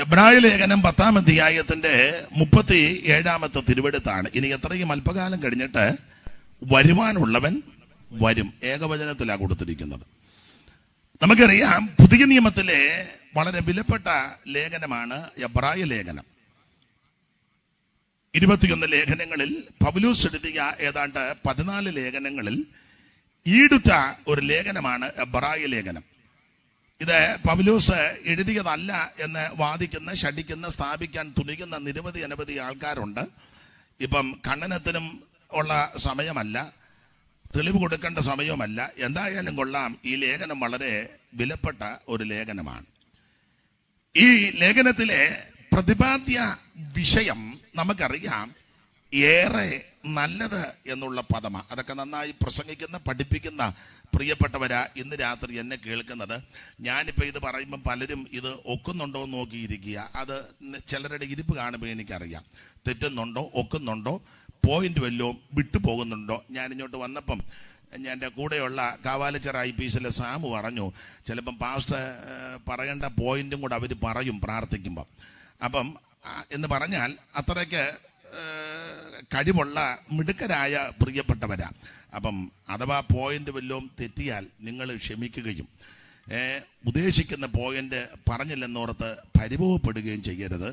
എബ്രായ ലേഖനം 10-ാം അധ്യായത്തിന്റെ 37-ാമത്തെ തിരുവെടുത്താണ്. ഇനി എത്രയും അല്പകാലം കഴിഞ്ഞിട്ട് വരുവാനുള്ളവൻ വരും. ഏകവചനത്തിലാണ് കൊടുത്തിരിക്കുന്നത്. നമുക്കറിയാം, പുതിയ നിയമത്തിലെ വളരെ വിലപ്പെട്ട ലേഖനമാണ് എബ്രായ ലേഖനം. 21 ലേഖനങ്ങളിൽ പൗലോസ് എഴുതിയ ഏതാണ്ട് 14 ലേഖനങ്ങളിൽ ഈടുറ്റ ഒരു ലേഖനമാണ് എബ്രായ ലേഖനം. ഇത് പൗലോസ് എഴുതിയതല്ല എന്ന് വാദിക്കുന്ന, ശഠിക്കുന്ന, സ്ഥാപിക്കാൻ തുനിയുന്ന അനവധി ആൾക്കാരുണ്ട്. ഇപ്പം ഖണ്ഡനത്തിനും ഉള്ള സമയമല്ല, തെളിവ് കൊടുക്കേണ്ട സമയവുമല്ല. എന്തായാലും കൊള്ളാം, ഈ ലേഖനം വളരെ വിലപ്പെട്ട ഒരു ലേഖനമാണ്. ഈ ലേഖനത്തിലെ പ്രതിപാദ്യ വിഷയം നമുക്കറിയാം, ഏറെ നല്ലത് എന്നുള്ള പദമാണ്. അതൊക്കെ നന്നായി പ്രസംഗിക്കുന്ന, പഠിപ്പിക്കുന്ന പ്രിയപ്പെട്ടവരാ ഇന്ന് രാത്രി എന്നെ കേൾക്കുന്നത്. ഞാനിപ്പോൾ ഇത് പറയുമ്പം പലരും ഇത് ഒക്കുന്നുണ്ടോ എന്ന് നോക്കിയിരിക്കുക. അത് ചിലരുടെ ഇരിപ്പ് കാണുമ്പോൾ എനിക്കറിയാം, തെറ്റുന്നുണ്ടോ, ഒക്കുന്നുണ്ടോ, പോയിന്റ് വല്ലതും വിട്ടുപോകുന്നുണ്ടോ. ഞാനിങ്ങോട്ട് വന്നപ്പം എൻ്റെ കൂടെയുള്ള കാവാലച്ചർ IPSലെ സാമു പറഞ്ഞു, ചിലപ്പം പാസ്റ്റർ പറയേണ്ട പോയിന്റും കൂടെ അവർ പറയും പ്രാർത്ഥിക്കുമ്പം. അപ്പം എന്ന് പറഞ്ഞാൽ അത്രയ്ക്ക് കഴിവുള്ള മിടുക്കരായ പ്രിയപ്പെട്ടവരാ. അപ്പം അഥവാ പോയിന്റ് വല്ലതും തെറ്റിയാൽ നിങ്ങൾ ക്ഷമിക്കുകയും ഉദ്ദേശിക്കുന്ന പോയിന്റ് പറഞ്ഞില്ലെന്നോർത്ത് പരിഭവപ്പെടുകയും ചെയ്യരുത്.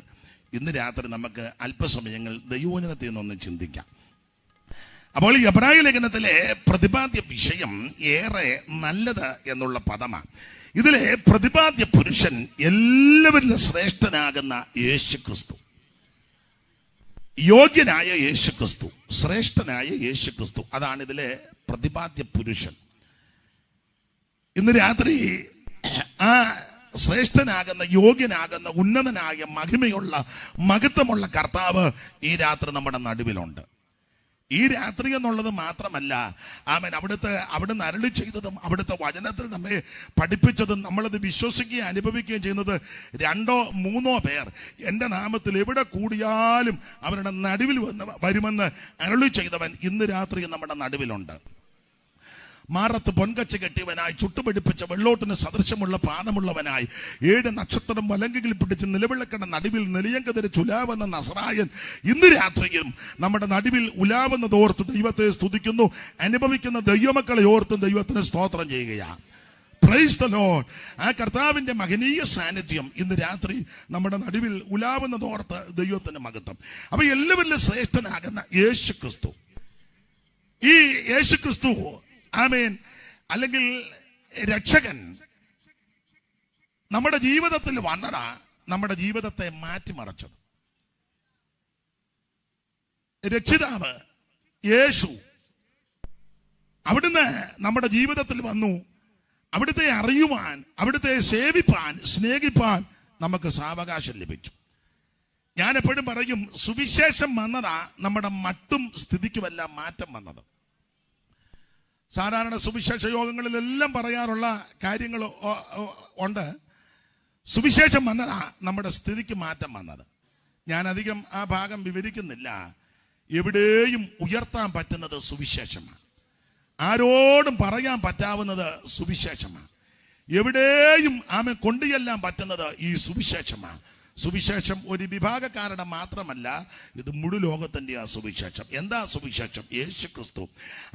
ഇന്ന് രാത്രി നമുക്ക് അല്പസമയങ്ങൾ ദൈവവചനത്തിൽ നിന്നൊന്ന് ചിന്തിക്കാം. അപ്പോൾ ഈ എബ്രായ ലേഖനത്തിലെ പ്രതിപാദ്യ വിഷയം ഏറെ നല്ലത് എന്നുള്ള പദമാണ്. ഇതിലെ പ്രതിപാദ്യ പുരുഷൻ എല്ലാവരിലും ശ്രേഷ്ഠനാകുന്ന യേശു ക്രിസ്തു, യോഗ്യനായ യേശു ക്രിസ്തു, ശ്രേഷ്ഠനായ യേശു ക്രിസ്തു, അതാണ് ഇതിലെ പ്രതിപാദ്യ പുരുഷൻ. ഇന്ന് രാത്രി ആ ശ്രേഷ്ഠനാകുന്ന, യോഗ്യനാകുന്ന, ഉന്നതനായ, മഹിമയുള്ള, മഹത്വമുള്ള കർത്താവ് ഈ രാത്രി നമ്മുടെ നടുവിലുണ്ട്. ഈ രാത്രി എന്നുള്ളത് മാത്രമല്ല, ആമേൻ, അവിടുന്ന് അരുളി ചെയ്തതും അവിടുത്തെ വചനത്തിൽ നമ്മെ പഠിപ്പിച്ചതും നമ്മളത് വിശ്വസിക്കുകയും അനുഭവിക്കുകയും ചെയ്യുന്നത് 2-3 പേർ എൻ്റെ നാമത്തിൽ എവിടെ കൂടിയാലും അവരുടെ നടുവിൽ വരുമെന്ന് അരുളി ചെയ്തവൻ ഇന്ന് രാത്രി നമ്മുടെ നടുവിലുണ്ട്. മാറത്ത് പൊൻകച്ച് കെട്ടിയവനായി, ചുട്ടുപിടിപ്പിച്ച വെള്ളോട്ടിന് സദൃശമുള്ള പാദമുള്ളവനായി, 7 നക്ഷത്രം വലങ്കയിൽ പിടിച്ച് നിലവിളക്കണ നടുവിൽ നെളിയങ്കതിരെ ചുലാവെന്ന നസറായൻ ഇന്ന് രാത്രിയും നമ്മുടെ നടുവിൽ ഉലാവുന്നതോർത്ത് ദൈവത്തെ സ്തുതിക്കുന്നു. അനുഭവിക്കുന്ന ദൈവമക്കളെ ഓർത്ത് ദൈവത്തിന് സ്തോത്രം ചെയ്യുകയാണ്. Price the Lord. ആ കർത്താവിന്റെ മഹനീയ സാന്നിധ്യം ഇന്ന് രാത്രി നമ്മുടെ നടുവിൽ ഉലാവുന്നതോർത്ത് ദൈവത്തിന് മഹത്വം. അപ്പൊ എല്ലാവരിലും ശ്രേഷ്ഠനാകുന്ന യേശു ക്രിസ്തു, ഈ യേശു ക്രിസ്തു, ആമേൻ, അല്ലെങ്കിൽ രക്ഷകൻ നമ്മുടെ ജീവിതത്തിൽ വന്നതാ, നമ്മുടെ ജീവിതത്തെ മാറ്റിമറിച്ചത്. രക്ഷിതാവ് യേശു അവിടുന്ന് നമ്മുടെ ജീവിതത്തിൽ വന്നു. അവിടുത്തെ അറിയുവാൻ, അവിടുത്തെ സേവിപ്പാൻ, സ്നേഹിപ്പാൻ നമുക്ക് സാവകാശം ലഭിച്ചു. ഞാൻ എപ്പോഴും പറയും, സുവിശേഷം വന്നതാ നമ്മുടെ മട്ടും സ്ഥിതിക്കുമെല്ലാം മാറ്റം വന്നത്. സാധാരണ സുവിശേഷ യോഗങ്ങളിലെല്ലാം പറയാറുള്ള കാര്യങ്ങൾ ഉണ്ട്. സുവിശേഷം വന്നതാ നമ്മുടെ സ്ഥിതിക്ക് മാറ്റം വന്നത്. ഞാൻ അധികം ആ ഭാഗം വിവരിക്കുന്നില്ല. എവിടെയും ഉയർത്താൻ പറ്റുന്നത് സുവിശേഷമാണ്. ആരോടും പറയാൻ പറ്റാവുന്നത് സുവിശേഷമാണ്. എവിടെയും ആമെ കൊണ്ടുചെല്ലാൻ പറ്റുന്നത് ഈ സുവിശേഷമാണ്. സുവിശേഷം ഒരു വിഭാഗക്കാരുടെ മാത്രമല്ല, ഇത് മുഴു ലോകത്തിന്റെ ആ സുവിശേഷം. എന്താ സുവിശേഷം? യേശു ക്രിസ്തു.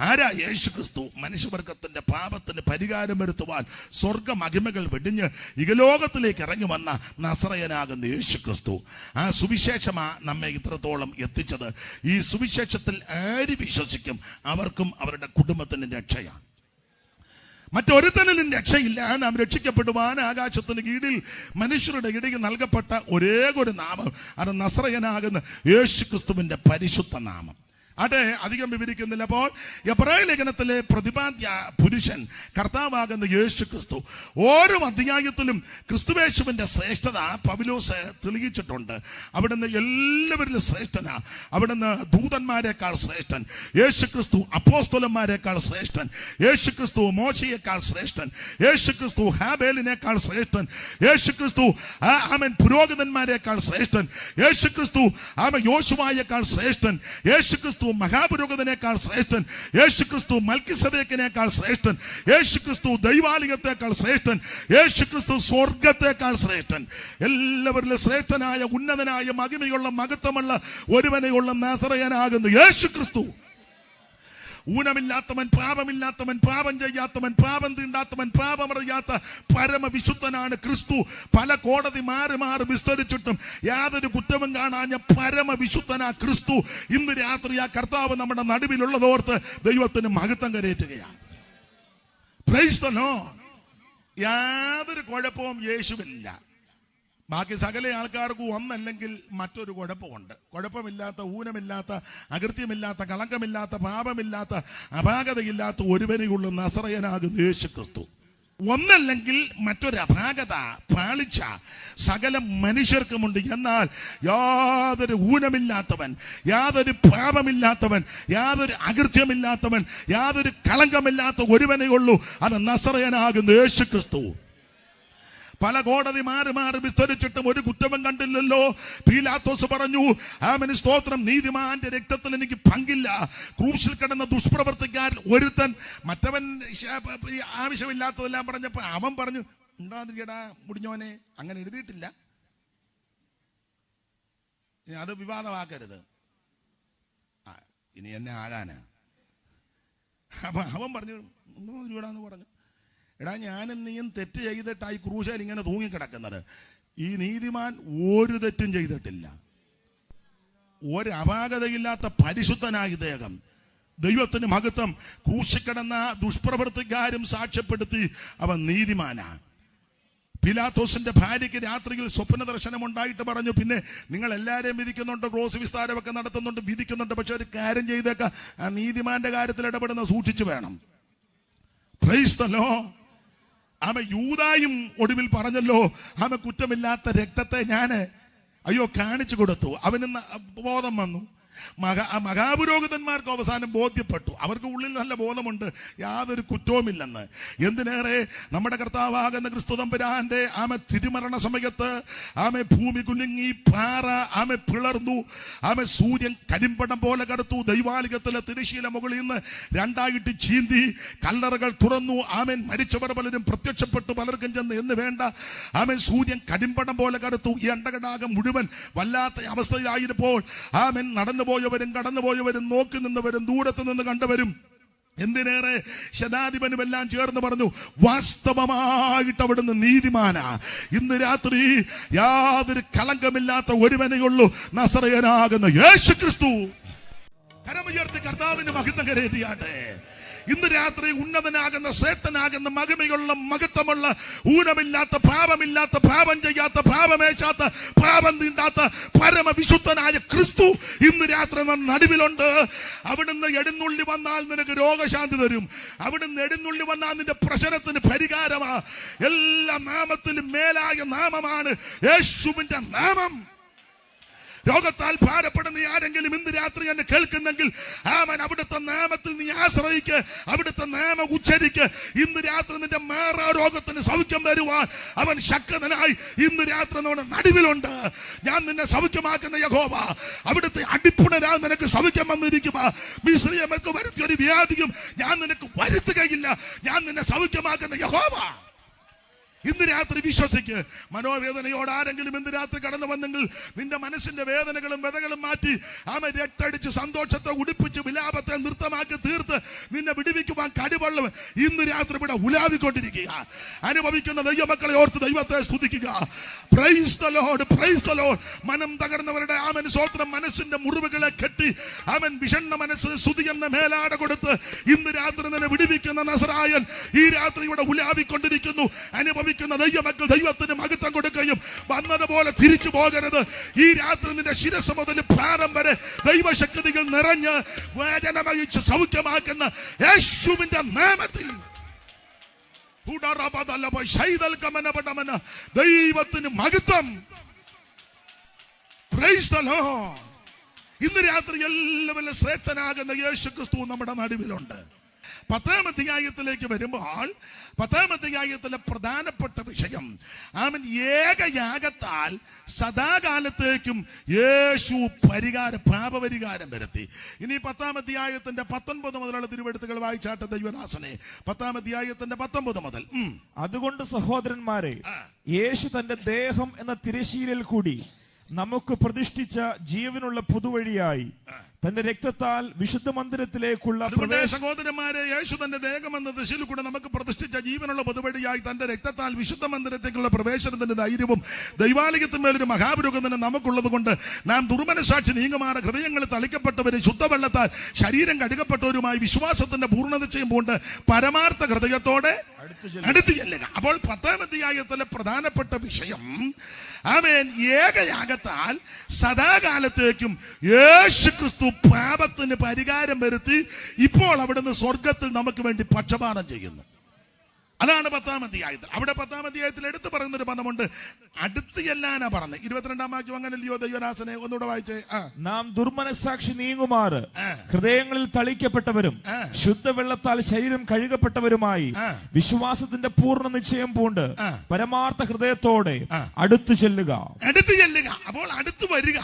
ആരാ യേശു ക്രിസ്തു? മനുഷ്യവർഗത്തിന്റെ പാപത്തിന് പരിഹാരം വരുത്തുവാൻ സ്വർഗ മഹിമകൾ വെടിഞ്ഞ് ഇഹലോകത്തിലേക്ക് ഇറങ്ങി വന്ന നസറയനാകുന്ന യേശു ക്രിസ്തു. ആ സുവിശേഷമാ നമ്മെ ഇത്രത്തോളം എത്തിച്ചത്. ഈ സുവിശേഷത്തിൽ ആര് വിശ്വസിക്കും അവർക്കും അവരുടെ കുടുംബത്തിന് രക്ഷയാണ്. മറ്റൊരുത്തനും രക്ഷയില്ല. നാം രക്ഷിക്കപ്പെടുവാൻ ആകാശത്തിന് കീഴിൽ മനുഷ്യരുടെ ഇടയിൽ നൽകപ്പെട്ട ഒരേ ഒരു നാമം, അത് നസറയനാകുന്ന യേശു ക്രിസ്തുവിന്റെ പരിശുദ്ധ നാമം. അതെ, അധികം വിവരിക്കുന്നില്ല. അപ്പോൾ എബ്രായ ലേഖനത്തിലെ പ്രതിപാദ്യ പുരുഷൻ കർത്താവാകുന്ന യേശു ക്രിസ്തു. ഓരോ അധ്യായത്തിലും ക്രിസ്തുവേശുവിന്റെ ശ്രേഷ്ഠത പൗലോസ് തെളിയിച്ചിട്ടുണ്ട്. അവിടുന്ന് എല്ലാവരിലും ശ്രേഷ്ഠനാ. അവിടുന്ന് ദൂതന്മാരെക്കാൾ ശ്രേഷ്ഠൻ. യേശു ക്രിസ്തു അപ്പോസ്തലന്മാരെക്കാൾ ശ്രേഷ്ഠൻ. യേശു ക്രിസ്തു മോശയേക്കാൾ ശ്രേഷ്ഠൻ. യേശു ക്രിസ്തു ഹാബേലിനേക്കാൾ ശ്രേഷ്ഠൻ. യേശു ക്രിസ്തു ആമൻ പുരോഹിതന്മാരെക്കാൾ ശ്രേഷ്ഠൻ. യേശു ക്രിസ്തു ആമൻ യോശുവായേക്കാൾ ശ്രേഷ്ഠൻ. യേശു ക്രിസ്തു മഹാപുരോഹിതനേക്കാൾ ശ്രേഷ്ഠൻ, യേശുക്രിസ്തു മൽക്കിസദേക്കിനേക്കാൾ ശ്രേഷ്ഠൻ, യേശുക്രിസ്തു ദൈവാലയത്തെക്കാൾ ശ്രേഷ്ഠൻ, യേശുക്രിസ്തു സ്വർഗത്തെക്കാൾ ശ്രേഷ്ഠൻ. എല്ലാവരിലും ശ്രേഷ്ഠനായ, ഉന്നതനായ, മഹിമയുള്ള, മഹത്വമുള്ള ഒരുവനെയുള്ള നസറയനാകുന്നു യേശുക്രിസ്തു. ഊനമില്ലാത്തവൻ, പാപമില്ലാത്തവൻ, പാപം ചെയ്യാത്തവൻ, പാപം തീണ്ടാത്തവൻ, പാപമറിയാത്ത പരമവിശുദ്ധനാണ് ക്രിസ്തു. പല കോടതി മാറി മാറി വിസ്തരിച്ചിട്ടും യാതൊരു കുറ്റവും കാണാഞ്ഞ പരമവിശുദ്ധനാ ക്രിസ്തു. ഇന്ന് രാത്രി ആ കർത്താവ് നമ്മുടെ നടുവിലുള്ളതോർത്ത് ദൈവത്തിന് മഹത്വം കരയേറ്റുകയാണ്. Price the Lord. യാതൊരു കുഴപ്പവും യേശുവില്ല. ബാക്കി സകല ആൾക്കാർക്കും ഒന്നല്ലെങ്കിൽ മറ്റൊരു കുഴപ്പമുണ്ട്. കുഴപ്പമില്ലാത്ത, ഊനമില്ലാത്ത, അകൃത്യമില്ലാത്ത, കളങ്കമില്ലാത്ത, പാപമില്ലാത്ത, അപാകതയില്ലാത്ത ഒരുവനെയുള്ള നസറയനാകുന്ന യേശുക്രിസ്തു. ഒന്നല്ലെങ്കിൽ മറ്റൊരു അപാകത, പാളിച്ച സകല മനുഷ്യർക്കുമുണ്ട്. എന്നാൽ യാതൊരു ഊനമില്ലാത്തവൻ, യാതൊരു പാപമില്ലാത്തവൻ, യാതൊരു അകൃത്യമില്ലാത്തവൻ, യാതൊരു കളങ്കമില്ലാത്ത ഒരുവനെയുള്ളൂ, അത് നസറയനാകുന്ന യേശുക്രിസ്തു. പല കോടതി മാറി മാറി വിസ്തരിച്ചിട്ടും ഒരു കുറ്റവും കണ്ടില്ലല്ലോ. പീലാത്തോസ് പറഞ്ഞു, ആമേൻ സ്തോത്രം, നീതിമാന്റെ രക്തത്തിൽ എനിക്ക് പങ്കില്ല. ക്രൂശിൽ കിടന്ന ദുഷ്പ്രവർത്തിക്കാരൻ ഒരുത്തൻ മറ്റവൻ ആവശ്യമില്ലാത്തതെല്ലാം പറഞ്ഞപ്പോ അവൻ പറഞ്ഞു, ഉണ്ടാതിരിക്കടാ മുടിഞ്ഞോനെ, അങ്ങനെ എഴുതിയിട്ടില്ല. അത് വിവാദമാക്കരുത്, ഇനി എന്നെ ആകാനാ. അപ്പൊ അവൻ പറഞ്ഞു, ഉണ്ടാതിരിക്കടാന്ന് പറഞ്ഞു. എടാ, ഞാനും നീയും തെറ്റ് ചെയ്തിട്ടായി ക്രൂശയിൽ ഇങ്ങനെ തൂങ്ങിക്കിടക്കുന്നത്. ഈ നീതിമാൻ ഒരു തെറ്റും ചെയ്തിട്ടില്ല, ഒരു അപാകതയില്ലാത്ത പരിശുദ്ധനായ ദേഹം. ദൈവത്തിന് മഹത്വം. ക്രൂശിൽ കിടന്ന ദുഷ്പ്രവൃത്തിക്കാരും സാക്ഷ്യപ്പെടുത്തി അവൻ നീതിമാനാ. പീലാത്തോസിന്റെ ഭാര്യയ്ക്ക് രാത്രിയിൽ സ്വപ്ന ദർശനം ഉണ്ടായിട്ട് പറഞ്ഞു, പിന്നെ നിങ്ങൾ എല്ലാവരെയും വിധിക്കുന്നുണ്ട്, ക്രോസ് വിസ്താരമൊക്കെ നടത്തുന്നുണ്ട്, വിധിക്കുന്നുണ്ട്, പക്ഷെ ഒരു കാര്യം ചെയ്തേക്ക, ആ നീതിമാന്റെ കാര്യത്തിൽ ഇടപെടുന്ന സൂക്ഷിച്ചു വേണം. Price the Lord. ആമ യൂദായും ഒടുവിൽ പറഞ്ഞല്ലോ, ആമ കുറ്റമില്ലാത്ത രക്തത്തെ ഞാന് കാണിച്ചു കൊടുത്തു. അവന് ബോധം വന്നു. മഹാപുരോഹിതന്മാർക്ക് അവസാനം ബോധ്യപ്പെട്ടു, അവർക്ക് ഉള്ളിൽ നല്ല ബോധമുണ്ട്, യാതൊരു കുറ്റവുമില്ലെന്ന്. എന്തിനേറെ നമ്മുടെ കർത്താവാകുന്ന ക്രിസ്തു തമ്പുരാന്റെ തിരുമരണ സമയത്ത് ഭൂമി കുലുങ്ങി, പാറ പിളർന്നു, സൂര്യൻ കരിമ്പടം പോലെ കറുത്തു, ദൈവാലയത്തിലെ തിരശ്ശീല മുകളിൽ നിന്ന് രണ്ടായിട്ട് ചീന്തി, കല്ലറകൾ തുറന്നു, മരിച്ചവർ പലരും പ്രത്യക്ഷപ്പെട്ടു, പലർക്കും ചെന്ന് എന്ന് വേണ്ട, സൂര്യൻ കരിമ്പടം പോലെ കറുത്തു. ഈ അണ്ടകടാകം മുഴുവൻ വല്ലാത്ത അവസ്ഥയിലായിരുന്നപ്പോൾ നടന്നു പോയവരും കടന്നുപോയവരും നോക്കി നിന്നവരും ദൂരത്ത് നിന്ന് കണ്ടവരും എന്തിനേറെ ശതാധിപനും എല്ലാം ചേർന്ന് പറഞ്ഞു, വാസ്തവമായിട്ട് അവിടുന്ന് നീതിമാനാ. ഇന്ന് രാത്രി യാതൊരു കളങ്കമില്ലാത്ത ഒരുവനെയുള്ളൂ, നസറയനാകുന്ന യേശുക്രിസ്തു. കരമുയർത്തി കർത്താവിന് മഹത്വം കരേറ്റിയാട്ടെ. ഇന്ന് രാത്രി ഉന്നതനാകുന്ന, ശ്രേഷ്ഠനാകുന്ന, മഹിമയുള്ള, മഹത്വമുള്ള, ഊനമില്ലാത്ത, പാപമില്ലാത്ത, പാപം ചെയ്യാത്ത, പാപമേശാത്ത, പാപം തീണ്ടാത്ത പരമവിശുദ്ധനായ ക്രിസ്തു ഇന്ന് രാത്രി നടുവിലുണ്ട്. അവിടുന്ന് എഴുന്നള്ളി വന്നാൽ നിനക്ക് രോഗശാന്തി തരും. അവിടുന്ന് എഴുന്നള്ളി വന്നാൽ നിന്റെ പ്രശ്നത്തിന് പരിഹാരമാ. എല്ലാ നാമത്തിലും മേലായ നാമമാണ് യേശുവിന്റെ നാമം. രോഗത്താൽ ഭാരപ്പെടുന്ന ആരെങ്കിലും ഇന്ന് രാത്രി എന്നെ കേൾക്കുന്നെങ്കിൽ അവിടുത്തെ നാമത്തിൽ നീ ആശ്രയിക്ക്, അവിടുത്തെ നാമം ഉച്ചരിക്ക്. ഇന്ന് രാത്രി നിന്റെ മാറാ രോഗത്തിന് സൗഖ്യം തരുവാൻ അവൻ ശക്തനായി ഇന്ന് രാത്രി നമ്മുടെ നടുവിലുണ്ട്. ഞാൻ നിന്നെ സൗഖ്യമാക്കുന്ന യഹോവ. അവിടുത്തെ അടിപ്പുണരാൽ നിനക്ക് സൗഖ്യം വന്നിരിക്കുക. മിസ്രയീമിലേക്ക് വരുത്തിയ ഒരു വ്യാധിയും ഞാൻ നിനക്ക് വരുത്തുകയില്ല. ഞാൻ നിന്നെ സൗഖ്യമാക്കുന്ന യഹോവ. ഇന്ന് രാത്രി വിശ്വസിക്ക്. മനോവേദനയോട് ആരെങ്കിലും ഇന്ന് രാത്രി കടന്നു വന്നെങ്കിൽ നിന്റെ മനസ്സിന്റെ വേദനകളും വ്യതകളും മാറ്റി രക്തടിച്ച് സന്തോഷത്തെ ഉടിപ്പിച്ച് വിലാപത്തെ നൃത്തമാക്കി തീർത്ത് നിന്നെ വിടുവിക്കുവാൻ കടിവള്ളം ഇന്ന് രാത്രി ഇവിടെ ഉലാവിക്കൊണ്ടിരിക്കുക. അനുഭവിക്കുന്ന ദൈവമക്കളെ ഓർത്ത് ദൈവത്തെ സ്തുതിക്കുക. Praise the Lord, praise the Lord. മനം തകർന്നവരുടെ സ്വോത്രം മനസ്സിന്റെ മുറിവുകളെ കെട്ടി വിഷണ്ണ മനസ്സിന് സ്തുതി എന്ന മേലാട കൊടുത്ത് ഇന്ന് രാത്രി നിന്നെ വിടുവിക്കുന്ന നസറായൻ ഈ രാത്രി ഇവിടെ ഉലാവിക്കൊണ്ടിരിക്കുന്നു. ദൈവമക്കൾ ദൈവത്തിന് മഹത്വം കൊടുക്കുകയും വന്നതുപോലെ തിരിച്ചു പോകരുത്. ഈ രാത്രി നിന്റെ ശിരസ് മുതൽ പ്രാരം വരെ ദൈവശക്തികൾ നിറഞ്ഞ് വേദനമയിച്ച് സൗഖ്യമാക്കുന്ന യേശുവിന്റെ നാമത്തിൽ ദൈവത്തിന് മഹത്വം. Price the Lord. ഇന്ന് രാത്രി എല്ലാവരും ശ്രേഷ്ഠനാകുന്ന യേശുക്രിസ്തു നമ്മുടെ നടുവിലുണ്ട്. 10-ാം അധ്യായത്തിലേക്ക് വരുമ്പോൾ 10-ാം അധ്യായത്തിലെ പ്രധാനപ്പെട്ട വിഷയം അവൻ ഏകയാഗത്താൽ സദാകാലത്തേക്കും യേശു പാപപരിഹാരം വരുത്തി. ഇനി 10-ാം അധ്യായത്തിന്റെ 19 മുതലുള്ള തിരുവെഴുത്തുകൾ വായിച്ചാട്ടെ ദൈവദാസനെ. 10-ാം അധ്യായത്തിന്റെ 19 മുതൽ. അതുകൊണ്ട് സഹോദരന്മാരെ, യേശു തന്റെ ദേഹം എന്ന തിരശ്ശീലയിൽ കൂടി നമുക്ക് പ്രതിഷ്ഠിച്ച ജീവനുള്ള പുതുവഴിയായി തന്റെ രക്തത്താൽ വിശുദ്ധ മന്ദിരത്തിലേക്കുള്ള സഹോദരന്മാരെ, യേശു തന്റെ ദേഹം എന്ന ദിശയിൽ കൂടെ നമുക്ക് പ്രതിഷ്ഠിച്ച ജീവനുള്ള പുതുവഴിയായി തന്റെ രക്തത്താൽ വിശുദ്ധ മന്ദിരത്തേക്കുള്ള പ്രവേശനത്തിന്റെ ധൈര്യവും ദൈവാലയത്തിന്മേലൊരു മഹാപുരോഗമനം നമുക്കുള്ളത് കൊണ്ട് നാം ദുർമനസാക്ഷി നീങ്ങുമാറ് ഹൃദയങ്ങളിൽ തളിക്കപ്പെട്ടവരെ ശുദ്ധവെള്ളത്താൽ ശരീരം കഴുകപ്പെട്ടവരുമായി വിശ്വാസത്തിന്റെ പൂർണ്ണനിശ്ചയം കൊണ്ട് പരമാർത്ഥ ഹൃദയത്തോടെ അടുത്ത് ചെല്ലുക. അപ്പോൾ 10-ാം അധ്യായത്തിലെ പ്രധാനപ്പെട്ട വിഷയം അവൻ ഏകയാഗത്താൽ സദാകാലത്തേക്കും യേശു ക്രിസ്തു പാപത്തിന് പരിഹാരം വരുത്തി ഇപ്പോൾ അവിടുന്ന് സ്വർഗത്തിൽ നമുക്ക് വേണ്ടി പക്ഷപാതം ചെയ്യുന്നു. അതാണ് 10-ാം അധ്യായത്തിൽ. അവിടെ 10-ാം അധ്യായത്തിൽ എടുത്തു പറയുന്ന ഒരു പദമുണ്ട്, അടുത്ത് ചെല്ലാനാ പറഞ്ഞത്. 22-ാം വാക്യം അങ്ങനല്ലയോ ദൈവദാസനെ? ഒന്നുകൂടെ വായിച്ചേ. നാം ദുർമനസാക്ഷി നീങ്ങുമാറ് ഹൃദയങ്ങളിൽ തളിക്കപ്പെട്ടവരും ശുദ്ധവെള്ളത്താൽ ശരീരം കഴുകപ്പെട്ടവരുമായി വിശ്വാസത്തിന്റെ പൂർണ്ണ നിശ്ചയം പൂണ്ട് പരമാർത്ഥ ഹൃദയത്തോടെ അടുത്തു ചെല്ലുക. അടുത്ത് ചെല്ലുക. അപ്പോൾ അടുത്ത് വരിക,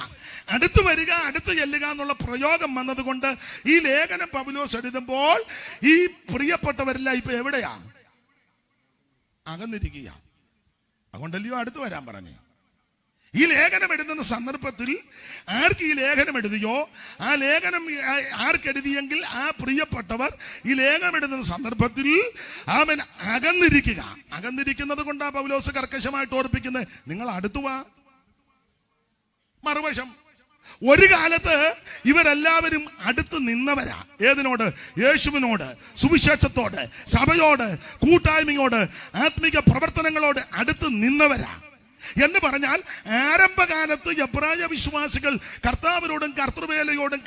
അടുത്ത് വരിക, അടുത്ത് ചെല്ലുക എന്നുള്ള പ്രയോഗം വന്നതുകൊണ്ട് ഈ ലേഖനം പൗലോസ് എഴുതുമ്പോൾ ഈ പ്രിയപ്പെട്ടവരെല്ലാം ഇപ്പൊ എവിടെയാ? അകന്നിരിക്കുക. അതുകൊണ്ടല്ലയോ അടുത്ത് വരാൻ പറഞ്ഞേ. ഈ ലേഖനം എഴുതുന്ന സന്ദർഭത്തിൽ ആർക്ക് ഈ ലേഖനം എഴുതിയോ ആ ലേഖനം ആർക്കെഴുതിയെങ്കിൽ ആ പ്രിയപ്പെട്ടവർ ഈ ലേഖനം എഴുതുന്ന സന്ദർഭത്തിൽ അവൻ അകന്നിരിക്കുക. അകന്നിരിക്കുന്നത് കൊണ്ടാ പൗലോസ് കർക്കശമായിട്ട് ഓർപ്പിക്കുന്നത്, നിങ്ങൾ അടുത്തു വാ. മറുവശം, ഒരു കാലത്ത് ഇവരെല്ലാവരും അടുത്ത് നിന്നവരാ. ഏതിനോട്? യേശുവിനോട്, സുവിശേഷത്തോട്, സഭയോട്, കൂട്ടായ്മയോട്, ആത്മീക പ്രവർത്തനങ്ങളോട് അടുത്ത് നിന്നവരാ. എന്ന് പറഞ്ഞാൽ ആരംഭകാലത്ത് എബ്രായ വിശ്വാസികൾ കർത്താവിനോടും കർത്തൃവേലയോടും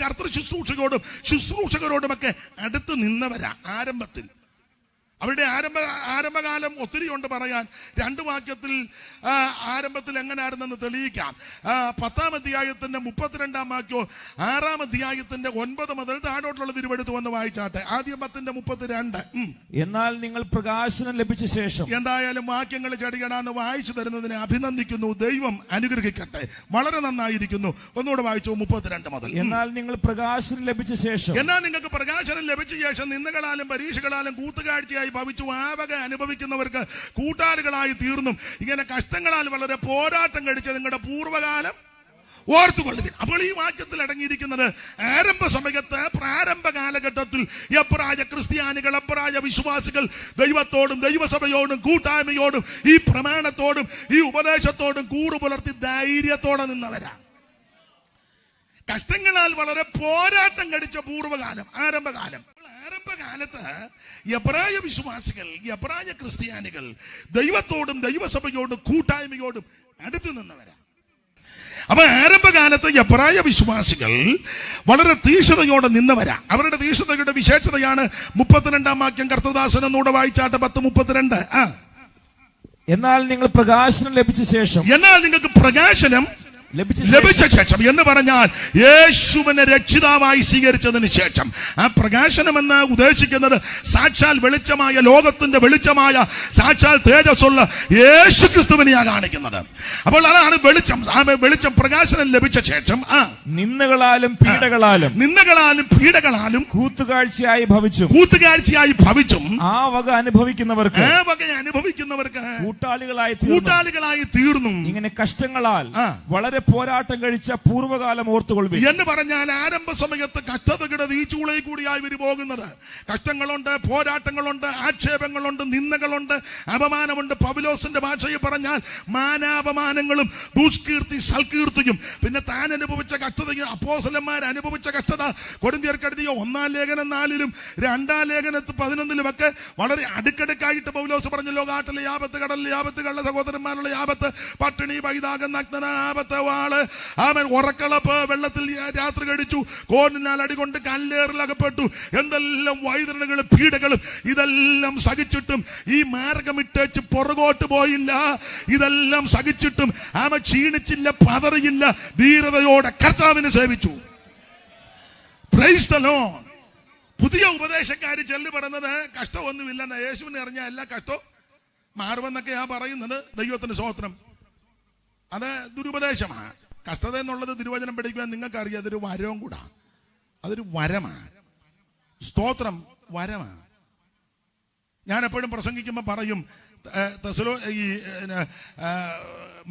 ശുശ്രൂഷകരോടുമൊക്കെ അടുത്ത് നിന്നവരാ. ആരംഭത്തിൽ അവരുടെ ആരംഭകാലം ഒത്തിരി ഉണ്ട് പറയാൻ. 2 വാക്യത്തിൽ ആരംഭത്തിൽ എങ്ങനെയായിരുന്നെന്ന് തെളിയിക്കാം. 10-ാം അധ്യായത്തിന്റെ 32-ാം വാക്യോ 6-ാം അധ്യായത്തിന്റെ 9 മുതൽ താഴോട്ടുള്ള തിരുവെടുത്ത് വന്ന് വായിച്ചാട്ടെ. ആദ്യം 10-32. എന്നാൽ നിങ്ങൾ പ്രകാശനം ലഭിച്ച ശേഷം. എന്തായാലും വാക്യങ്ങൾ ചെടികടാന്ന് വായിച്ചു തരുന്നതിനെ അഭിനന്ദിക്കുന്നു. ദൈവം അനുഗ്രഹിക്കട്ടെ. വളരെ നന്നായിരിക്കുന്നു. ഒന്നുകൂടെ വായിച്ചു 32 മുതൽ. എന്നാൽ നിങ്ങൾ പ്രകാശനം ലഭിച്ച ശേഷം. എന്നാൽ നിങ്ങൾക്ക് പ്രകാശനം ലഭിച്ച ശേഷം നിന്ദകളാലും പരീക്ഷകളാലും കൂത്തുകാഴ്ചയായി ഭവിച്ചു ആ വക അനുഭവിക്കുന്നവർക്ക് കൂട്ടാളികളായി തീർന്നും ഇങ്ങനെ കഷ്ടങ്ങളാൽ വളരെ പോരാട്ടം കഴിച്ച നിങ്ങളുടെ പൂർവ്വകാലം ഓർത്തുകൊള്ളുവിൻ. അപ്പോൾ ഈ വാക്യത്തിൽ അടങ്ങിയിരിക്കുന്നത് ആരംഭ സമയത്ത് പ്രാരംഭ കാലഘട്ടത്തിൽ എബ്രായ ക്രിസ്ത്യാനികൾ, എബ്രായ വിശ്വാസികൾ ദൈവത്തോടും ദൈവസഭയോടും കൂട്ടായ്മയോടും ഈ പ്രമാണത്തോടും ഈ ഉപദേശത്തോടും കൂറുപുലർത്തി ധൈര്യത്തോടെ നിന്നവരാ. കഷ്ടങ്ങളാൽ വളരെ പോരാട്ടം കഴിച്ച പൂർവ്വകാലം, ആരംഭകാലം. ആരംഭകാലത്ത് എബ്രായ വിശ്വാസികൾ, എബ്രായ ക്രിസ്ത്യാനികൾ ദൈവത്തോടും ദൈവസഭയോടും കൂട്ടായ്മയോടും അടുത്ത് നിന്നവരാ. അപ്പൊ ആരംഭകാലത്ത് എബ്രായ വിശ്വാസികൾ വളരെ തീക്ഷ്ണതയോടെ നിന്നവരാ. അവരുടെ തീക്ഷ്ണതയുടെ വിശേഷതയാണ് 32-ാം വാക്യം. കർത്തൃദാസൻ എന്നൂടെ വായിച്ചാട്ടെ. 10:32. എന്നാൽ നിങ്ങൾ പ്രകാശനം ലഭിച്ച ശേഷം. എന്നാൽ നിങ്ങൾക്ക് പ്രകാശനം ലഭിച്ച ശേഷം എന്ന് പറഞ്ഞാൽ യേശുവിനെ രക്ഷിതാവായി സ്വീകരിച്ചതിന് ശേഷം. ആ പ്രകാശനം എന്ന് ഉദ്ദേശിക്കുന്നത് സാക്ഷാൽ വെളിച്ചമായ, ലോകത്തിന്റെ വെളിച്ചമായ സാക്ഷാൽ തേജസ്സുള്ള യേശു ക്രിസ്തുവിനെയാണ് കാണിക്കുന്നത്. അപ്പോൾ അതാണ് വെളിച്ചം. ആ വെളിച്ചം പ്രകാശനം ലഭിച്ച ശേഷം നിന്ദകളാലും പീഡകളാലും കൂത്തുകാഴ്ചയായി ഭവിച്ചും ആ വക അനുഭവിക്കുന്നവർക്ക് കൂട്ടാളികളായി തീർന്നു. ഇങ്ങനെ കഷ്ടങ്ങളാൽ വളരെ പോരാട്ടം കഴിച്ച പൂർവ്വകാലം ഓർത്തുകൊള്ളുവിൻ എന്ന് പറഞ്ഞാൽ ആരംഭ സമയത്ത് കഷ്ടതയുടെ തീച്ചൂളയിൽ കൂടിയായി ഇവർ പോകുന്നത്. കഷ്ടങ്ങളുണ്ട്, പോരാട്ടങ്ങളുണ്ട്, ആക്ഷേപങ്ങളുണ്ട്, നിന്ദകളുണ്ട്, അപമാനമുണ്ട്. പൗലോസിന്റെ ഭാഷയിൽ പറഞ്ഞാൽ മാനാപമാനങ്ങളും ദുഷ്കീർത്തി സൽകീർത്തിയും. പിന്നെ താൻ അനുഭവിച്ച കഷ്ടതയും അപ്പോസ്തലന്മാർ അനുഭവിച്ച കഷ്ടത കൊരിന്ത്യർക്കെഴുതിയ 1-ാം ലേഖനം 4-ലും 2-ാം ലേഖനത്തിൽ 11-ലും ഒക്കെ വളരെ അടുക്കടുക്കായിട്ട് പൗലോസ് പറഞ്ഞല്ലോ. കാട്ടിലെ ആപത്ത്, കടലിലെ ആപത്ത്, കള്ള സഹോദരന്മാരുടെ ആപത്ത്, പട്ടിണി, പൈതാകം, നഗ്നന ആപത്ത്, വാള്, അവൻ ഉറക്കളപ്പ്, വെള്ളത്തിൽ രാത്രി കഴിച്ചു, കോണിനാൽ അടികൊണ്ട് കല്ലേറിലകപ്പെട്ടു, എന്തെല്ലാം വൈതരണങ്ങളും പീഡകളും ഇതെല്ലാം സഹിച്ചിട്ടും ഈ മാർഗമിട്ടേച്ച് പുറകോട്ട് പോയില്ല. ഇതെല്ലാം സഹിച്ചിട്ടും അവൻ ക്ഷീണിച്ചില്ല, പതറിയില്ല, ധീരതയോടെ കർത്താവിനെ സേവിച്ചു. Price the Lord. പുതിയ ഉപദേശക്കാര് ചെല്ലു പറയുന്നത് കഷ്ടമൊന്നുമില്ലെന്ന. യേശുവിനെ അറിഞ്ഞ എല്ലാ കഷ്ടവും മാറുമെന്നൊക്കെയാ പറയുന്നത്. ദൈവത്തിന് സ്തോത്രം. അത് ദുരുപദേശമാണ്. കഷ്ടത എന്നുള്ളത് തിരുവചനം പഠിക്കുവാൻ നിങ്ങൾക്കറിയാം, അതൊരു വരവും കൂടാ. അതൊരു വരമാണ്. സ്തോത്രം, വരമാണ്. ഞാൻ എപ്പോഴും പ്രസംഗിക്കുമ്പോൾ പറയും,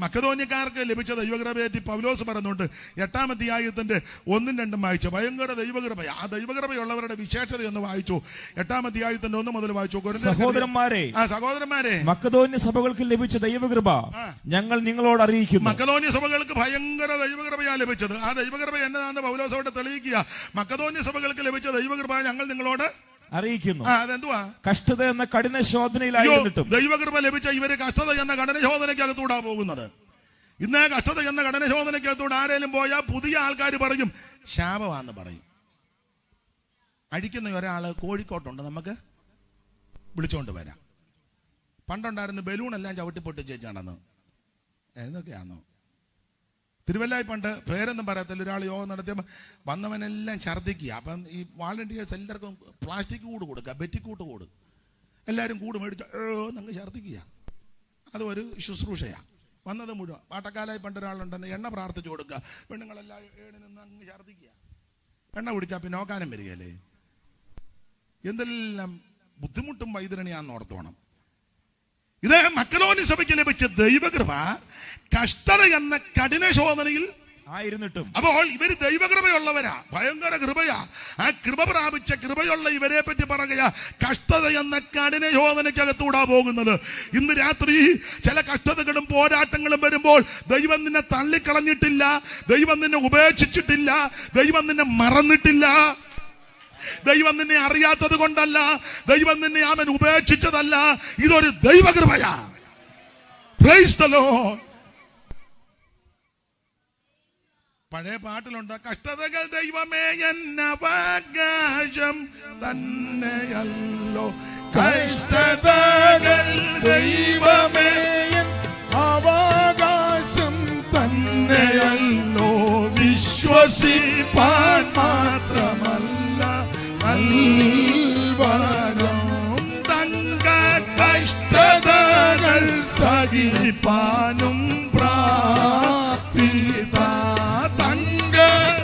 മക്കതോന്യക്കാർക്ക് ലഭിച്ച ദൈവകൃപയേറ്റി പൗലോസ് പറയുന്നുണ്ട് 8-ാം അധ്യായത്തിന്റെ 1-2 വായിച്ചു. ഭയങ്കര ദൈവകൃപ. ആ ദൈവകൃപയുള്ളവരുടെ വിശേഷത ഒന്ന് വായിച്ചു. 8-ാം അധ്യായത്തിന്റെ 1 മുതൽ വായിച്ചു. സഹോദരന്മാരെ, മക്കതോന്യ സഭകൾക്ക് ലഭിച്ച ദൈവകൃപ ഞങ്ങൾ നിങ്ങളോട് അറിയിക്കുന്നു. മക്കതോന്യ സഭകൾക്ക് ഭയങ്കര ദൈവകൃപയാ ലഭിച്ചത്. ആ ദൈവകൃപ എന്നതാണെന്ന് പൗലോസ് അവിടെ തെളിയിക്കുക. മക്കതോന്യ സഭകൾക്ക് ലഭിച്ച ദൈവകൃപ ഞങ്ങൾ നിങ്ങളോട് അറിയിക്കുന്നു. അതെന്തുവാ? കഷ്ടത എന്ന കഠിന ശോധനയിലായിരുന്നിട്ടും ദൈവകൃപ ലഭിച്ച ഇവര് കഷ്ടത എന്ന കഠിന ശോധനയ്ക്കകത്തൂടാ പോകുന്നത്. ഇന്ന് കഷ്ടത എന്ന കഠിന ശോധനയ്ക്കകത്തൂടെ ആരേലും പോയാൽ പുതിയ ആൾക്കാർ പറയും ശാപമാണെന്ന് പറയും. അടിക്കുന്ന ഒരാള് കോഴിക്കോട്ടുണ്ട്, നമുക്ക് വിളിച്ചോണ്ട് വരാം. പണ്ടുണ്ടായിരുന്നു ബലൂണെല്ലാം ചവിട്ടി പൊട്ടിച്ചേച്ചാണെന്ന്. ഏതൊക്കെയാണോ തിരുവല്ലായി പണ്ട് പേരൊന്നും പറയത്തില്ല. ഒരാൾ യോഗം നടത്തിയപ്പോൾ വന്നവനെല്ലാം ഛർദ്ദിക്കുക. അപ്പം ഈ വാളണ്ടിയേഴ്സ് എല്ലാവർക്കും പ്ലാസ്റ്റിക് കൂട് കൊടുക്കുക, ബെറ്റിക്കൂട്ട് കൂട്. എല്ലാവരും കൂട് മേടിച്ച് അങ്ങ് ഛർദ്ദിക്കുക. അതൊരു ശുശ്രൂഷയാണ്. വന്നത് മുഴുവൻ പാട്ടക്കാലായി പണ്ട് ഒരാളുണ്ടെന്ന് എണ്ണ പ്രാർത്ഥിച്ചു കൊടുക്കുക. പെണ്ണുങ്ങളെല്ലാം ഏണി നിന്ന് അങ്ങ് ഛർദ്ദിക്കുക. എണ്ണ കുടിച്ചാൽ പിന്നെ നോക്കാനും വരികയല്ലേ. എന്തെല്ലാം ബുദ്ധിമുട്ടും വൈതരണിയാന്ന് ഓർത്തോണം. ഇത് മക്കതോന്യ സഭയ്ക്ക് ലഭിച്ച ദൈവകൃപ കഷ്ടത എന്ന കഠിന ശോധനയിൽ ആയിരുന്നിട്ടും. അപ്പോൾ ഇവര് ദൈവകൃപയുള്ളവരാ, ഭയങ്കര കൃപയാ. ആ കൃപ പ്രാപിച്ച കൃപയുള്ള ഇവരെ പറ്റി പറയുക കഷ്ടത എന്ന കഠിന ശോധനയ്ക്കകത്തൂടാ പോകുന്നത്. ഇന്ന് രാത്രി ചില കഷ്ടതകളും പോരാട്ടങ്ങളും വരുമ്പോൾ ദൈവം നിന്നെ തള്ളിക്കളഞ്ഞിട്ടില്ല, ദൈവം നിന്നെ ഉപേക്ഷിച്ചിട്ടില്ല, ദൈവം നിന്നെ മറന്നിട്ടില്ല. ദൈവം നിന്നെ അറിയാത്തത് കൊണ്ടല്ല, ദൈവം നിന്നെ അവൻ ഉപേക്ഷിച്ചതല്ല. ഇതൊരു ദൈവകൃപയാ. Praise the Lord. പഴയ പാട്ടിലുണ്ട്, കഷ്ടതകൾ ദൈവമേ എന്നവകാശം തന്നെയല്ലോ, കഷ്ടതകൾ ദൈവമേ അവകാശം തന്നെയല്ലോ, വിശ്വസിപ്പാൻ മാത്രമല്ല തങ്ക കഷ്ടതകൾ സഹിപ്പാനും പ്രാപ്തിത. തങ്ക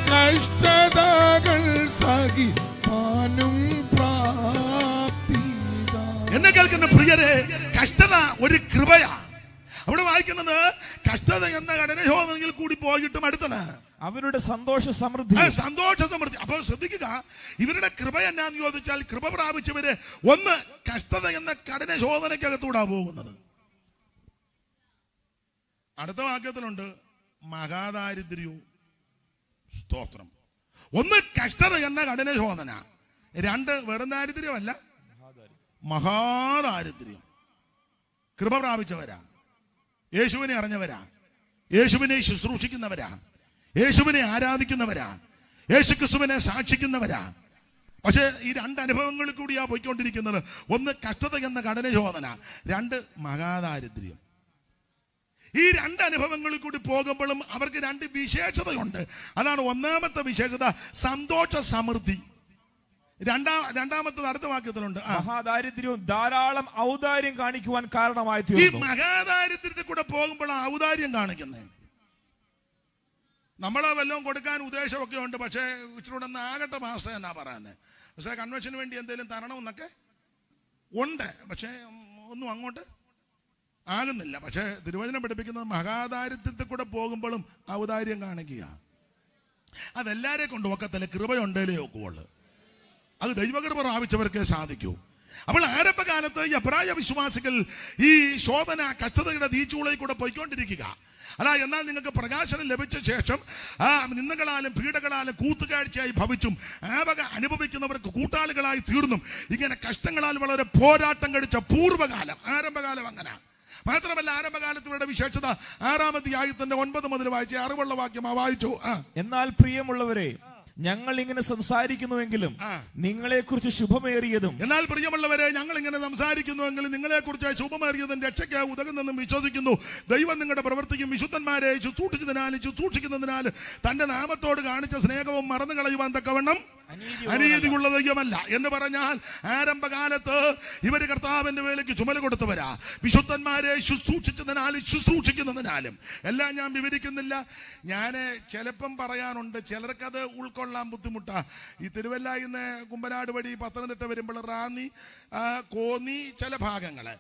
കഷ്ടതകൾ സഹിപ്പാനും പ്രാപ്തിത. എന്നെ കേൾക്കുന്ന പ്രിയരെ, കഷ്ടത ഒരു കൃപയാ. അവിടെ വായിക്കുന്നത് കഷ്ടത എന്ന കഠിന ശോധനയിൽ കൂടി പോയിട്ടും അടുത്തത് അവരുടെ സന്തോഷ സമൃദ്ധി. അപ്പോൾ ശ്രദ്ധിക്കുക, ഇവരുടെ കൃപ എന്നാന്ന് ചോദിച്ചാൽ കൃപ പ്രാപിച്ചവര് ഒന്ന് കഷ്ടത എന്ന കഠിന ശോധനയ്ക്കകത്തൂടാ പോകുന്നത്. അടുത്ത വാക്യത്തിലുണ്ട് മഹാദാരിദ്ര്യവും. സ്തോത്രം. ഒന്ന് കഷ്ടത എന്ന കഠിന ശോധന, 2 വെറും ദാരിദ്ര്യമല്ല, മഹാദാരിദ്ര്യം. കൃപ പ്രാപിച്ചവരാ, യേശുവിനെ അറിഞ്ഞവരാ, യേശുവിനെ ശുശ്രൂഷിക്കുന്നവരാ, യേശുവിനെ ആരാധിക്കുന്നവരാ, യേശുക്രിസ്തുവിനെ സാക്ഷിക്കുന്നവരാ. പക്ഷെ ഈ 2 അനുഭവങ്ങളിൽ കൂടിയാ പോയിക്കൊണ്ടിരിക്കുന്നത്. ഒന്ന് കഷ്ടത എന്ന കഠിന ശോധന, 2 മഹാദാരിദ്ര്യം. ഈ 2 അനുഭവങ്ങളിൽ കൂടി പോകുമ്പോഴും അവർക്ക് 2 വിശേഷതയുണ്ട്. അതാണ് ഒന്നാമത്തെ വിശേഷത, സന്തോഷ സമൃദ്ധി. രണ്ടാമത്തത് അടുത്ത വാക്യത്തിലുണ്ട്, മഹാദാരിദ്ര്യവും ധാരാളം ഔദാര്യം കാണിക്കുവാൻ കാരണമായി ഈ തീർന്നു. മഹാദാരിദ്ര്യത്തിൽ കൂടെ പോകുമ്പോൾ ഔദാര്യം കാണിക്കുന്നത്. നമ്മളെ വല്ലതും കൊടുക്കാൻ ഉദ്ദേശമൊക്കെ ഉണ്ട്, പക്ഷേ ഇച്ചിരൂടെ ഒന്ന് ആകട്ടെ മാസ്റ്റർ എന്നാ പറയുന്നത്. പക്ഷേ കൺവെൻഷന് വേണ്ടി എന്തെങ്കിലും തരണമെന്നൊക്കെ ഉണ്ട്, പക്ഷേ ഒന്നും അങ്ങോട്ട് ആകുന്നില്ല. പക്ഷേ തിരുവചനം പഠിപ്പിക്കുന്നത് മഹാദാരിദ്ര്യത്തിൽ കൂടെ പോകുമ്പോഴും ഔദാര്യം കാണിക്കുക. അതെല്ലാരെ കൊണ്ട് ഒക്കത്തില്ല, കൃപയുണ്ടേലേ ഒക്കുള്ളൂ. അത് ദൈവകൃപ പ്രാപിച്ചവർക്കേ സാധിക്കൂ. അപ്പോൾ ആരംഭകാലത്ത് എബ്രായ വിശ്വാസികൾ ഈ ശോധന കഷ്ടതയുടെ തീച്ചൂളയിൽ കൂടെ പോയിക്കൊണ്ടിരിക്കുക. എന്നാൽ നിങ്ങൾക്ക് പ്രകാശനം ലഭിച്ച ശേഷം ആ നിന്ദകളാലും പീഡകളാലും കൂത്തുകാഴ്ചയായി ഭവിച്ചും ആവക അനുഭവിക്കുന്നവർക്ക് കൂട്ടാളികളായി തീർന്നും ഇങ്ങനെ കഷ്ടങ്ങളാൽ വളരെ പോരാട്ടം കഴിച്ച പൂർവ്വകാലം, ആരംഭകാലം അങ്ങനെ. മാത്രമല്ല ആരംഭകാലത്ത് ഇവരുടെ വിശേഷത 6-ാം അധ്യായത്തിന്റെ 9 മുതൽ വായിച്ച അറിവുള്ള വാക്യം വായിച്ചു. എന്നാൽ പ്രിയമുള്ളവരെ, ഞങ്ങൾ ഇങ്ങനെ സംസാരിക്കുന്നുവെങ്കിലും നിങ്ങളെക്കുറിച്ച് ശുഭമേറിയതും. എന്നാൽ പ്രിയമുള്ളവരെ, ഞങ്ങൾ ഇങ്ങനെ സംസാരിക്കുന്നുവെങ്കിലും നിങ്ങളെക്കുറിച്ച് ശുഭമേറിയതും രക്ഷയ്ക്ക് ഉതകുന്നെന്നും വിശ്വസിക്കുന്നു. ദൈവം നിങ്ങളുടെ പ്രവൃത്തിക്കും വിശുദ്ധന്മാരെ ശുശ്രൂഷിക്കുന്നതിനാൽ തന്റെ നാമത്തോട് കാണിച്ച സ്നേഹവും മറന്നു കളയുവാൻ തക്കവണ്ണം അനീതിയുള്ള ദൈവമല്ല എന്ന് പറഞ്ഞാൽ, ആരംഭകാലത്ത് ഇവര് കർത്താവിന്റെ വേലയ്ക്ക് ചുമല കൊടുത്തവരാ. വിശുദ്ധന്മാരെ ശുശ്രൂഷിക്കുന്നതിനാലും എല്ലാം ഞാൻ വിവരിക്കുന്നില്ല. ഞാൻ ചിലപ്പം പറയാനുണ്ട്, ചിലർക്കത് ഉൾക്കൊള്ളാൻ ബുദ്ധിമുട്ടാ. ഈ തിരുവല്ലയിൽ നിന്ന് കുമ്പനാട് വഴി പത്തനംതിട്ട വരുമ്പോൾ റാന്നി, കോന്നി ചില ഭാഗങ്ങള്,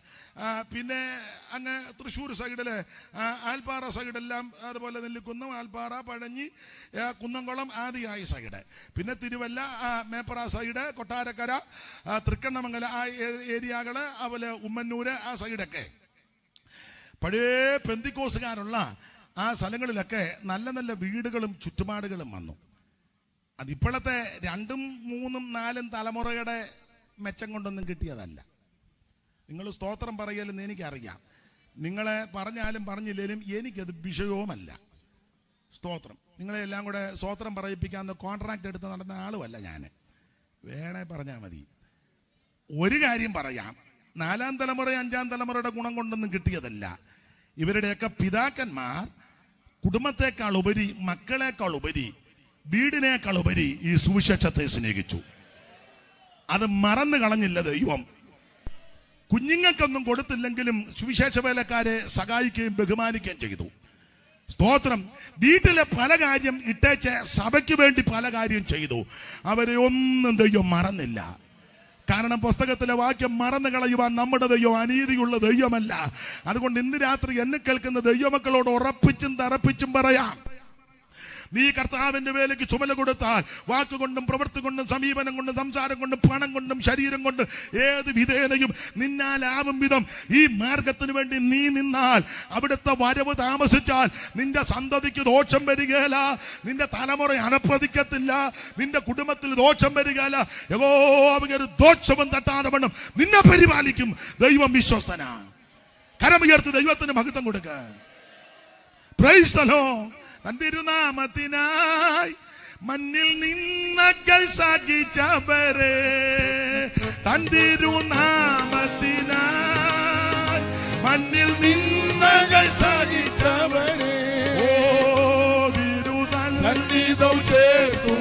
പിന്നെ അങ്ങ് തൃശ്ശൂർ സൈഡില് ആൽപ്പാറ സൈഡെല്ലാം, അതുപോലെ നെല്ലിക്കുന്നം, ആൽപ്പാറ, പഴഞ്ഞി, കുന്നംകുളം ആദിയായി സൈഡ്, പിന്നെ തിരുവല്ല, മേപ്പറ സൈഡ്, കൊട്ടാരക്കര, തൃക്കണ്ണമംഗല ആ ഏരിയകള്, അതുപോലെ ഉമ്മന്നൂര് ആ സൈഡൊക്കെ പഴയ പെന്തിക്കോസുകാരുള്ള ആ സ്ഥലങ്ങളിലൊക്കെ നല്ല നല്ല വീടുകളും ചുറ്റുപാടുകളും വന്നു. അതിപ്പോഴത്തെ 2, 3, 4 തലമുറയുടെ മെച്ചം കൊണ്ടൊന്നും കിട്ടിയതല്ല. നിങ്ങൾ സ്തോത്രം പറയലെന്ന് എനിക്കറിയാം. നിങ്ങളെ പറഞ്ഞാലും പറഞ്ഞില്ലേലും എനിക്കത് വിഷയവുമല്ല. സ്തോത്രം. നിങ്ങളെ എല്ലാം കൂടെ സ്തോത്രം പറയിപ്പിക്കാവുന്ന കോൺട്രാക്ട് എടുത്ത് നടന്ന ആളുമല്ല ഞാൻ. വേണേ പറഞ്ഞാൽ മതി. ഒരു കാര്യം പറയാം, 4ാം തലമുറ 5ാം തലമുറയുടെ ഗുണം കൊണ്ടൊന്നും കിട്ടിയതല്ല. ഇവരുടെയൊക്കെ പിതാക്കന്മാർ കുടുംബത്തെക്കാൾ ഉപരി, മക്കളെക്കാൾ ഉപരി, വീടിനേക്കാൾ ഉപരി ഈ സുവിശേഷത്തെ സ്നേഹിച്ചു. അത് മറന്നു കളഞ്ഞില്ല ദൈവം. കുഞ്ഞുങ്ങൾക്കൊന്നും കൊടുത്തില്ലെങ്കിലും സുവിശേഷ വേലക്കാരെ സഹായിക്കുകയും ബഹുമാനിക്കുകയും ചെയ്തു. സ്തോത്രം. വീട്ടിലെ പല കാര്യം ഇട്ടേച്ച് സഭയ്ക്ക് വേണ്ടി പല കാര്യം ചെയ്തു. അവരെ ഒന്നും ദൈവം മറന്നില്ല. കാരണം പുസ്തകത്തിലെ വാക്യം മറന്നു കളയുവാൻ നമ്മുടെ ദൈവം അനീതിയുള്ള ദൈവമല്ല. അതുകൊണ്ട് ഇന്ന് രാത്രി എന്നെ കേൾക്കുന്ന ദൈവമക്കളോട് ഉറപ്പിച്ചും തറപ്പിച്ചും പറയാം, നീ കർത്താവിന്റെ വേലയ്ക്ക് ചുമല കൊടുത്താൽ വാക്കുകൊണ്ടും പ്രവൃത്തി കൊണ്ടും സമീപനം കൊണ്ടും സംസാരം കൊണ്ടും പണം കൊണ്ടും ശരീരം കൊണ്ടും ഏത് വിധേനയും നിന്നാലാവും വിധം ഈ മാർഗത്തിന് വേണ്ടി നീ നിന്നാൽ, അവിടുത്തെ വരവ് താമസിച്ചാൽ നിന്റെ സന്തതിക്ക് ദോഷം വരികയില്ല, നിന്റെ തലമുറ അനപ്പതിക്കത്തില്ല, നിന്റെ കുടുംബത്തിൽ ദോഷം വരികയില്ല. യഹോവയുടെ ദോഷവും തട്ടാനവണ്ണം നിന്നെ പരിപാലിക്കും. ദൈവം വിശ്വസ്തനാ. കരമുയർത്തി ദൈവത്തിന് മഹത്വം കൊടുക്ക. Price the Lord. തൻ തിരുനാമത്തിനായി മണ്ണിൽ നിന്നകൾ സഹിച്ചവരെ, തൻ തിരുനാമത്തിനായി മണ്ണിൽ നിന്നകൾ സഹിച്ചവരെ, ഓ തിരുസന്നിധം ചേർത്തു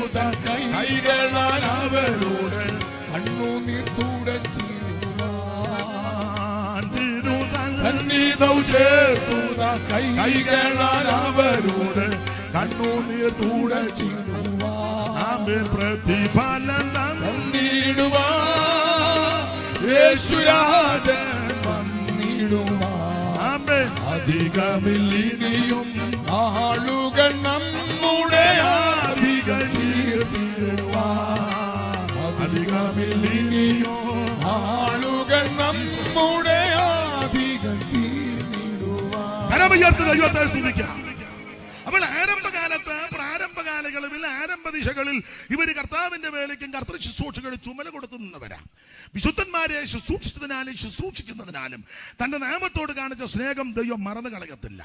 കൈകളാൽ അവരോട് കണ്ണുനീർ തുടച്ചിടുവാൻ, തിരുസന്നിധം ചേർത്തു കൈകളാൽ അവരോട് കണ്ണുനീർ തുടച്ചിടുവാൻ, പ്രതിഫലം തന്നിടുവാൻ യേശുരാജൻ വന്നിടുവാൻ, അധികമില്ലിനിയും ആളുകൾ നമ്മുടെ ആദികൾ തീർത്തിടുവാൻ, അധികമില്ലിനിയും ആളുകൾ നമ്മുടെ ആദികൾ തീർത്തിടുവാൻ. കരമുയർത്തി ദൈവത്തെ സ്തുതിക്കാം. അപ്പോൾ പ്രാരംഭകാലങ്ങളിൽ ആരംഭ ദിശകളിൽ ഇവര് കർത്താവിന്റെ വേലയ്ക്കും കർത്തൃ ശുശ്രൂഷകളിൽ ചുമല കൊടുത്തു നിന്നവരാ. വിശുദ്ധന്മാരെ ശുശ്രൂഷിക്കുന്നതിനാലും തന്റെ നാമത്തോട് കാണിച്ച സ്നേഹം ദൈവം മറന്നു കളയത്തില്ല.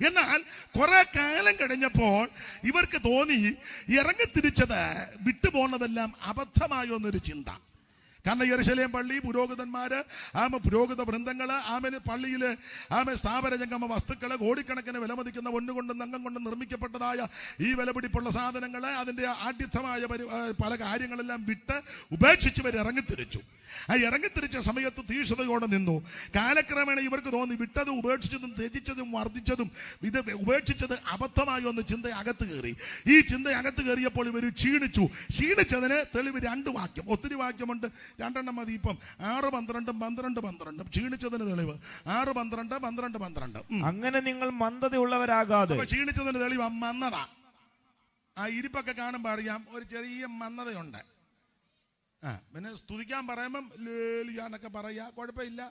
എന്നാൽ കുറെ കാലം കഴിഞ്ഞപ്പോൾ ഇവർക്ക് തോന്നി ഇറങ്ങിത്തിരിച്ചത് വിട്ടുപോകുന്നതെല്ലാം അബദ്ധമായോ എന്നൊരു ചിന്ത. കാരണം യെരൂശലേം പള്ളി, പുരോഹിതന്മാര്, പുരോഹിത വൃന്ദങ്ങള്, പള്ളിയില് സ്ഥാപന ജംഗമ വസ്തുക്കള്, കോടിക്കണക്കിന് വിലമതിക്കുന്ന ഒന്നുകൊണ്ടും നങ്കം കൊണ്ടും നിർമ്മിക്കപ്പെട്ടതായ ഈ വിലപിടിപ്പുള്ള സാധനങ്ങള്, അതിന്റെ ആഢ്യത്വമായ പല കാര്യങ്ങളെല്ലാം വിട്ട് ഉപേക്ഷിച്ചവർ ഇറങ്ങിത്തിരിച്ചു. ആ ഇറങ്ങിത്തിരിച്ച സമയത്ത് തീക്ഷ്ണതയോടെ നിന്നു. കാലക്രമേണ ഇവർക്ക് തോന്നി വിട്ടത് ഉപേക്ഷിച്ചതും ത്യജിച്ചതും വർദ്ധിച്ചതും ഇത് ഉപേക്ഷിച്ചത് അബദ്ധമായോ എന്ന് ചിന്ത അകത്ത് കയറി. ഈ ചിന്ത അകത്ത് കയറിയപ്പോൾ ഇവർ ക്ഷീണിച്ചു. ക്ഷീണിച്ചതിന് തെളിവ് 2 വാക്യം. ഒത്തിരി വാക്യമുണ്ട്, 2 മതി. ഇപ്പം 6, 12, 12. ക്ഷീണിച്ചതിന് തെളിവ് 6, 12, 12. അങ്ങനെ നിങ്ങൾ മന്ദതയുള്ളവരാകാതെ. ക്ഷീണിച്ചതിന് തെളിവ് മന്ദത. ആ ഇരിപ്പൊക്കെ കാണുമ്പോൾ അറിയാം ഒരു ചെറിയ മന്ദതയുണ്ട്. പിന്നെ സ്തുതിക്കാൻ പറയുമ്പം ലേലിയാന്നൊക്കെ പറയാ, കുഴപ്പമില്ല.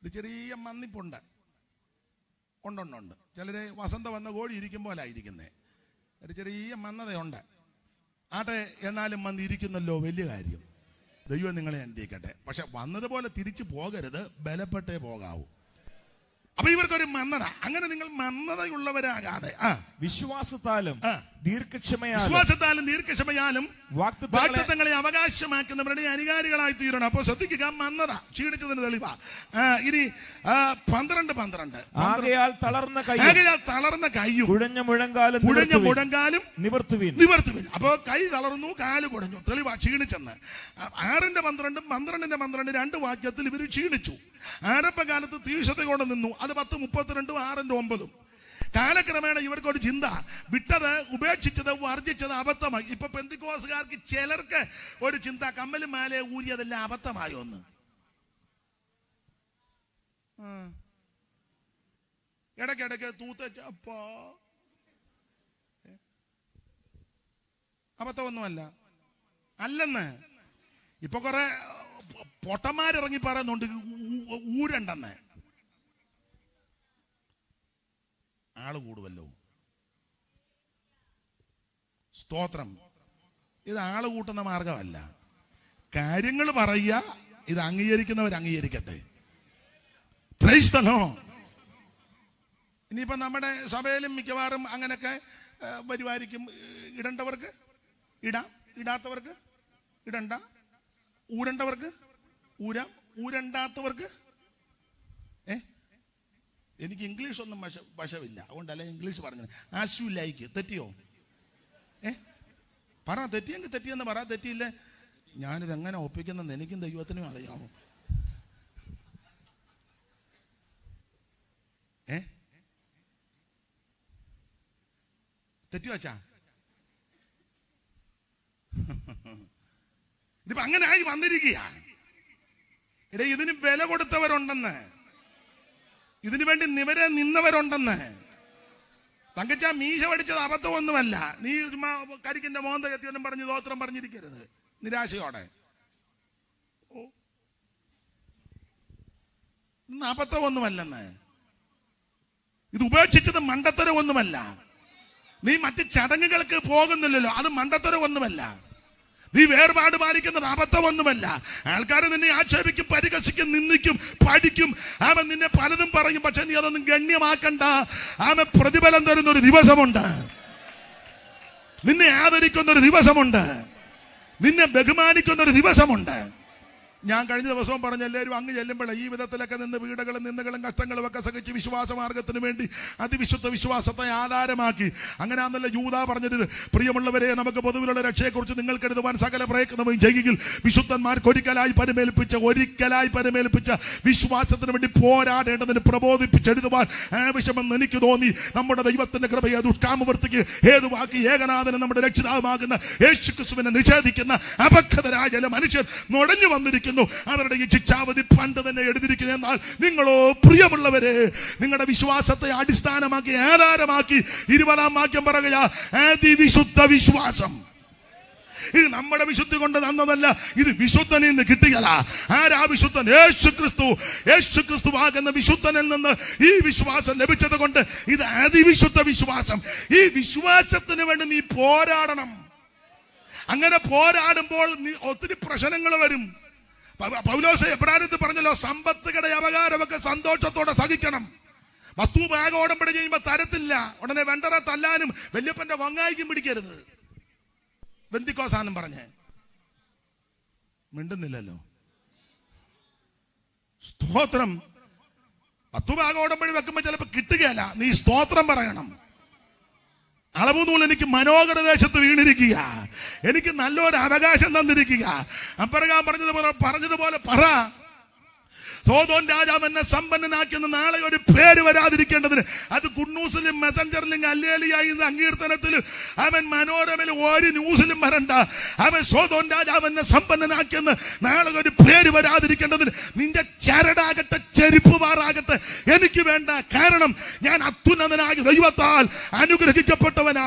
ഒരു ചെറിയ മന്നിപ്പുണ്ട്. ഉണ്ട്. ചിലര് വസന്ത വന്ന കോഴി ഇരിക്കും പോലെ ഇരിക്കുന്നേ, ഒരു ചെറിയ മന്ദതയുണ്ട്. ആട്ടെ, എന്നാലും വന്നിരിക്കുന്നല്ലോ, വലിയ കാര്യം. ദൈവം നിങ്ങളെ അനുഗ്രഹിക്കട്ടെ. പക്ഷെ വന്നതുപോലെ തിരിച്ചു പോകരുത്, ബലപ്പെട്ടേ പോകാവൂ. അപ്പൊ ഇവർക്കൊരു മന്ദത. അങ്ങനെ നിങ്ങൾ മന്ദതയുള്ളവരാകാതെ വിശ്വാസത്താലും ദീർഘക്ഷമയാലും വാഗ്ദത്തങ്ങളെ അവകാശമാക്കുന്നവരുടെ അനുകാരികളായി തീരണം. അപ്പൊ ശ്രദ്ധിക്കുക, മന്ദത ക്ഷീണിച്ചതിന് തെളിവാ. ഇനി 12 ആകയാൽ തളർന്ന കൈയും കുഴഞ്ഞ മുഴങ്കാലും നിവർത്തുവിൻ. അപ്പൊ കൈ തളർന്നു, കാല് കുഴഞ്ഞു, തെളിവാ ക്ഷീണിച്ചെന്ന്. 6-ന്റെ 12 12-ന്റെ 12 2 വാക്യത്തിൽ ഇവർ ക്ഷീണിച്ചു. ആരംഭകാലത്ത് തീക്ഷണത കൊണ്ട് നിന്നു. അത് 10:32 6-ന്റെ 9. കാലക്രമേണ ഇവർക്കൊരു ചിന്ത, വിട്ടത്, ഉപേക്ഷിച്ചത്, വർജിച്ചത് അബദ്ധമായി. ഇപ്പൊ പെന്തിക്കോസുകാർക്ക് ചിലർക്ക് ഒരു ചിന്ത, കമ്മലും മാലയെ ഊരിയതെല്ലാം അബദ്ധമായോ എന്ന്. ഇടയ്ക്കിടയ്ക്ക് തൂത്തപ്പോ അബദ്ധമൊന്നുമല്ല അല്ലെന്ന് ഇപ്പൊ കുറെ പൊട്ടന്മാരിറങ്ങി പറയുന്നുണ്ട് ഊരണ്ടെന്ന്. ആള് കൂടുമല്ലോ. സ്തോത്രം. ഇത് ആള് കൂട്ടുന്ന മാർഗമല്ല. കാര്യങ്ങൾ പറയുക, ഇത് അംഗീകരിക്കുന്നവർ അംഗീകരിക്കട്ടെ. Praise the Lord. ഇനിയിപ്പോ നമ്മുടെ സഭയിലും മിക്കവാറും അങ്ങനെയൊക്കെ വരുമായിരിക്കും. ഇടേണ്ടവർക്ക് ഇടാം, ഇടാത്തവർക്ക് ഇടണ്ട, ഊരണ്ടവർക്ക് ഊരാം, ഊരണ്ടാത്തവർക്ക് എനിക്ക് ഇംഗ്ലീഷ് ഒന്നും വശമില്ല, അതുകൊണ്ടല്ല ഇംഗ്ലീഷ് പറഞ്ഞത്. As you like. തെറ്റിയോ? പറ, തെറ്റിയെങ്കിൽ തെറ്റിയെന്ന് പറ. തെറ്റിയില്ലേ, ഞാനിത് എങ്ങനെ ഒപ്പിക്കുന്നെന്ന് എനിക്കും ദൈവത്തിനും അറിയാമോ? തെറ്റി വച്ചാ ഇതിപ്പോ അങ്ങനെ ആയി വന്നിരിക്കുക. ഇതിന് വില കൊടുത്തവരുണ്ടെന്ന്, ഇതിനു വേണ്ടി നിവരെ നിന്നവരുണ്ടെന്ന്. തങ്കച്ച മീശ പഠിച്ചത് അബദ്ധമൊന്നുമല്ല. നീ കരിക്കിന്റെ മോന്ത കത്തിയൊന്നും പറഞ്ഞ് ദോത്രം പറഞ്ഞിരിക്കരുത് നിരാശയോടെ. ഇന്ന് അബദ്ധമൊന്നുമല്ലെന്ന്. ഇത് ഉപേക്ഷിച്ചത് മണ്ടത്തരമൊന്നുമല്ല. നീ മറ്റ് ചടങ്ങുകൾക്ക് പോകുന്നില്ലല്ലോ, അത് മണ്ടത്തരമൊന്നുമല്ല. നീ വേർപാട് പാലിക്കുന്നത് അബദ്ധമൊന്നുമല്ല. ആൾക്കാർ നിന്നെ ആക്ഷേപിക്കും, പരിഹസിക്കും, നിന്ദിക്കും, പഠിക്കും. അവൻ നിന്നെ പലതും പറയും. പക്ഷെ നീ അതൊന്നും ഗണ്യമാക്കണ്ട. അവൻ പ്രതിഫലം തരുന്നൊരു ദിവസമുണ്ട്. നിന്നെ ആദരിക്കുന്നൊരു ദിവസമുണ്ട്. നിന്നെ ബഹുമാനിക്കുന്നൊരു ദിവസമുണ്ട്. ഞാൻ കഴിഞ്ഞ ദിവസവും പറഞ്ഞ, എല്ലാവരും അങ്ങ് ചെല്ലുമ്പോൾ ഈ വിധത്തിലൊക്കെ നിന്ന് വീടുകളും നിന്നുകളും കഷ്ടങ്ങളും ഒക്കെ സഹിച്ച് വിശ്വാസമാർഗത്തിന് വേണ്ടി അതിവിശുദ്ധ വിശ്വാസത്തെ ആധാരമാക്കി. അങ്ങനെയാണെന്നല്ല യൂദാ പറഞ്ഞത്. പ്രിയമുള്ളവരെ, നമുക്ക് പൊതുവിലുള്ള രക്ഷയെക്കുറിച്ച് നിങ്ങൾക്കെടുത്തുവാൻ സകല പ്രയത്നവും ചെയ്യുകയിൽ വിശുദ്ധന്മാർക്ക് ഒരിക്കലായി പരിമേൽപ്പിച്ച വിശ്വാസത്തിന് വേണ്ടി പോരാടേണ്ടതിന് പ്രബോധിപ്പിച്ചെഴുതുവാൻ ആവശ്യമെന്ന് എനിക്ക് തോന്നി. നമ്മുടെ ദൈവത്തിന്റെ കൃപയെ ദുഷ്കാമവൃത്തിക്ക് ഹേതുവാക്കി ഏകനാഥന് നമ്മുടെ രക്ഷിതാവുമാകുന്ന യേശുക്രിസ്തുവിനെ നിഷേധിക്കുന്ന അപക്വതരായ ചില മനുഷ്യർ നുഴഞ്ഞു വന്നിരിക്കുന്നു. അവരുടെ ഈ ശിക്ഷാവധി പണ്ട് തന്നെ എഴുതിയിരിക്കുന്നു. എന്നാൽ നിങ്ങളോ പ്രിയമുള്ളവരെ, നിങ്ങളുടെ വിശ്വാസത്തെ അടിസ്ഥാനമാക്കി ആധാരമാക്കി 20-ാം വാക്യം പറയുക, അതിവിശുദ്ധ വിശ്വാസം. ഇത് നമ്മുടെ വിശുദ്ധി കൊണ്ട് തന്നതല്ല, ഇത് വിശുദ്ധനിൽ നിന്ന് കിട്ടുകയാ. ആരാ വിശുദ്ധൻ? യേശുക്രിസ്തു ആകുന്ന വിശുദ്ധനിൽ നിന്ന് ഈ വിശ്വാസം ലഭിച്ചത് കൊണ്ട് ഇത് അതിവിശുദ്ധ വിശ്വാസം. ഈ വിശ്വാസത്തിന് വേണ്ടി നീ പോരാടണം. അങ്ങനെ പോരാടുമ്പോൾ ഒത്തിരി പ്രശ്നങ്ങൾ വരും. പൗലോസ് എബ്രായത്തിൽ പറഞ്ഞല്ലോ, സമ്പത്തുകളുടെ അപകാരമൊക്കെ സന്തോഷത്തോടെ സഹിക്കണം. വസ്തു ബാഗ് ഓടമ്പടി ചെയ്യുമ്പോ തരത്തില്ല, ഉടനെ വെണ്ടറെ തല്ലാനും വല്യപ്പന്റെ കൊങ്ങായിക്കും പിടിക്കരുത്. ബന്ധിക്കോസാനും പറഞ്ഞ് മിണ്ടുന്നില്ലല്ലോ. സ്തോത്രം. വസ്തു ബാഗ് ഓടമ്പടി വെക്കുമ്പോ ചിലപ്പോ കിട്ടുകയല്ല. നീ സ്തോത്രം പറയണം. അളവുനൂൽ എനിക്ക് മനോഹര ദേശത്ത് വീണിരിക്കുക, എനിക്ക് നല്ലൊരു അവകാശം തന്നിരിക്കുക. അപ്പറകാൻ പറഞ്ഞതുപോലെ പറ. സോദോം രാജാവ് എന്നെ സമ്പന്നനാക്കിയെന്ന് നാളെ ഒരു പേര് വരാതിരിക്കേണ്ടതിന് അത് കുണ്ണൂസിലും മെസഞ്ചറിലും അല്ലേലിയായി സങ്കീർത്തനത്തിലും അവൻ മനോരമയിലും ഒരു ന്യൂസിലും വരണ്ട. അവൻ സോദോം രാജാവ് എന്നെ സമ്പന്നനാക്കിയെന്ന് നാളെ ഒരു പേര് വരാതിരിക്കേണ്ടതിന് നിന്റെ ചരടാകട്ടെ, ചെരുപ്പ് മാറാകട്ടെ എനിക്ക് വേണ്ട. കാരണം ഞാൻ അത്യുന്നതനായ ദൈവത്താൽ അനുഗ്രഹിക്കപ്പെട്ടവനാ.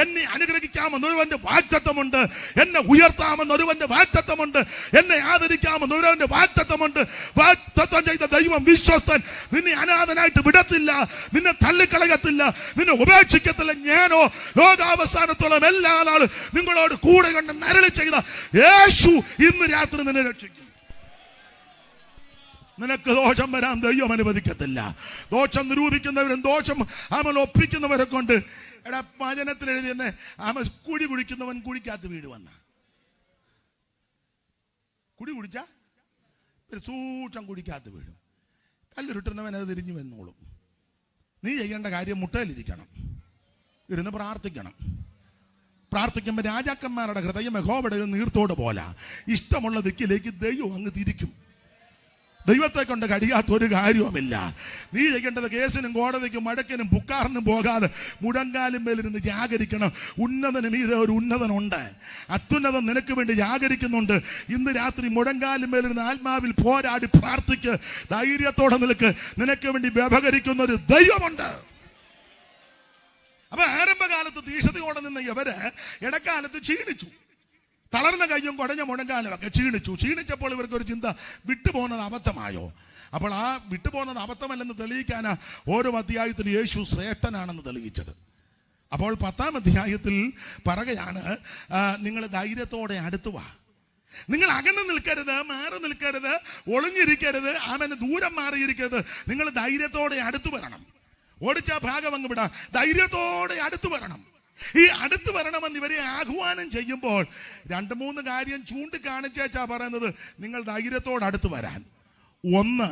എന്നെ അനുഗ്രഹിക്കാമെന്ന് ഒരുവന്റെ വാഗ്ദത്തമുണ്ട്. എന്നെ ഉയർത്താമെന്ന് ഒരുവന്റെ വാഗ്ദത്തമുണ്ട്. എന്നെ ആദരിക്കാമെന്ന് ഒരുവന്റെ വാഗ്ദത്തമുണ്ട്. വാഗ്ദത്തം ചെയ്ത ദൈവം വിശ്വസ്തൻ. നിന്നെ അനാഥനായിട്ട് വിടത്തില്ല, നിന്നെ തള്ളിക്കളയത്തില്ല, നിന്നെ ഉപേക്ഷിക്കത്തില്ല. ഞാനോ ലോകാവസാനത്തോളം എല്ലാ നാളും നിങ്ങളോട് കൂടെ കൊണ്ട് നരളി ചെയ്ത യേശു ഇന്ന് രാത്രി നിന്നെ രക്ഷിക്കും. നിനക്ക് ദോഷം വരാൻ ദൈവം അനുവദിക്കത്തില്ല. ദോഷം നിരൂപിക്കുന്നവരും ദോഷം അവൻ ഒപ്പിക്കുന്നവരെ കൊണ്ട് എടാ വചനത്തിൽ എഴുതിയെന്ന് അവൻ കുടി കുടിക്കുന്നവൻ കുടിക്കാത്ത വീട് വന്ന കുടി കുടിച്ച സൂക്ഷം കുടിക്കാത്ത വീടും കല്ലുരുട്ടുന്നവൻ അത് തിരിഞ്ഞു വന്നോളും. നീ ചെയ്യേണ്ട കാര്യം മുട്ടയിലിരിക്കണം, ഇരുന്ന് പ്രാർത്ഥിക്കണം. പ്രാർത്ഥിക്കുമ്പോൾ രാജാക്കന്മാരുടെ ഹൃദയം യഹോവയുടെ നീർത്തോട് പോലെ ഇഷ്ടമുള്ള ദിക്കിലേക്ക് ദൈവം അങ്ങ് തിരിക്കും. ദൈവത്തെ കൊണ്ട് കഴിയാത്തൊരു കാര്യവുമില്ല. നീ ചെയ്യേണ്ടത് കേസിനും കോടതിക്കും മടക്കിനും പുക്കാറിനും പോകാതെ മുഴങ്കാലും മേലിരുന്ന് ജാഗരിക്കണം. ഉന്നതനും ഇത് ഒരു ഉന്നതനുണ്ട്, അത്യുന്നതൻ നിനക്ക് വേണ്ടി ജാഗരിക്കുന്നുണ്ട്. ഇന്ന് രാത്രി മുഴങ്കാലും മേലിരുന്ന് ആത്മാവിൽ പോരാടി പ്രാർത്ഥിക്ക്, ധൈര്യത്തോടെ നിൽക്ക്. നിനക്ക് വേണ്ടി വ്യവഹരിക്കുന്ന ഒരു ദൈവമുണ്ട്. അപ്പൊ ആരംഭകാലത്ത് തീക്ഷണതയോടെ നിന്ന ഇവര് ഇടക്കാലത്ത് ക്ഷീണിച്ചു. തളർന്ന കയ്യും കുടഞ്ഞ മുഴങ്കാലുമൊക്കെ ക്ഷീണിച്ചപ്പോൾ ഇവർക്ക് ഒരു ചിന്ത, വിട്ടുപോകുന്നത് അബദ്ധമായോ? അപ്പോൾ ആ വിട്ടുപോകുന്നത് അബദ്ധമല്ലെന്ന് തെളിയിക്കാനാ ഓരോ അധ്യായത്തിൽ യേശു ശ്രേഷ്ഠനാണെന്ന് തെളിയിച്ചത്. അപ്പോൾ 10-ാം അധ്യായത്തിൽ പറയുകയാണ്, നിങ്ങൾ ധൈര്യത്തോടെ അടുത്തു വാ. നിങ്ങൾ അകന്ന് നിൽക്കരുത്, മാറി നിൽക്കരുത്, ഒളിഞ്ഞിരിക്കരുത്, അവന് ദൂരം മാറിയിരിക്കരുത്. നിങ്ങൾ ധൈര്യത്തോടെ അടുത്തു വരണം. ഓടിച്ച ഭാഗം അങ്ങ് വിടാം. ധൈര്യത്തോടെ അടുത്തു വരണം. ഈ അടുത്ത് വരണമെന്ന് ഇവരെ ആഹ്വാനം ചെയ്യുമ്പോൾ 2-3 കാര്യം ചൂണ്ടിക്കാണിച്ചാ പറയുന്നത്, നിങ്ങൾ ധൈര്യത്തോട് അടുത്ത് വരാൻ. ഒന്ന്,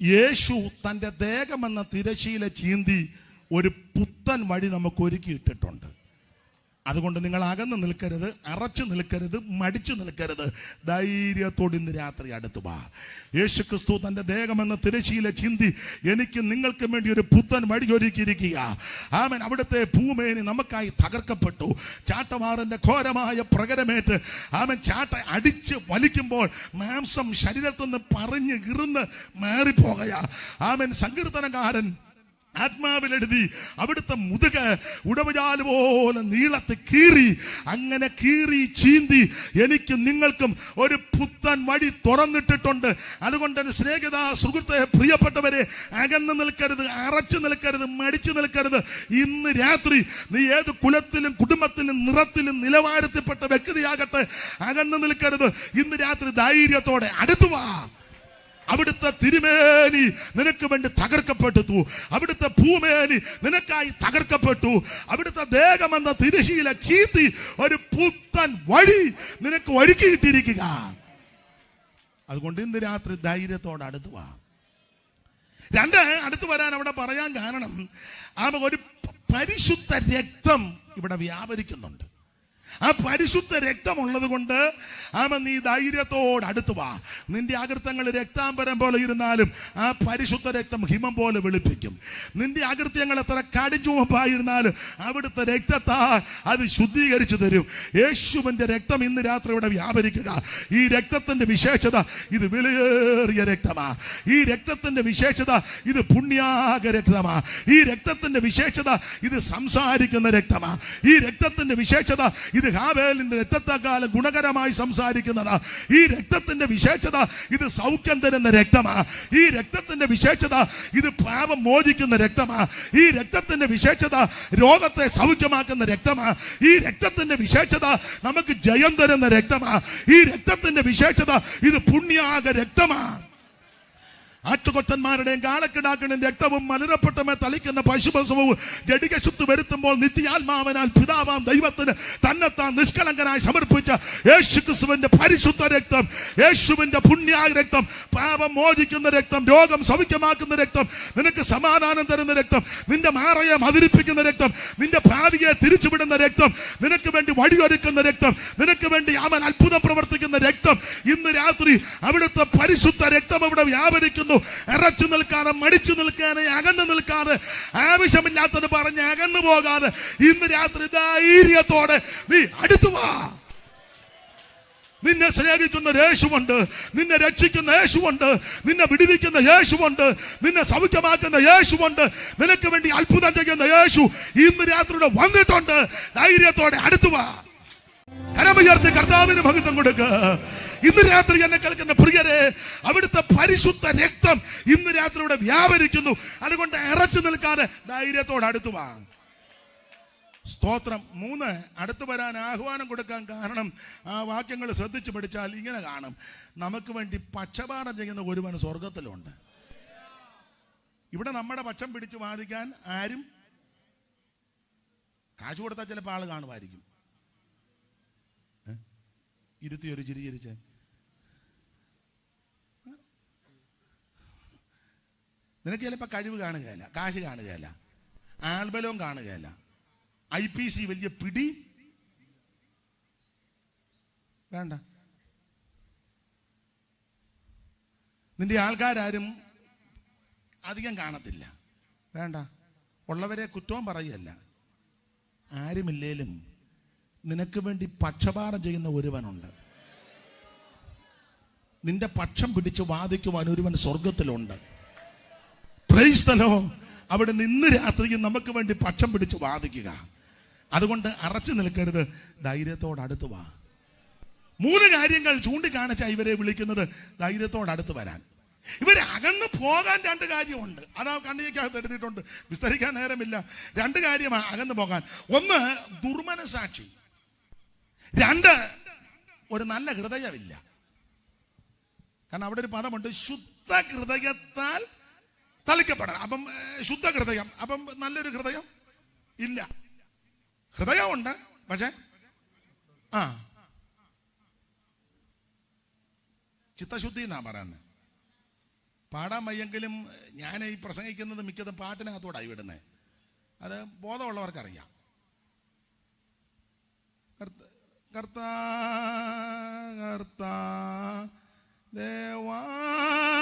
യേശു തൻ്റെ ദേഹമെന്ന തിരശീല ചീന്തി ഒരു പുത്തൻ വഴി നമുക്ക് ഒരുക്കിയിട്ടിട്ടുണ്ട്. അതുകൊണ്ട് നിങ്ങൾ അകന്ന് നിൽക്കരുത്, അറച്ചു നിൽക്കരുത്, മടിച്ചു നിൽക്കരുത്. ധൈര്യത്തോട് ഇന്ന് രാത്രി അടുത്ത് വാ. യേശു ക്രിസ്തു തൻ്റെ ദേഹമെന്ന തിരശീല ചിന്തി എനിക്ക് നിങ്ങൾക്ക് വേണ്ടി ഒരു പുത്തൻ വഴി ഒരുക്കിയിരിക്കുക. ആമേൻ. അവിടുത്തെ ഭൂമേനി നമുക്കായി തകർക്കപ്പെട്ടു. ചാട്ടവാറിന്റെ ഘോരമായ പ്രകരമേറ്റ് ആമൻ ചാട്ട അടിച്ച് വലിക്കുമ്പോൾ മാംസം ശരീരത്തിൽ നിന്ന് പറഞ്ഞ് ഇറുന്ന് മാറിപ്പോകയാ. ആമൻ. സങ്കീർത്തനകാരൻ ആത്മാവിലെഴുതി, അവിടുത്തെ മുതുക ഉടവജാല് പോലെ നീളത്തിൽ കീറി, അങ്ങനെ കീറി ചീന്തി എനിക്ക് നിങ്ങൾക്കും ഒരു പുത്തൻ വഴി തുറന്നിട്ടിട്ടുണ്ട്. അതുകൊണ്ട് സ്നേഹിത സുഹൃത്തെ, പ്രിയപ്പെട്ടവരെ, അകന്ന് നിൽക്കരുത്, അറച്ചു നിൽക്കരുത്, മടിച്ചു നിൽക്കരുത്. ഇന്ന് രാത്രി നീ ഏത് കുലത്തിലും കുടുംബത്തിലും നിറത്തിലും നിലവാരത്തിൽപ്പെട്ട വ്യക്തിയാകട്ടെ, അകന്ന് നിൽക്കരുത്. ഇന്ന് രാത്രി ധൈര്യത്തോടെ അടുത്തു വാ. അവിടുത്തെ തിരുമേനി നിനക്ക് വേണ്ടി തകർക്കപ്പെട്ടു. അവിടുത്തെ ഭൂമേനി നിനക്കായി തകർക്കപ്പെട്ടു. അവിടുത്തെ ദേഹമെന്ന തിരശീല ചീന്തി ഒരു പുത്തൻ വഴി നിനക്ക് ഒരുക്കിയിട്ടിരിക്കുക. അതുകൊണ്ട് ഇന്ന് രാത്രി ധൈര്യത്തോടെ അടുത്ത് വാ. 2, അടുത്ത് വരാൻ അവിടെ പറയാൻ കാരണം, ഒരു പരിശുദ്ധ രക്തം ഇവിടെ വ്യാപരിക്കുന്നുണ്ട്. ആ പരിശുദ്ധ രക്തമുള്ളത് കൊണ്ട് നീ ധൈര്യത്തോട് അടുത്തു വാ. നിന്റെ അകൃത്യങ്ങൾ രക്താംബരം പോലെ ഇരുന്നാലും ആ പരിശുദ്ധ രക്തം ഹിമം പോലെ വെളുപ്പിക്കും. നിന്റെ അകൃത്യങ്ങൾ എത്ര കടിച്ചുവപ്പായിരുന്നാലും അവിടുത്തെ രക്തത്താ അത് ശുദ്ധീകരിച്ചു തരും. യേശുവിന്റെ രക്തം ഇന്ന് രാത്രി ഇവിടെ വ്യാപരിക്കുക. ഈ രക്തത്തിന്റെ വിശേഷത, ഇത് വിലയേറിയ രക്തമാ. ഈ രക്തത്തിന്റെ വിശേഷത, ഇത് പുണ്യാക രക്തമാ. ഈ രക്തത്തിന്റെ വിശേഷത, ഇത് സംസാരിക്കുന്ന രക്തമാ. ഈ രക്തത്തിന്റെ വിശേഷത, ഇത് ഹാബേലിന്റെ രക്തത്തെക്കാളും ഗുണകരമായി സംസാരിക്കുന്നതാ. ഈ രക്തത്തിന്റെ വിശേഷത, ഇത് സൗഖ്യം തരുന്ന രക്തമാ. ഈ രക്തത്തിന്റെ വിശേഷത, ഇത് പാപം മോചിക്കുന്ന രക്തമാ. ഈ രക്തത്തിന്റെ വിശേഷത, രോഗത്തെ സൗഖ്യമാക്കുന്ന രക്തമാ. ഈ രക്തത്തിന്റെ വിശേഷത, നമുക്ക് ജയം തരുന്ന രക്തമാ. ഈ രക്തത്തിന്റെ വിശേഷത, ഇത് പുണ്യാക രക്തമാ. ആറ്റുകൊറ്റന്മാരുടെയും കാളക്കിടാക്കളുടെയും രക്തവും മലിനപ്പെട്ടമേ തളിക്കുന്ന പശുപസവും ജഡികശുദ്ധി വരുത്തുമ്പോൾ നിത്യാത്മാവനാൽ പിതാവാം ദൈവത്തിന് തന്നെത്താൻ നിഷ്കളങ്കനായി സമർപ്പിച്ച യേശുക്രിസ്തുവിന്റെ പരിശുദ്ധ രക്തം, യേശുവിന്റെ പുണ്യായ രക്തം, പാപം മോചിക്കുന്ന രക്തം, രോഗം സൗഖ്യമാക്കുന്ന രക്തം, നിനക്ക് സമാധാനം തരുന്ന രക്തം, നിന്റെ മാറയെ മതിരിപ്പിക്കുന്ന രക്തം, നിന്റെ ഭാവിയെ തിരിച്ചുവിടുന്ന രക്തം, നിനക്ക് വേണ്ടി വഴിയൊരുക്കുന്ന രക്തം, നിനക്ക് വേണ്ടി അവൻ അത്ഭുതം പ്രവർത്തിക്കുന്ന രക്തം. ഇന്ന് രാത്രി അവിടുത്തെ പരിശുദ്ധ രക്തം അവിടെ വ്യാപരിക്കുന്നു. ഇറച്ചു നിൽക്കാതെ, മടിച്ചു നിൽക്കാതെ, അകന്നു നിൽക്കാതെ, ആവശ്യമില്ലാത്തത് പറഞ്ഞ് അകന്നു പോകാതെ ഇന്ന് രാത്രി ധൈര്യത്തോടെ നീ അടുത്തു വാ. നിന്നെ സ്നേഹിക്കുന്ന യേശുവുണ്ട്, നിന്നെ രക്ഷിക്കുന്ന യേശുവുണ്ട്, നിന്നെ വിടുവിക്കുന്ന യേശുവുണ്ട്, നിന്നെ സൗഖ്യമാക്കുന്ന യേശുവുണ്ട്, നിനക്ക് വേണ്ടി അത്ഭുതം ചെയ്യുന്ന യേശു ഇന്ന് രാത്രിയുടെ വന്നിട്ടുണ്ട്. ധൈര്യത്തോടെ അടുത്തു വാ. കരമുയർത്തി കർത്താവിന് മഹത്വം കൊടുക്കുക. ഇന്ന് രാത്രി എന്നെ കേൾക്കുന്ന പ്രിയരെ, അവിടുത്തെ പരിശുദ്ധ രക്തം ഇന്ന് രാത്രി ഇവിടെ വ്യാപരിക്കുന്നു. അതുകൊണ്ട് ഇറച്ചു നിൽക്കാതെ ധൈര്യത്തോടെ അടുത്തു വാ. സ്തോത്രം. 3, അടുത്തു വരാൻ ആഹ്വാനം കൊടുക്കാൻ കാരണം ആ വാക്യങ്ങൾ ശ്രദ്ധിച്ചു പഠിച്ചാൽ ഇങ്ങനെ കാണും. നമുക്ക് വേണ്ടി പക്ഷപാതം ചെയ്യുന്ന ഒരുവൻ സ്വർഗത്തിലുണ്ട്. ഇവിടെ നമ്മുടെ പക്ഷം പിടിച്ചു വാദിക്കാൻ ആരും, കാശ് കൊടുത്താൽ ചിലപ്പോൾ ആള് കാണുമായിരിക്കും. ഇരുത്തിയൊരു ചിരിച്ചിരിച്ച് നിനക്ക് ചിലപ്പോൾ കഴിവ് കാണുകയല്ല, കാശ് കാണുകയല്ല, ആൾബലവും കാണുകയല്ല, IPC വലിയ പിടി വേണ്ട. നിന്റെ ആൾക്കാരും അധികം കാണത്തില്ല, വേണ്ട. ഉള്ളവരെ കുറ്റവും പറയല്ല. ആരുമില്ലേലും നിനക്ക് വേണ്ടി പക്ഷപാതം ചെയ്യുന്ന ഒരുവനുണ്ട്. നിന്റെ പക്ഷം പിടിച്ച് വാദിക്കുവാൻ ഒരുവൻ സ്വർഗത്തിലുണ്ട്. Price the Lord. അവിടെ നിന്ന് രാത്രിയും നമുക്ക് വേണ്ടി പക്ഷം പിടിച്ച് വാദിക്കുക. അതുകൊണ്ട് അറച്ചു നിൽക്കരുത്, ധൈര്യത്തോട് അടുത്ത് വാ. 3 കാര്യങ്ങൾ ചൂണ്ടിക്കാണിച്ച ഇവരെ വിളിക്കുന്നത് ധൈര്യത്തോട് അടുത്ത് വരാൻ. ഇവരെ അകന്ന് പോകാൻ 2 കാര്യമുണ്ട്. അതാ കണ്ണികക്കകത്ത് എഴുതിയിട്ടുണ്ട്, വിസ്തരിക്കാൻ നേരമില്ല. 2 കാര്യമാണ് അകന്ന് പോകാൻ. 1, ദുർമനസാക്ഷി. 2, ഒരു നല്ല ഹൃദയമില്ല. കാരണം അവിടെ ഒരു പദമുണ്ട്, ശുദ്ധ ഹൃദയത്താൽ തളിക്കപ്പെടണം. അപ്പം ശുദ്ധ ഹൃദയം, അപ്പം നല്ലൊരു ഹൃദയം ഇല്ല. ഹൃദയമുണ്ട്, പക്ഷെ ചിത്തശുദ്ധി എന്നാ പറയുന്നത്. പാടാൻ വയ്യെങ്കിലും ഞാൻ ഈ പ്രസംഗിക്കുന്നത് മിക്കതും പാട്ടിനകത്തോടായി വിടുന്നത്. അത് ബോധമുള്ളവർക്കറിയാം. കർത്താ ദേവായിപ്പോൾ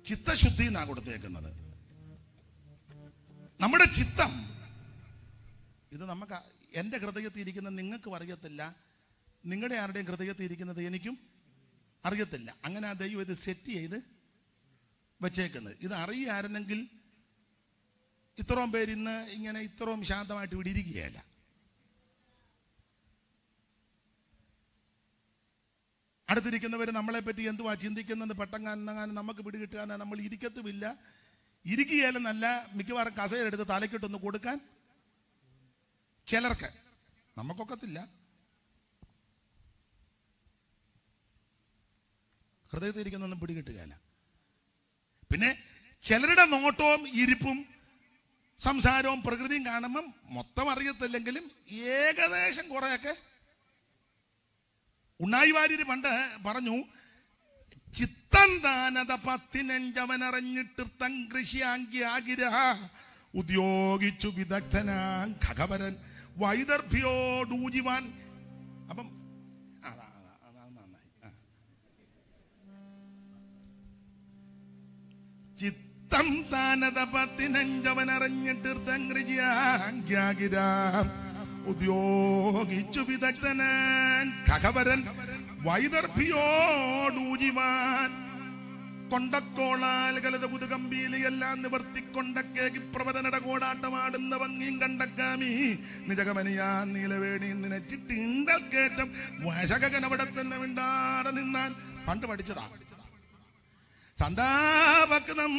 ചിത്തശുദ്ധി എന്നാ കൊടുത്തേക്കുന്നത്. നമ്മുടെ ചിത്തം ഇത് നമുക്ക്, എൻ്റെ ഹൃദയത്തിൽ ഇരിക്കുന്ന നിങ്ങൾക്കും അറിയത്തില്ല, നിങ്ങളുടെ ആരുടെയും ഹൃദയത്തിൽ ഇരിക്കുന്നത് എനിക്കും അറിയത്തില്ല. അങ്ങനെ ആ ദൈവം ഇത് സെറ്റ് ചെയ്ത് വച്ചേക്കുന്നത്. ഇത് അറിയായിരുന്നെങ്കിൽ ഇത്രയും പേര് ഇന്ന് ഇങ്ങനെ ഇത്രയും ശാന്തമായിട്ട് ഇവിടെ ഇരിക്കുകയല്ല. അടുത്തിരിക്കുന്നവർ നമ്മളെ പറ്റി എന്തുവാ ചിന്തിക്കുന്നത് പെട്ടെന്ന് നമുക്ക് പിടികിട്ടുക, നമ്മൾ ഇരിക്കത്തുമില്ല. ഇരിക്കുകയല്ലെന്നല്ല, മിക്കവാറും കസേരെടുത്ത് തലക്കിട്ടൊന്ന് കൊടുക്കാൻ ചിലർക്ക്, നമുക്കൊക്കത്തില്ല. ഹൃദയത്തിൽ ഇരിക്കുന്നൊന്നും പിടികിട്ടുകയല്ല. പിന്നെ ചിലരുടെ നോട്ടവും ഇരിപ്പും സംസാരവും പ്രകൃതിയും കാണുമ്പം മൊത്തം അറിയത്തില്ലെങ്കിലും ഏകദേശം കുറെയൊക്കെ. ഉണ്ണായി വാര്യര് പണ്ട് പറഞ്ഞു, ചിത്തം താനത 15 കൃഷിയാങ്കി ആകിരഹ ഉദ്യോഗിച്ചു വിദഗ്ധനാം ഖഗവരൻ വൈദർഭ്യോടൂജിവാൻ. അപ്പം നന്നായി. ചിത്തം താനത 15 കൃഷിയാങ്കിരാം ഉദ്യോഗിച്ചു വിദഗ്ധനാൻ ഖഗവരൻ വൈദർഭ്യോടൂജിവാൻ. കൊണ്ടക്കോളാൽ കലത പുതുകമ്പീലിയെല്ലാം നിവർത്തിക്കൊണ്ടക്കേകി പ്രവതനട കോടാട്ടമാടുന്ന ഭംഗിയും കണ്ടക്കാമി നിജകമനിയാ നീലവേണി നിനച്ചിട്ടിണ്ടൽ കേറ്റം വശകൻ അവിടെ തന്നെ മിണ്ടാതെ നിന്നാൻ. പണ്ട് പഠിച്ചതാ. സന്താപക്തം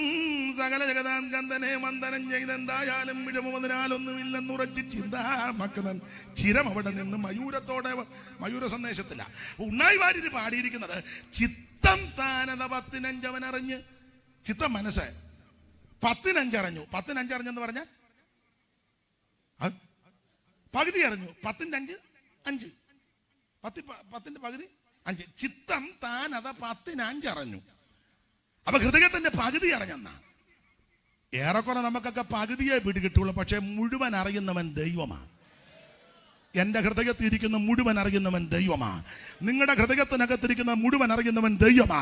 സകല ജഗതാൻ കന്ദനെ വന്ദനം ചെയ്തെന്തായാലും വിഴമുതിനാലൊന്നുമില്ലെന്നുറച്ച് ചിന്താമക്തൻ ചിരം അവിടെ നിന്ന് മയൂരത്തോടെ, മയൂര സന്ദേശത്തില്ല. ഉണ്ണായി വാര്യര് പാടിയിരിക്കുന്നത് ചിത്തം താനത 15 അവനറിഞ്ഞ്. ചിത്തം മനസ്സ് 15 അറിഞ്ഞു. 15 അറിഞ്ഞെന്ന് പറഞ്ഞാൽ പകുതി അറിഞ്ഞു. 10 5 10 പകുതി 5. ചിത്തം താനത 15 അറിഞ്ഞു. അപ്പൊ ഹൃദയത്തിന്റെ പകുതി അറിഞ്ഞെന്നാ. ഏറെക്കുറെ നമുക്കൊക്കെ പകുതിയെ പിടികിട്ടുള്ളൂ, പക്ഷെ മുഴുവൻ അറിയുന്നവൻ ദൈവമാണ്. എന്റെ ഹൃദയത്തിൽ ഇരിക്കുന്ന മുഴുവൻ അറിയുന്നവൻ ദൈവമാ. നിങ്ങളുടെ ഹൃദയത്തിനകത്തിരിക്കുന്ന മുഴുവൻ അറിയുന്നവൻ ദൈവമാ.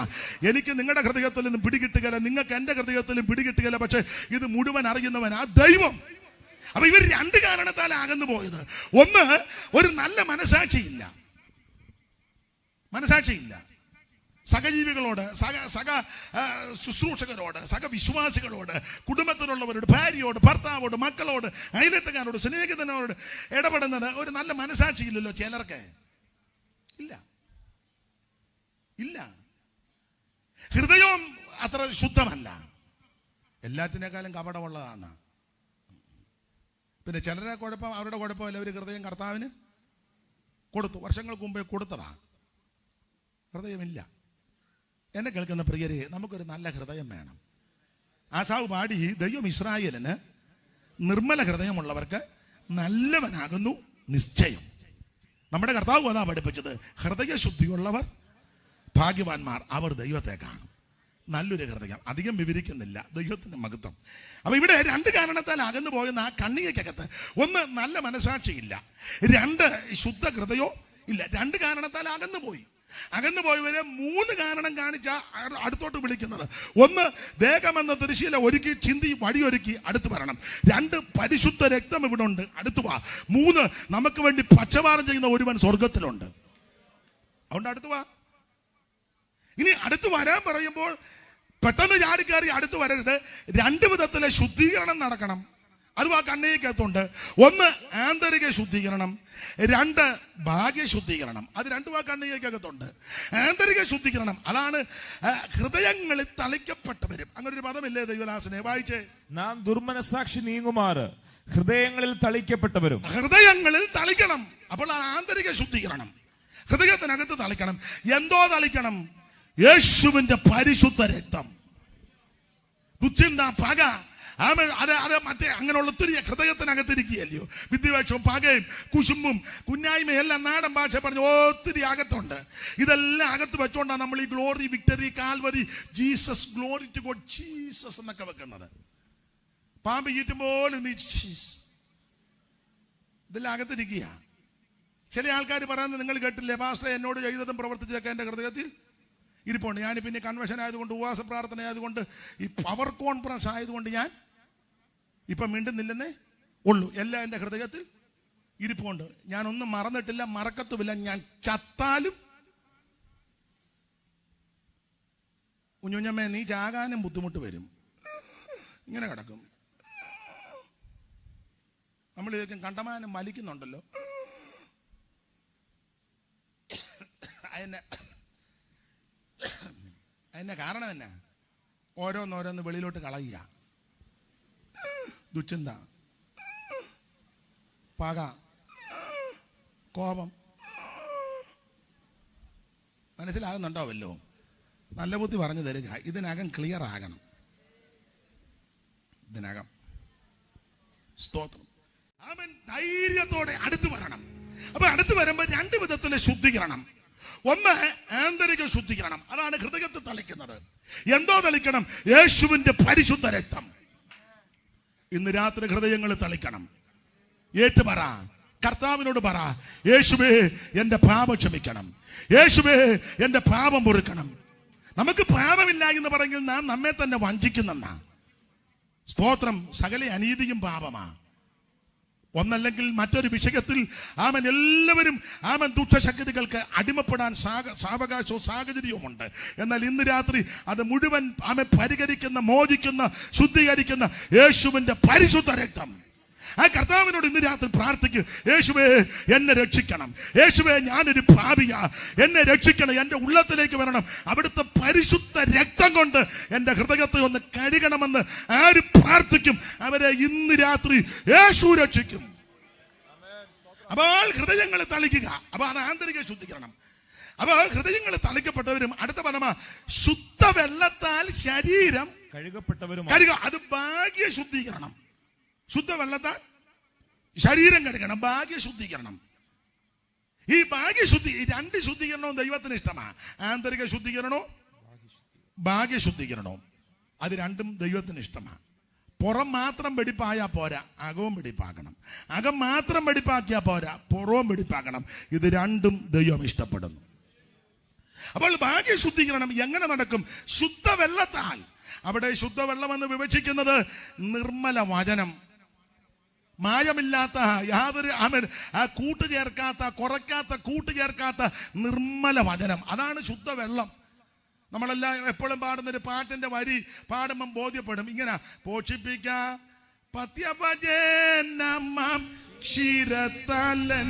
എനിക്ക് നിങ്ങളുടെ ഹൃദയത്തിൽ നിന്നും പിടികിട്ടുകയില്ല, നിങ്ങൾക്ക് എന്റെ ഹൃദയത്തിലും പിടികിട്ടുകയില്ല, പക്ഷെ ഇത് മുഴുവൻ അറിയുന്നവൻ ആ ദൈവം. അപ്പൊ ഇവർ 2 കാരണത്താൽ അകന്നു പോയത്. 1, ഒരു നല്ല മനസാക്ഷിയില്ല. സഹജീവികളോട്, സഹ ശുശ്രൂഷകരോട്, സഹവിശ്വാസികളോട്, കുടുംബത്തിലുള്ളവരോട്, ഭാര്യയോട്, ഭർത്താവോട്, മക്കളോട്, അയലത്തുകാരോട്, സ്നേഹിതനോട് ഇടപെടുന്നത് ഒരു നല്ല മനസാക്ഷിയില്ലല്ലോ ചിലർക്ക്. ഇല്ല. ഹൃദയവും അത്ര ശുദ്ധമല്ല. എല്ലാറ്റിനേക്കാളും കപടമുള്ളതാണ്. പിന്നെ ചിലരെ കുഴപ്പം, അവരുടെ കുഴപ്പമല്ല, അവർ ഹൃദയം കർത്താവിന് കൊടുത്തു, വർഷങ്ങൾക്ക് മുമ്പേ കൊടുത്തതാ, ഹൃദയമില്ല. എന്നെ കേൾക്കുന്ന പ്രിയരെ, നമുക്കൊരു നല്ല ഹൃദയം വേണം. ആസാവ് പാടി, ദൈവം ഇസ്രായേലിന് നിർമ്മല ഹൃദയമുള്ളവർക്ക് നല്ലവനാകുന്നു നിശ്ചയം. നമ്മുടെ കർത്താവ് അതാ പഠിപ്പിച്ചത്, ഹൃദയശുദ്ധിയുള്ളവർ ഭാഗ്യവാന്മാർ, അവർ ദൈവത്തെ കാണും. നല്ലൊരു ഹൃദയം, അധികം വിവരിക്കുന്നില്ല, ദൈവത്തിന്റെ മഹത്വം. അപ്പൊ ഇവിടെ 2 കാരണത്താൽ അകന്നു പോകുന്ന ആ കണ്ണികക്കകത്ത്, ഒന്ന് നല്ല മനസാക്ഷിയില്ല, 2 ശുദ്ധ ഹൃദയോ ഇല്ല. 2 കാരണത്താൽ അകന്നു പോയവരെ 3 കാരണം കാണിച്ച അടുത്തോട്ട് വിളിക്കുന്നത്. 1, ദേഹമെന്ന തിരശ്ശീല ഒരുക്കി ചിന്തി വഴിയൊരുക്കി അടുത്ത് വരണം. 2, പരിശുദ്ധ രക്തം ഇവിടെ ഉണ്ട്, അടുത്ത് വാ. 3, നമുക്ക് വേണ്ടി പക്ഷപാതം ചെയ്യുന്ന ഒരുവൻ സ്വർഗത്തിലുണ്ട്, അതുകൊണ്ട് അടുത്ത് വാ. ഇനി അടുത്ത് വരാൻ പറയുമ്പോൾ പെട്ടെന്ന് ചാടിക്കയറി അടുത്ത് വരരുത്. 2 വിധത്തിലെ ശുദ്ധീകരണം നടക്കണം. അത് ആ കണ്ണികക്കകത്തുണ്ട്. 1 ആന്തരിക ശുദ്ധീകരണം, 2 ഭാഗ്യ ശുദ്ധീകരണം. അത് 2 ആ കണ്ണികക്കകത്തുണ്ട്. ആന്തരിക ശുദ്ധീകരണം, അതാണ് ഹൃദയങ്ങളിൽ തളിക്കപ്പെട്ടവരും. അങ്ങനെ ഒരു പദമില്ലേ ദൈവദാസനെ? വായിച്ചേ. നാം ദുർമനസാക്ഷി നീങ്ങുമാറ് ഹൃദയങ്ങളിൽ തളിക്കപ്പെട്ടവരും. ഹൃദയങ്ങളിൽ തളിക്കണം. അപ്പോൾ ആന്തരിക ശുദ്ധീകരണം ഹൃദയത്തിനകത്ത് തളിക്കണം. എന്തോ തളിക്കണം? യേശുവിന്റെ പരിശുദ്ധ രക്തം. ദുശ്ചിന്ത, പക, അത് മറ്റേ അങ്ങനെയുള്ള ഒത്തിരി ഹൃദയത്തിനകത്തിരിക്കുകയല്ലയോ. വിദ്വേഷവും പകയും കുശുമ്പും കുന്നായ്മയും എല്ലാം നാടൻ ഭാഷ പറഞ്ഞ് ഒത്തിരി അകത്തുണ്ട്. ഇതെല്ലാം അകത്ത് വെച്ചോണ്ടാണ് നമ്മൾ ഈ glory, victory, Calvary, Jesus, glory to God, Jesus എന്നൊക്കെ വെക്കുന്നത്. പാമ്പ് ഈറ്റുമ്പോലും നീ ഇതെല്ലാം അകത്തിരിക്കുക. ചില ആൾക്കാർ പറയുന്നത് നിങ്ങൾ കേട്ടില്ലേ, പാസ്റ്റർ എന്നോട് ചെയ്തതും പ്രവർത്തിച്ചതൊക്കെ എൻ്റെ ഹൃദയത്തിൽ ഇരിപ്പുണ്ട്. ഞാൻ പിന്നെ കൺവെൻഷൻ ആയതുകൊണ്ട്, ഉപവാസ പ്രാർത്ഥന ആയതുകൊണ്ട്, ഈ പവർ കോൺഫറൻസ് ആയതുകൊണ്ട് ഞാൻ ഇപ്പം മിണ്ടുന്നില്ലെന്നേ ഉള്ളൂ. എല്ലാം എൻ്റെ ഹൃദയത്തിൽ ഇരിപ്പുണ്ട്. ഞാനൊന്നും മറന്നിട്ടില്ല, മറക്കത്തുമില്ല. ഞാൻ ചത്താലും കുഞ്ഞുഞ്ഞമ്മേ നീ ചാകാനും ബുദ്ധിമുട്ട് വരും, ഇങ്ങനെ കിടക്കും. നമ്മൾ ഇതൊക്കെ കണ്ടമാനം വലിക്കുന്നുണ്ടല്ലോ. അതിന്റെ കാരണം എന്നാ? ഓരോന്നോരോന്ന് വെളിയിലോട്ട് കളയുക. ദുശ്ചിന്ത, പക, കോപം. മനസ്സിലാകുന്നുണ്ടാവല്ലോ? നല്ല ബുദ്ധി പറഞ്ഞു തരിക. ഇതിനകം ക്ലിയർ ആകണം. ഇതിനകം സ്തോത്രം. അവൻ ധൈര്യത്തോടെ അടുത്ത് വരണം. അപ്പൊ അടുത്ത് വരുമ്പോ 2 വിധത്തിലെ ശുദ്ധീകരണം. 1 ആന്തരിക ശുദ്ധീകരണം, അതാണ് ഹൃദയത്തിൽ തളിക്കുന്നത്. എന്തോ തളിക്കണം? യേശുവിന്റെ പരിശുദ്ധ രക്തം. ഇന്ന് രാത്രി ഹൃദയങ്ങളിൽ തളിക്കണം. ഏറ്റു പറ, കർത്താവിനോട് പറ, യേശുവേ എന്റെ പാപം ക്ഷമിക്കണം, യേശുവേ എന്റെ പാപം പൊറുക്കണം. നമുക്ക് പാപമില്ല എന്ന് പറഞ്ഞെങ്കിൽ നാം നമ്മെ തന്നെ വഞ്ചിക്കുന്നെന്നാ. സ്തോത്രം. സകല അനീതിയും പാപമാ. ഒന്നല്ലെങ്കിൽ മറ്റൊരു വിഷയത്തിൽ എല്ലാവരും ദുഷ്ടശക്തികൾക്ക് അടിമപ്പെടാൻ സാവകാശവും സാഹചര്യവുമുണ്ട്. എന്നാൽ ഇന്ന് രാത്രി അത് മുഴുവൻ പരിഹരിക്കുന്ന, മോചിക്കുന്ന, ശുദ്ധീകരിക്കുന്ന യേശുവിന്റെ പരിശുദ്ധ രക്തം. ആ കർത്താവിനോട് ഇന്ന് രാത്രി പ്രാർത്ഥിക്കുക, യേശുവേ എന്നെ രക്ഷിക്കണം, യേശുവേ ഞാനൊരു പാപിയാ, എന്നെ രക്ഷിക്കണം, എന്റെ ഉള്ളത്തിലേക്ക് വരണം, അവിടുത്തെ പരിശുദ്ധ രക്തം കൊണ്ട് എന്റെ ഹൃദയത്തെ ഒന്ന് കഴുകണമെന്ന് ആര് പ്രാർത്ഥിക്കും അവരെ ഇന്ന് രാത്രി യേശു രക്ഷിക്കും. അപ്പോൾ ഹൃദയങ്ങളെ തളിക്കുക. അപ്പൊ അത് ആന്തരിക ശുദ്ധീകരണം. അപ്പൊ ഹൃദയങ്ങളെ തളിക്കപ്പെട്ടവരും അടുത്ത പദമാ ശുദ്ധ വെള്ളത്താൽ ശരീരം കഴുകപ്പെട്ടവരും. അത് ഭാഗ്യ ശുദ്ധീകരണം. ശുദ്ധ വെള്ളത്താൽ ശരീരം കഴുകണം, ഭാഗ്യ ശുദ്ധീകരണം. ഈ ഭാഗ്യശുദ്ധി, ഈ 2 ശുദ്ധീകരണവും ദൈവത്തിന് ഇഷ്ടമാണ്. ആന്തരിക ശുദ്ധീകരണവും ഭാഗ്യ ശുദ്ധീകരണവും, അത് 2ഉം ദൈവത്തിന് ഇഷ്ടമാണ്. പുറം മാത്രം വെടിപ്പായാൽ പോരാ, അകവും വെടിപ്പാക്കണം. അകം മാത്രം വെടിപ്പാക്കിയാൽ പോരാ, പുറവും വെടിപ്പാക്കണം. ഇത് 2ഉം ദൈവം ഇഷ്ടപ്പെടുന്നു. അപ്പോൾ ഭാഗ്യ ശുദ്ധീകരണം എങ്ങനെ നടക്കും? ശുദ്ധ വെള്ളത്താൽ. അവിടെ ശുദ്ധവെള്ളം എന്ന് വിവക്ഷിക്കുന്നത് നിർമ്മല വചനം, മായമില്ലാത്ത, യാതൊരു കൂട്ടുചേർക്കാത്ത, കുറയ്ക്കാത്ത, കൂട്ടുചേർക്കാത്ത നിർമ്മല വചനം. അതാണ് ശുദ്ധവെള്ളം. നമ്മളെല്ലാം എപ്പോഴും പാടുന്നൊരു പാട്ടിന്റെ വരി പാടുമ്പം ബോധ്യപ്പെടും. ഇങ്ങനെ പോഷിപ്പിക്ക പത്യപജനമം ക്ഷീരത്തലന്നെ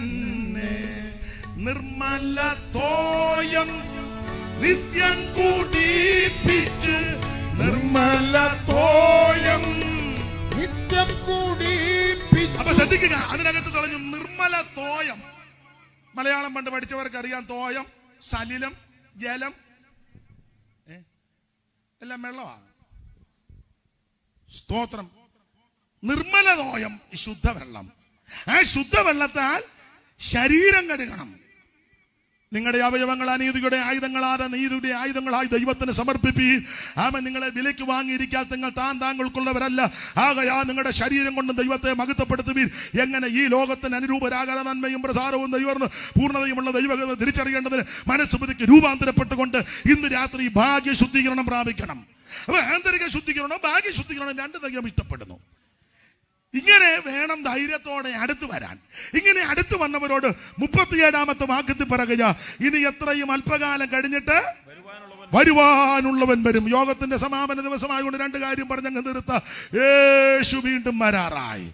നിർമ്മല തോയം നിത്യം കൂടിപ്പിച്ച് നിർമ്മല തോയം നിത്യം കൂടി. അപ്പൊ ശ്രദ്ധിക്കുക, അതിനകത്ത് തെളിഞ്ഞു നിർമ്മല തോയം. മലയാളം പണ്ട് പഠിച്ചവർക്ക് അറിയാം, തോയം, സലിലം, ജലം എല്ലാം വെള്ളമാണ്. സ്തോത്രം. നിർമ്മല തോയം, ശുദ്ധവെള്ളം. ആ ശുദ്ധവെള്ളത്താൽ ശരീരം കഴുകണം. നിങ്ങളുടെ അവയവങ്ങൾ അനീതിയുടെ ആയുധങ്ങളാണ്, നീതിയുടെ ആയുധങ്ങളായി ദൈവത്തിന് സമർപ്പിപ്പീൻ. ആമേൻ. നിങ്ങളെ വിലയ്ക്ക് വാങ്ങിയിരിക്കാൻ നിങ്ങൾ താങ്കൾക്കുള്ളവരല്ല. ആകയാ നിങ്ങളുടെ ശരീരം കൊണ്ട് ദൈവത്തെ മഹത്വപ്പെടുത്തുവീൻ. എങ്ങനെ ഈ ലോകത്തിന് അനുരൂപരാകാൻ നന്മയും പ്രസാരവും ദൈവത്തിന് പൂർണ്ണതയുമുള്ള ദൈവം തിരിച്ചറിയേണ്ടതിന് മനസ്സുബുദ്ധിക്ക് രൂപാന്തരപ്പെട്ടുകൊണ്ട് ഇന്ന് രാത്രി ഭാഗ്യ ശുദ്ധീകരണം പ്രാപിക്കണം. അപ്പൊ ആന്തരിക ശുദ്ധീകരണം, ഭാഗ്യ ശുദ്ധീകരണം രണ്ട് ദൈവം ഇഷ്ടപ്പെടുന്നു. ഇങ്ങനെ വേണം ധൈര്യത്തോടെ അടുത്ത് വരാൻ. ഇങ്ങനെ അടുത്ത് വന്നവരോട് 37-ാമത്തെ വാക്യത്തിൽ പറയുക, ഇനി എത്രയും അല്പകാലം കഴിഞ്ഞിട്ട് വരുവാനുള്ളവൻ വരും. യോഗത്തിന്റെ സമാപന ദിവസമായതുകൊണ്ട് രണ്ട് കാര്യം പറഞ്ഞങ്ങ് നിർത്താം. യേശു വീണ്ടും വരാറായി.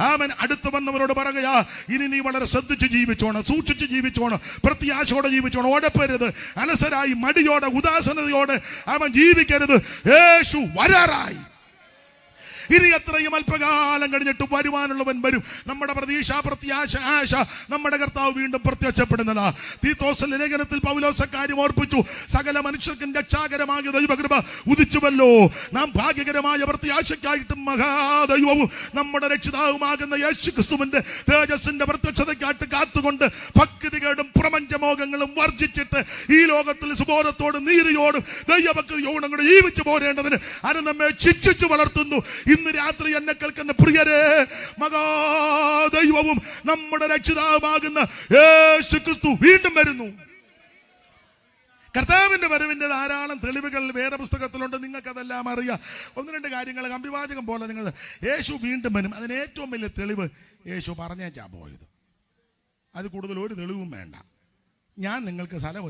ആമേൻ. അടുത്ത് വന്നവരോട് പറയുക, ഇനി നീ വളരെ ശ്രദ്ധിച്ച് ജീവിച്ചോണം, സൂക്ഷിച്ച് ജീവിച്ചോണം, പ്രത്യാശയോടെ ജീവിച്ചോണം. ഓടപ്പരുത്, അലസരായി മടിയോടെ ഉദാസനതയോടെ അവൻ ജീവിക്കരുത്. യേശു വരാറായി. ഇനി എത്രയും അല്പകാലം കഴിഞ്ഞിട്ട് വരുവാനുള്ളവൻ വരും. നമ്മുടെ പ്രതീക്ഷ, പ്രത്യാശ, ആശ നമ്മുടെ കർത്താവ് വീണ്ടും പ്രത്യക്ഷപ്പെടുന്നതാ. തീത്തോസിന്റെ ലേഖനത്തിൽ പൗലോസ് കാര്യം ഓർപ്പിച്ചു, സകല മനുഷ്യർക്കും രക്ഷാകരമായ ദൈവകൃപ ഉദിച്ചുവല്ലോ. നാം ഭാഗ്യകരമായ പ്രത്യാശയ്ക്കായിട്ടും മഹാദൈവവും നമ്മുടെ രക്ഷിതാവുമാകുന്ന യേശു ക്രിസ്തുവിന്റെ തേജസ്സിന്റെ പ്രത്യക്ഷതയ്ക്കായിട്ട് കാത്തുകൊണ്ട് ഭക്തികേടും പ്രപഞ്ചമോഹങ്ങളും വർജിച്ചിട്ട് ഈ ലോകത്തിൽ സുബോധത്തോടും നീതിയോടും ദൈവഭക്തിയോടും കൂടെ ജീവിച്ചു പോരേണ്ടതിന് അത് നമ്മെ ശിക്ഷിച്ചു വളർത്തുന്നു. ഇന്ന് രാത്രി എന്നെ കേൾക്കുന്ന പ്രിയരെ, മഹാദൈവവും നമ്മുടെ രക്ഷിതാവാകുന്ന യേശു ക്രിസ്തു വീണ്ടും വരുന്നു. കർത്താവിന്റെ വരവിന്റെ ധാരാളം തെളിവുകൾ വേദപുസ്തകത്തിലുണ്ട്. നിങ്ങൾക്കതെല്ലാം അറിയാം. ഒന്ന് രണ്ട് കാര്യങ്ങൾ അഭിവാചകം പോലെ നിങ്ങൾ യേശു വീണ്ടും വരും. അതിന് ഏറ്റവും വലിയ തെളിവ് യേശു പറഞ്ഞേച്ചാ പോയത്. അത് കൂടുതൽ ഒരു തെളിവും വേണ്ട. ഞാൻ നിങ്ങൾക്ക് സ്ഥലം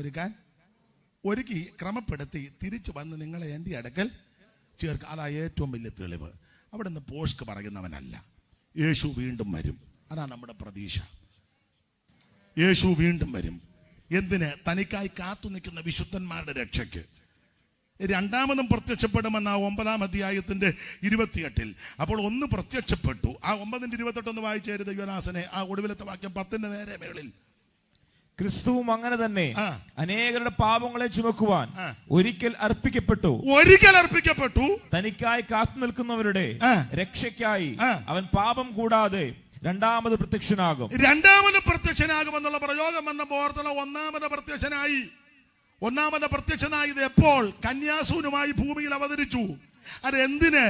ഒരുക്കി ക്രമപ്പെടുത്തി തിരിച്ചു വന്ന് നിങ്ങളെ എൻ്റെ അടുക്കൽ ചേർക്കുക. അതാ ഏറ്റവും വലിയ തെളിവ്. അവിടെ നിന്ന് പോഷ്ക്ക് പറയുന്നവനല്ല. യേശു വീണ്ടും വരും. അതാണ് നമ്മുടെ പ്രതീക്ഷ. യേശു വീണ്ടും വരും. എന്തിന്? തനിക്കായി കാത്തു നിൽക്കുന്ന വിശുദ്ധന്മാരുടെ രക്ഷയ്ക്ക്. രണ്ടാമതും പ്രത്യക്ഷപ്പെടുമെന്ന 9-ാം അധ്യായത്തിന്റെ 28. അപ്പോൾ ഒന്ന് പ്രത്യക്ഷപ്പെട്ടു. ആ 9:28 ഒന്ന് വായിച്ചേരുത് യുവനാസനെ. ആ ഒടുവിലത്തെ വാക്യം 10-ന്റെ നേരെ മേളിൽ. ക്രിസ്തുവും അങ്ങനെ തന്നെ അനേകരുടെ പാപങ്ങളെ ചുമക്കുവാൻ ഒരിക്കൽ അർപ്പിക്കപ്പെട്ടു. തനിക്കായി കാത്തു നിൽക്കുന്നവരുടെ രക്ഷയ്ക്കായി അവൻ പാപം കൂടാതെ രണ്ടാമത് പ്രത്യക്ഷനാകുമെന്നുള്ള പ്രയോഗം വന്ന ഓർത്തണം. ഒന്നാമത് പ്രത്യക്ഷനായത് എപ്പോൾ? കന്യാസൂനുമായി ഭൂമിയിൽ അവതരിച്ചു. അതെന്തിന്?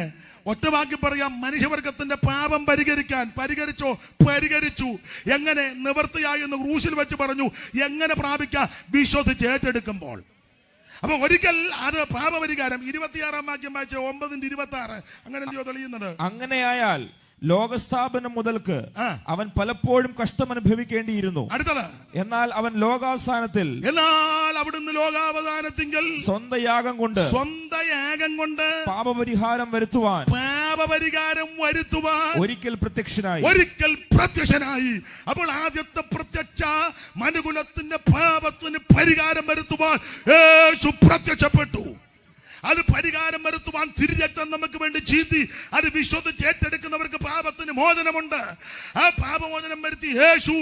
ഒറ്റവാക്കി പറയാം, മനുഷ്യവർഗത്തിന്റെ പാപം പരിഹരിച്ചു. എങ്ങനെ? നിവൃത്തിയായി എന്ന് ക്രൂശിൽ വെച്ച് പറഞ്ഞു. എങ്ങനെ പ്രാപിക്കാം? വിശ്വസിച്ച് ഏറ്റെടുക്കുമ്പോൾ. അപ്പൊ ഒരിക്കൽ അത് പാപപരിഹാരം. 26-ാം വാക്യം വായിച്ച 9:26 അങ്ങനെയല്ലയോ തെളിയുന്നത്? അങ്ങനെയായാൽ ലോകസ്ഥാപനം മുതൽക്ക് അവൻ പലപ്പോഴും കഷ്ടം അനുഭവിക്കേണ്ടിയിരുന്നു. അടുത്തത്, എന്നാൽ അവൻ ലോകാവസാനത്തിൽ അവിടുന്ന് ലോകാവസാനത്തിങ്കൽ സ്വന്തം യാഗം കൊണ്ട് പാപപരിഹാരം വരുത്തുവാൻ ഒരിക്കൽ പ്രത്യക്ഷനായി. അപ്പോൾ ആദ്യത്തെ പ്രത്യക്ഷ മനുകുലത്തിന്റെ പാപത്തിന് പരിഹാരം വരുത്തുവാൻ യേശു പ്രത്യക്ഷപ്പെട്ടു. അത് പരിഹാരം വരുത്തുവാൻ തിരുരക്തം നമുക്ക് വേണ്ടി ചീന്തി. അത് വിശ്വസിച്ച് ഏറ്റെടുക്കുന്നവർക്ക് പാപത്തിന് മോചനമുണ്ട്. ആ പാപമോചനം വരുത്തി യേശു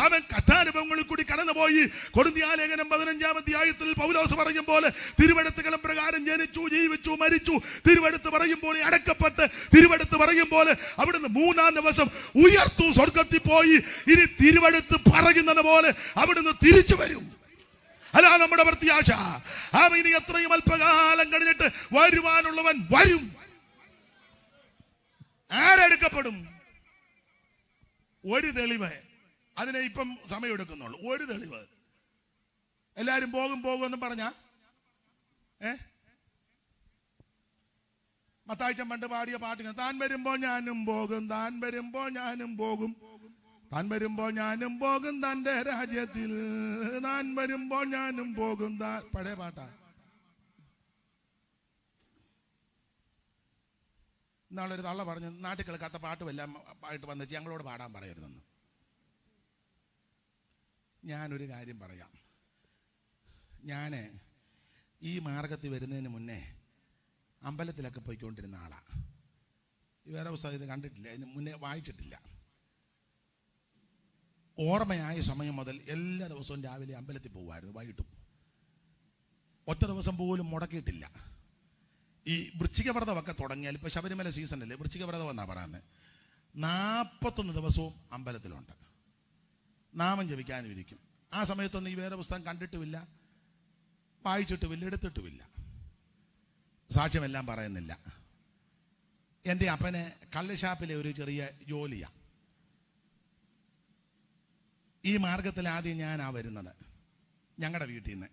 അവൻ കഥാനുഭവങ്ങളിൽ കൂടി കടന്നുപോയി. കൊരിന്ത്യലേഖനം 15-ാം അധ്യായത്തിൽ പൗലോസ് പറയും പോലെ തിരുവെഴുത്തുകളും പ്രകാരം ജനിച്ചു, ജീവിച്ചു, മരിച്ചു. തിരുവെഴുത്ത് പറയും പോലെ അടക്കപ്പെട്ട്, തിരുവെഴുത്ത് പറയും പോലെ അവിടുന്ന് 3-ാം ദിവസം ഉയർത്തു, സ്വർഗത്തിൽ പോയി. ഇനി തിരുവെഴുത്ത് പറയുന്നത് പോലെ അവിടുന്ന് തിരിച്ചു വരും. അതാണ് നമ്മുടെ പ്രത്യാശ. ഇനി എത്രയും അല്പകാലം കഴിഞ്ഞിട്ട് വരുവാനുള്ളവൻ വരും. ആരെടുക്കപ്പെടും? ഒരു തെളിവ്. അതിനെ ഇപ്പം സമയം എടുക്കുന്നുള്ളൂ. ഒരു തെളിവ്. എല്ലാരും പോകുമെന്നും പറഞ്ഞ മത്തായിച്ചൻ പണ്ട് പാടിയ പാട്ടിന്, താൻ വരുമ്പോൾ ഞാനും പോകും, താൻ വരുമ്പോൾ ഞാനും പോകും, താൻ വരുമ്പോൾ ഞാനും പോകും തന്റെ രാജ്യത്തിൽ, താൻ വരുമ്പോൾ ഞാനും പോകും. പഴയ പാട്ടാ. ഇന്നാളൊരു തള്ള പറഞ്ഞു, നാട്ടിൽ കേൾക്കാത്ത പാട്ടും എല്ലാം ആയിട്ട് വന്നിട്ട് ഞങ്ങളോട് പാടാൻ പറയരുതെന്ന്. ഞാനൊരു കാര്യം പറയാം. ഞാൻ ഈ മാർഗത്തിൽ വരുന്നതിന് മുന്നേ അമ്പലത്തിലൊക്കെ പോയിക്കൊണ്ടിരുന്ന ആളാണ്. വേറെ പുസ്തകം ഇത് കണ്ടിട്ടില്ല, അതിന് മുന്നേ വായിച്ചിട്ടില്ല. ഓർമ്മയായ സമയം മുതൽ എല്ലാ ദിവസവും രാവിലെ അമ്പലത്തിൽ പോകുമായിരുന്നു, വൈകിട്ടും. ഒറ്റ ദിവസം പോലും മുടക്കിയിട്ടില്ല. ഈ വൃശ്ചികവ്രതമൊക്കെ തുടങ്ങിയാൽ, ഇപ്പോൾ ശബരിമല സീസണല്ലേ, വൃശ്ചികവ്രതം എന്നാണ് പറയുന്നത്. 41 ദിവസവും അമ്പലത്തിലുണ്ട്, നാമം ജപിക്കാനും ഇരിക്കും. ആ സമയത്തൊന്നും ഈ വേറെ പുസ്തകം കണ്ടിട്ടുമില്ല, വായിച്ചിട്ടുമില്ല, എടുത്തിട്ടുമില്ല. സാക്ഷ്യമെല്ലാം പറയുന്നില്ല. എൻ്റെ അപ്പന് കള്ളുഷാപ്പിലെ ഒരു ചെറിയ ജോലിയാണ്. ഈ മാർഗത്തിൽ ആദ്യം ഞാനാ വരുന്നത്. ഞങ്ങളുടെ വീട്ടിൽ നിന്ന്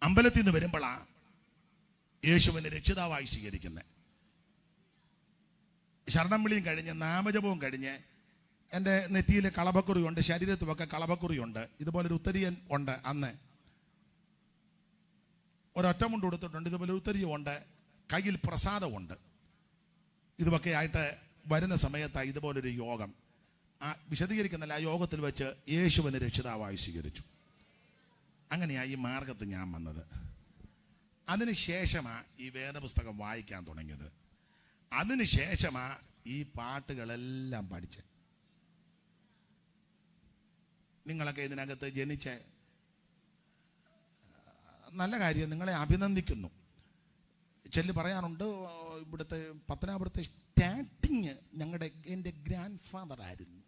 അമ്പലത്തിൽ നിന്ന് വരുമ്പോഴാണ് യേശുവിനെ രക്ഷിതാവായി സ്വീകരിക്കുന്നത്. ശരണം വിളിയും കഴിഞ്ഞ് നാമജപവും കഴിഞ്ഞ് എൻ്റെ നെറ്റിയിൽ കളഭക്കുറിയുണ്ട്, ശരീരത്തുമൊക്കെ കളഭക്കുറിയുണ്ട്. ഇതുപോലൊരു ഉത്തരിയൻ ഉണ്ട്. അന്ന് ഒരൊറ്റമുണ്ട് കൊടുത്തിട്ടുണ്ട്, ഇതുപോലെ ഉത്തരിയുമുണ്ട്, കയ്യിൽ പ്രസാദമുണ്ട്. ഇതുമൊക്കെ ആയിട്ട് വരുന്ന സമയത്താണ് ഇതുപോലൊരു യോഗം. വിശദീകരിക്കുന്നില്ല. ആ യോഗത്തിൽ വെച്ച് യേശുവിനെ രക്ഷിതാവായി സ്വീകരിച്ചു. അങ്ങനെയാണ് ഈ മാർഗത്ത് ഞാൻ വന്നത്. അതിനുശേഷമാണ് ഈ വേദപുസ്തകം വായിക്കാൻ തുടങ്ങിയത്. അതിനുശേഷമാണ് ഈ പാട്ടുകളെല്ലാം പഠിച്ച്. നിങ്ങളൊക്കെ ഇതിനകത്ത് ജനിച്ച നല്ല കാര്യം, നിങ്ങളെ അഭിനന്ദിക്കുന്നു. ചെല്ലി പറയാറുണ്ട്, ഇവിടുത്തെ പത്തനാപുരത്തെ സ്റ്റാർട്ടിങ് എൻ്റെ ഗ്രാൻഡ് ഫാദർ ആയിരുന്നു.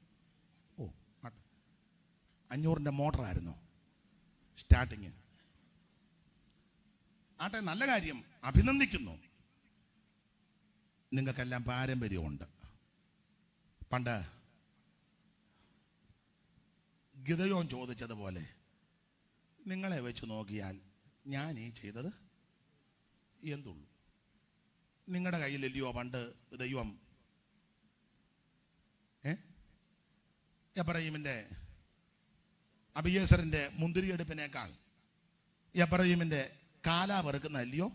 500-ൻ്റെ മോട്ടറായിരുന്നു സ്റ്റാർട്ടിങ്. ആട്ടെ, നല്ല കാര്യം, അഭിനന്ദിക്കുന്നു. നിങ്ങൾക്കെല്ലാം പാരമ്പര്യമുണ്ട്. പണ്ട് ഗിദയോൻ ചോദിച്ചതുപോലെ നിങ്ങളെ വെച്ച് നോക്കിയാൽ ഞാൻ ഈ ചെയ്തത് എന്തുള്ളൂ? നിങ്ങളുടെ കയ്യിലല്ലയോ പണ്ട് ദൈവം എബ്രാഹിമിൻ്റെ അബിയേസറിൻ്റെ മുന്തിരിയെടുപ്പിനേക്കാൾ എബ്രാഹിമിൻ്റെ കാലാ പെറുക്കുന്നതല്ലയോ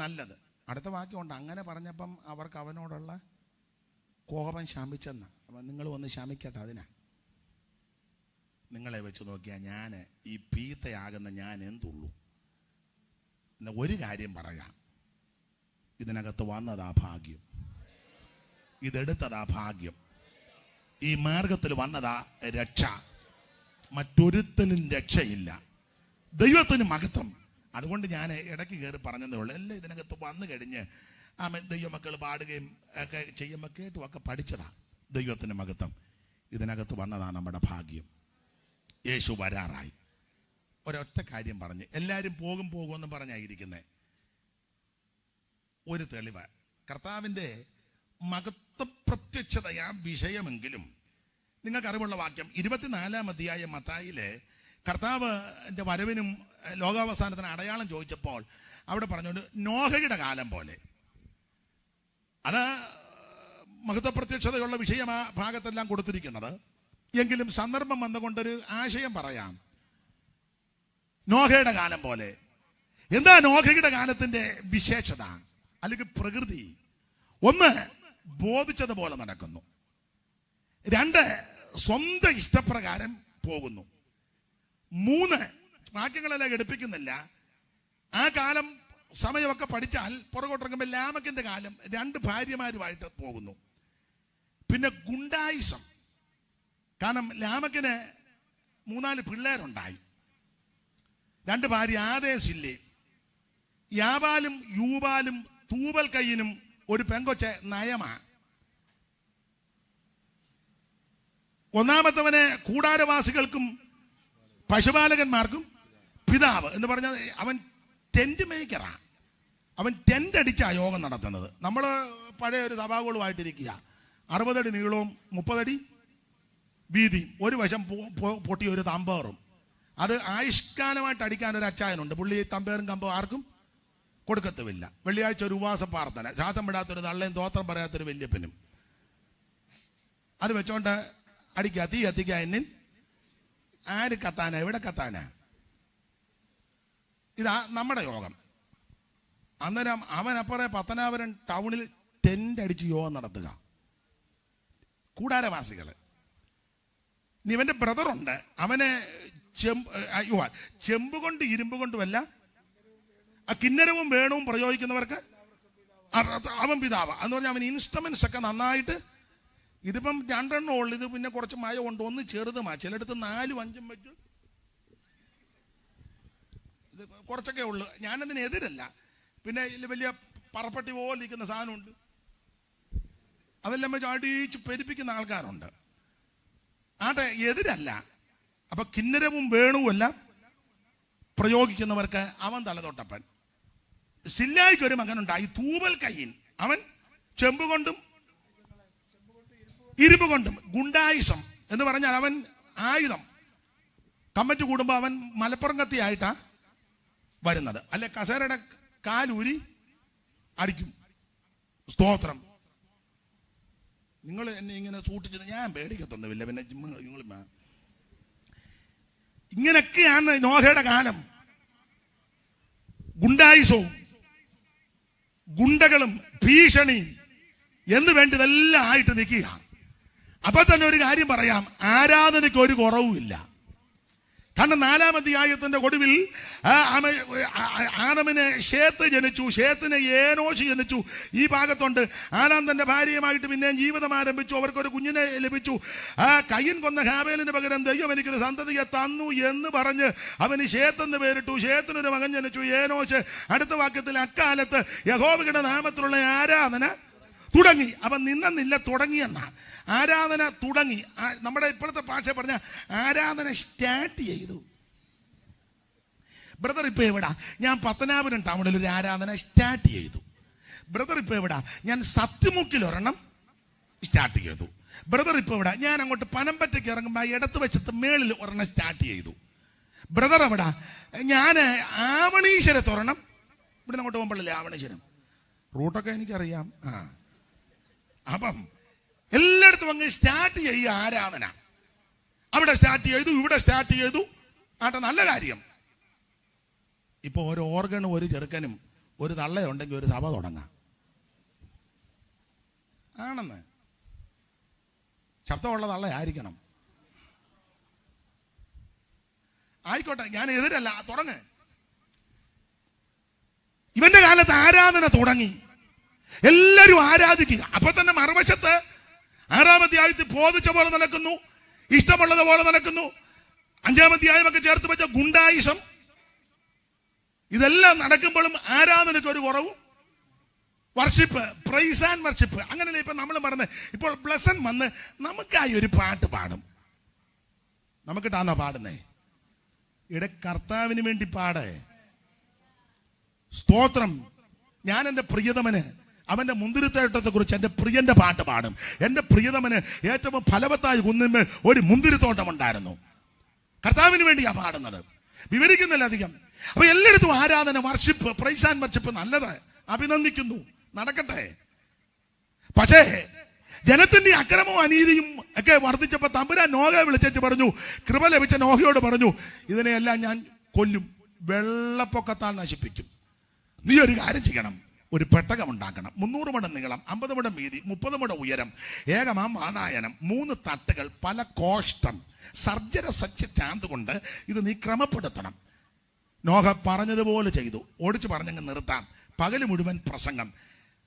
നല്ലത്? അടുത്ത വാക്യമുണ്ട്. അങ്ങനെ പറഞ്ഞപ്പം അവർക്ക് അവനോടുള്ള കോപം ശമിച്ചെന്ന. അപ്പം നിങ്ങൾ വന്ന് ശമിക്കട്ടെ. അതിനാ നിങ്ങളെ വെച്ച് നോക്കിയാൽ ഞാൻ ഈ പീത്തയാകുന്ന ഞാൻ എന്തുള്ളൂ? എന്ന ഒരു കാര്യം പറയാം, ഇതിനകത്ത് വന്നതാ ഭാഗ്യം, ഇതെടുത്തതാ ഭാഗ്യം, ഈ മാർഗത്തിൽ വന്നതാ രക്ഷ. മറ്റൊരുത്തനും രക്ഷയില്ല. ദൈവത്തിന് മഹത്വം. അതുകൊണ്ട് ഞാൻ ഇടയ്ക്ക് കയറി പറഞ്ഞതേ ഉള്ളൂ. എല്ലാം ഇതിനകത്ത് വന്നു കഴിഞ്ഞ് ദൈവമക്കൾ പാടുകയും ഒക്കെ ചെയ്യുമ്പോൾ കേട്ടും ഒക്കെ പഠിച്ചതാ. ദൈവത്തിന് മഹത്വം. ഇതിനകത്ത് വന്നതാ നമ്മുടെ ഭാഗ്യം. യേശു വരാറായി. ഒരൊറ്റ കാര്യം പറഞ്ഞ് എല്ലാവരും പോകുമെന്ന് പറഞ്ഞായിരിക്കുന്നത്. ഒരു തെളിവ്, കർത്താവിൻ്റെ മഹത്വ പ്രത്യക്ഷതയാ വിഷയമെങ്കിലും നിങ്ങൾക്ക് അറിവുള്ള വാക്യം 24-ാം അധ്യായം മത്തായിലെ കർത്താവിൻ്റെ വരവിനും ലോകാവസാനത്തിന് അടയാളം ചോദിച്ചപ്പോൾ അവിടെ പറഞ്ഞുകൊണ്ട് നോഹയുടെ കാലം പോലെ. അത് മഹത്വപ്രത്യക്ഷതയുള്ള വിഷയം ആ ഭാഗത്തെല്ലാം കൊടുത്തിരിക്കുന്നത്. എങ്കിലും സന്ദർഭം വന്നുകൊണ്ടൊരു ആശയം പറയാം. നോഹയുടെ കാലം പോലെ. എന്താ നോഹയുടെ കാലത്തിന്റെ വിശേഷത അല്ലെങ്കിൽ പ്രകൃതി? ഒന്ന്, ബോധിച്ചതുപോലെ നടക്കുന്നു. 2, സ്വന്തം ഇഷ്ടപ്രകാരം പോകുന്നു. 3, വാക്യങ്ങളെല്ലാം എടുപ്പിക്കുന്നില്ല. ആ കാലം സമയമൊക്കെ പഠിച്ചാൽ പുറകോട്ടിറങ്ങുമ്പോൾ ലാമക്കിന്റെ കാലം 2 ഭാര്യമാരുമായിട്ട് പോകുന്നു. പിന്നെ ഗുണ്ടായിസം. കാരണം ലാമക്കിന് 3-4 പിള്ളേരുണ്ടായി. 2 ഭാര്യ ആദേശില്ലേ. യാബാലും യൂബാലും തൂബൽ കയ്യനും ഒരു പെങ്കൊച്ച നയമാ. 1-ാമത്തവന് കൂടാരവാസികൾക്കും പശുപാലകന്മാർക്കും പിതാവ് എന്ന് പറഞ്ഞാൽ അവൻ ടെന്റ് മേക്കറാ. അവൻ ടെന്റ് അടിച്ചാ യോഗം നടത്തുന്നത്. നമ്മൾ പഴയ ഒരു സഭാഗോളുമായിട്ടിരിക്കുക. 60 അടി നീളവും 30 അടി വീതിയും, ഒരു വശം പൊട്ടി ഒരു തമ്പേറും. അത് ആയുഷ്കാലമായിട്ട് അടിക്കാൻ ഒരു അച്ചായനുണ്ട്. പുള്ളി തമ്പേറും കമ്പും ആർക്കും കൊടുക്കത്തുമില്ല. വെള്ളിയാഴ്ച ഒരു ഉപവാസ പ്രാർത്ഥന, ശ്വാസം വിടാത്തൊരു തള്ളയും തോത്രം പറയാത്തൊരു വല്യപ്പനും. അത് വെച്ചോണ്ട് അടിക്കുക, തീ കത്തിക്കുക. എന്നിൽ ആര് കത്താനാ? എവിടെ കത്താനാ? ഇതാ നമ്മുടെ യോഗം. അന്നേരം അവനപ്പുറേ പത്തനാപുരം ടൗണിൽ ടെന്റ് അടിച്ച് യോഗം നടത്തുക. കൂടാരവാസികള്. ഇനി ഇവന്റെ ബ്രദറുണ്ട്. അവന് ചെമ്പ് കൊണ്ട് ഇരുമ്പ് കൊണ്ടുമല്ല, ആ കിന്നരവും വേണവും പ്രയോഗിക്കുന്നവർക്ക് അവൻ പിതാവ് എന്ന് പറഞ്ഞാൽ അവൻ ഇൻസ്ട്രുമെന്റ്സ് ഒക്കെ നന്നായിട്ട്. ഇതിപ്പം 2 എണ്ണം ഉള്ളു, ഇത് പിന്നെ കുറച്ച് മയം ഉണ്ട്, ഒന്ന് ചെറുതുമാ, ചിലടത്ത് 4, 5 വെച്ച് ഇത് കുറച്ചൊക്കെ ഉള്ളു. ഞാനതിന് എതിരല്ല. പിന്നെ ഇതിൽ വലിയ പറപ്പട്ടി പോലെ ഇരിക്കുന്ന സാധനമുണ്ട്, അതെല്ലാം വെച്ച് അടിച്ച് പെരുപ്പിക്കുന്ന ആൾക്കാരുണ്ട്. ആട്ടെ, എതിരല്ല. അപ്പൊ കിന്നരവും വേണുവെല്ലാം പ്രയോഗിക്കുന്നവർക്ക് അവൻ തലതൊട്ടപ്പൻ. സില്ലായിക്ക് ഒരു മകനുണ്ടായി, തൂബൽ കയ്യൻ. അവൻ ചെമ്പ് കൊണ്ടും ഇരുമ്പ് കൊണ്ടും, ഗുണ്ടായുസം എന്ന് പറഞ്ഞാൽ അവൻ ആയുധം. കമ്മറ്റ് കൂടുമ്പോ അവൻ മലപ്പുറം കത്തിയായിട്ടാ വരുന്നത്, അല്ലെ കസേരയുടെ കാലൂരി അടിക്കും. സ്തോത്രം. നിങ്ങൾ എന്നെ ഇങ്ങനെ സൂക്ഷിച്ചത് ഞാൻ പേടിക്കത്തൊന്നുമില്ല. പിന്നെ നിങ്ങൾ ഇങ്ങനെയൊക്കെയാണ് നോഹയുടെ കാലം. ഗുണ്ടായുസവും ഗുണ്ടകളും ഭീഷണിയും എന്ന് വേണ്ടതെല്ലാം ആയിട്ട് നിൽക്കുക. അപ്പൊ തന്നെ ഒരു കാര്യം പറയാം, ആരാധനയ്ക്ക് ഒരു കുറവുമില്ല. കാരണം 4-ാം അധ്യായത്തിന്റെ ഒടുവിൽ ആദമിന് ശേത്ത് ജനിച്ചു, ശേത്തിന് ഏനോശ് ജനിച്ചു. ഈ ഭാഗത്തുണ്ട്. ആദാം തന്റെ ഭാര്യയുമായിട്ട് പിന്നെയും ജീവിതം ആരംഭിച്ചു, അവർക്കൊരു കുഞ്ഞിനെ ലഭിച്ചു. കയ്യൻ കൊന്ന ഹാബേലിന് പകരം ദൈവം എനിക്കൊരു സന്തതിയെ തന്നു എന്ന് പറഞ്ഞ് അവന് ശേത്തെന്ന് പേരിട്ടു. ശേത്തിനൊരു മകൻ ജനിച്ചു, ഏനോശ്. അടുത്ത വാക്യത്തിൽ അക്കാലത്ത് യഹോവയുടെ നാമത്തിലുള്ള ആരാധന തുടങ്ങി. അവൻ നിന്നില്ല, തുടങ്ങിയെന്ന ആരാധന തുടങ്ങി. നമ്മുടെ ഇപ്പോഴത്തെ ഭാഷ പറഞ്ഞ ആരാധന സ്റ്റാർട്ട് ചെയ്തു. ബ്രദർ ഇപ്പൊ എവിടാ? ഞാൻ പത്തനാപുരം ടൗണിൽ ഒരു ആരാധന സ്റ്റാർട്ട് ചെയ്തു. ബ്രദർ ഇപ്പൊ എവിടാ? ഞാൻ സത്യമുക്കിൽ ഒരെണ്ണം സ്റ്റാർട്ട് ചെയ്തു. ബ്രദർ ഇപ്പൊ എവിടാ? ഞാൻ അങ്ങോട്ട് പനമ്പറ്റയ്ക്ക് ഇറങ്ങുമ്പോ ഇടത്ത് വെച്ചത്ത് മേളിൽ ഒരെണ്ണം സ്റ്റാർട്ട് ചെയ്തു. ബ്രദർ എവിടാ? ഞാൻ ആവണീശ്വരത്ത് ഒരെണ്ണം, ഇവിടെ അങ്ങോട്ട് പോകുമ്പോഴല്ലേ ആവണീശ്വരം, റൂട്ടൊക്കെ എനിക്കറിയാം. അപ്പം എല്ലായിടത്തും അങ്ങ് സ്റ്റാർട്ട് ചെയ്യുക ആരാധന. അവിടെ സ്റ്റാർട്ട് ചെയ്തു, ഇവിടെ സ്റ്റാർട്ട് ചെയ്തു. ആട്ടെ, നല്ല കാര്യം. ഇപ്പൊ ഒരു ഓർഗനും ഒരു ചെറുക്കനും ഒരു തള്ളയുണ്ടെങ്കിൽ ഒരു സഭ തുടങ്ങാം ആണെന്ന്. ശബ്ദമുള്ള തള്ളയായിരിക്കണം. ആയിക്കോട്ടെ, ഞാൻ എതിരല്ല, തുടങ്ങ്. ഇവന്റെ കാലത്ത് ആരാധന തുടങ്ങി, എല്ലാവരും ആരാധിക്കുക. അപ്പൊ തന്നെ മറുവശത്ത് 6-ാം അധ്യായത്തിൽ ബോധിച്ച പോലെ നടക്കുന്നു, ഇഷ്ടമുള്ളത് പോലെ നടക്കുന്നു. 5-ാം അധ്യായമൊക്കെ ചേർത്ത് വെച്ച ഗുണ്ടായുസം. ഇതെല്ലാം നടക്കുമ്പോഴും ആരാധനയ്ക്ക് ഒരു കുറവും. Worship, praise and worship. അങ്ങനെയല്ലേ ഇപ്പൊ നമ്മൾ പറഞ്ഞത്. ഇപ്പോൾ ബ്ലസൻ വന്ന് നമുക്കായി ഒരു പാട്ട് പാടും. നമുക്കിട്ടാണോ പാടുന്നേ? ഇവിടെ കർത്താവിന് വേണ്ടി പാടേ. സ്തോത്രം. ഞാൻ എൻ്റെ പ്രിയതമന് അവന്റെ മുന്തിരിത്തോട്ടത്തെ കുറിച്ച് എൻ്റെ പ്രിയന്റെ പാട്ട് പാടും. എൻ്റെ പ്രിയതമന് ഏറ്റവും ഫലവത്തായ കുന്നിന്മേൽ ഒരു മുന്തിരിത്തോട്ടം ഉണ്ടായിരുന്നു. കർത്താവിന് വേണ്ടിയാ പാടുന്നത്, വിവരിക്കുന്നില്ല അധികം. അപ്പൊ എല്ലായിടത്തും ആരാധന, വർഷിപ്പ്, പ്രൈസ് ആൻഡ് വർഷിപ്പ്. നല്ലത്, അഭിനന്ദിക്കുന്നു, നടക്കട്ടെ. പക്ഷേ ജനത്തിന്റെ അക്രമവും അനീതിയും ഒക്കെ വർദ്ധിച്ചപ്പോ തമ്പുരാൻ നോഹയെ വിളിച്ചു പറഞ്ഞു, കൃപ ലഭിച്ച നോഹയോട് പറഞ്ഞു, ഇതിനെയെല്ലാം ഞാൻ കൊല്ലും, വെള്ളപ്പൊക്കത്താൽ നശിപ്പിക്കും. നീ ഒരു കാര്യം ചെയ്യണം, ഒരു പെട്ടകം ഉണ്ടാക്കണം. 300 മുഴം നീളം, 50 മുഴം വീതി, 30 മുഴം ഉയരം, ഏകമാം വാതായനം, 3 തട്ടുകൾ, പല കോഷ്ടം, സർജര സജ്ജ ചാന്ത് കൊണ്ട് ഇത് നീ ക്രമപ്പെടുത്തണം. നോഹ പറഞ്ഞതുപോലെ ചെയ്തു. ഓടിച്ചു പറഞ്ഞങ്ങ് നിർത്താം. പകല് മുഴുവൻ പ്രസംഗം.